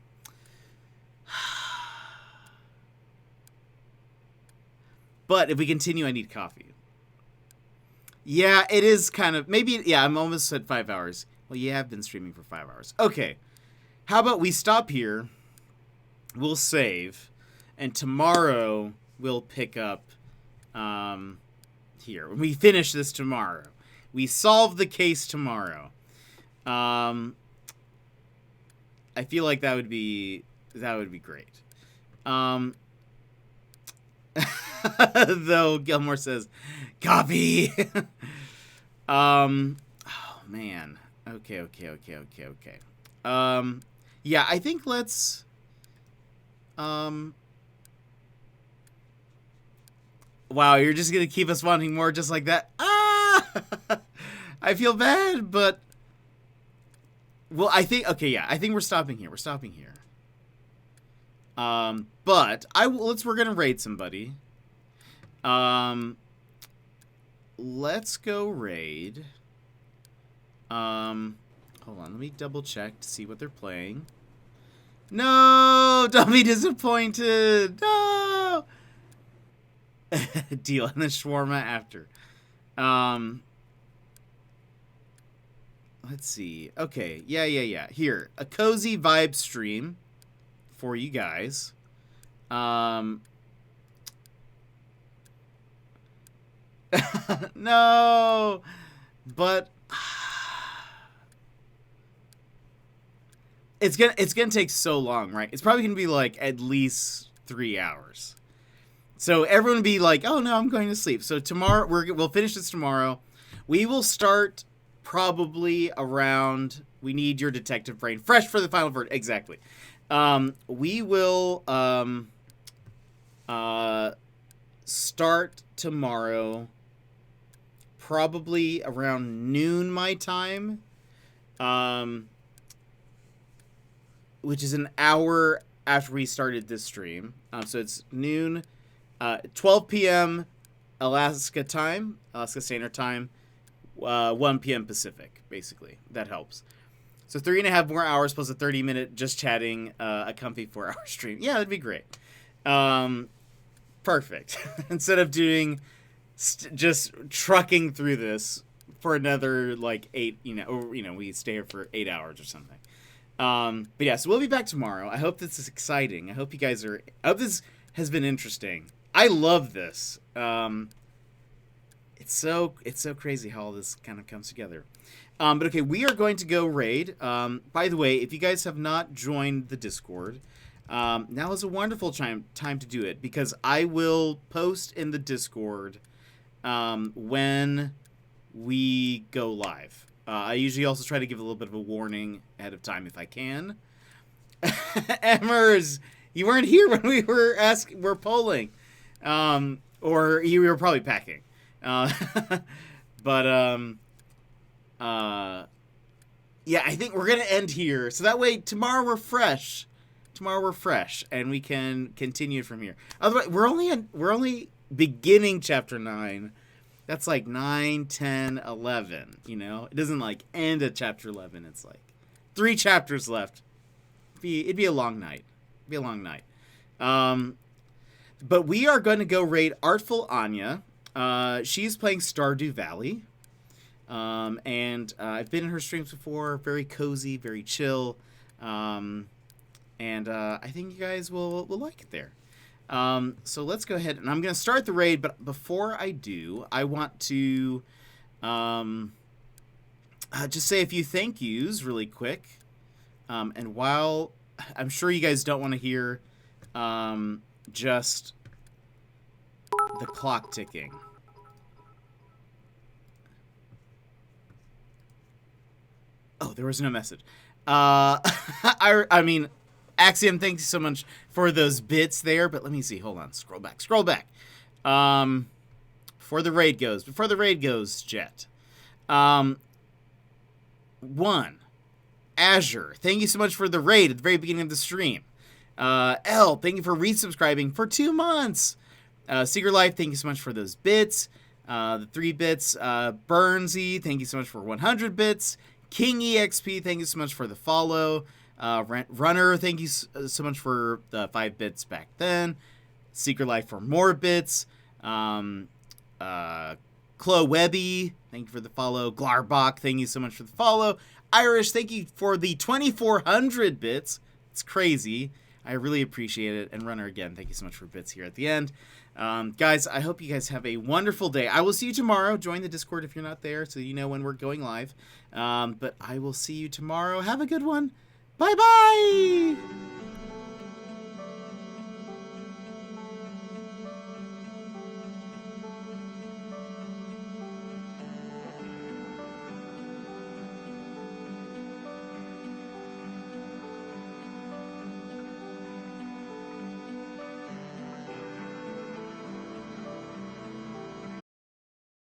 But if we continue, I need coffee. Yeah, it is kind of... Maybe... Yeah, I'm almost at 5 hours. Well, you have been streaming for 5 hours. Okay. How about we stop here. We'll save. And tomorrow, we'll pick up... here. When we finish this tomorrow. We solve the case tomorrow. I feel like that would be great. Though Gilmore says, copy. Oh man. Okay. Yeah, I think let's. Wow, you're just gonna keep us wanting more just like that? Ah! I feel bad, but. Well, I think. Okay, yeah, I think we're stopping here. But we're gonna raid somebody. Let's go raid. Hold on, let me double check to see what they're playing. No, don't be disappointed. No. Deal, and then shawarma after. Let's see. Okay, yeah. Here, a cozy vibe stream for you guys. No, but it's gonna take so long, right? It's probably gonna be like at least 3 hours. So everyone will be like, "Oh no, I'm going to sleep." So tomorrow we'll finish this tomorrow. We will start probably around. We need your detective brain fresh for the final verdict. Exactly. We will start tomorrow. Probably around noon my time, which is an hour after we started this stream. So it's noon, 12 p.m. Alaska Standard Time, 1 p.m. Pacific, basically. That helps. So 3.5 more hours plus a 30-minute just chatting, a comfy 4-hour stream. Yeah, that'd be great. Perfect. Instead of doing... just trucking through this for another like 8, we stay here for 8 hours or something. But yeah, so we'll be back tomorrow. I hope this is exciting. I hope you guys I hope this has been interesting. I love this. It's so crazy how all this kind of comes together. But okay, we are going to go raid. By the way, if you guys have not joined the Discord, now is a wonderful time to do it, because I will post in the Discord when we go live. I usually also try to give a little bit of a warning ahead of time if I can. Emmers, you weren't here when we were polling. Or you were probably packing. But yeah, I think we're going to end here. So that way tomorrow we're fresh. And we can continue from here. Otherwise, we're only beginning chapter 9. That's like 9, 10, 11, It doesn't like end at chapter 11. It's like 3 chapters left. It'd be a long night. But we are going to go raid Artful Anya. She's playing Stardew Valley. And I've been in her streams before. Very cozy, very chill. And I think you guys will like it there. So let's go ahead, and I'm going to start the raid, but before I do, I want to just say a few thank yous really quick. And while I'm sure you guys don't want to hear just the clock ticking. Oh, there was no message. I mean... Axiom, thank you so much for those bits there, but let me see. Hold on. Scroll back. Before the raid goes, Jet. 1. Azure, thank you so much for the raid at the very beginning of the stream. L, thank you for resubscribing for 2 months. Secret Life, thank you so much for those bits. The 3 bits. Burnsy, thank you so much for 100 bits. King EXP, thank you so much for the follow. Runner, thank you so much for the 5 bits back then. Secret Life for more bits. Chloe Webby, thank you for the follow. Glarbach, thank you so much for the follow. Irish, thank you for the 2,400 bits. It's crazy. I really appreciate it. And Runner, again, thank you so much for bits here at the end. Guys, I hope you guys have a wonderful day. I will see you tomorrow. Join the Discord if you're not there so you know when we're going live. But I will see you tomorrow. Have a good one. Bye bye!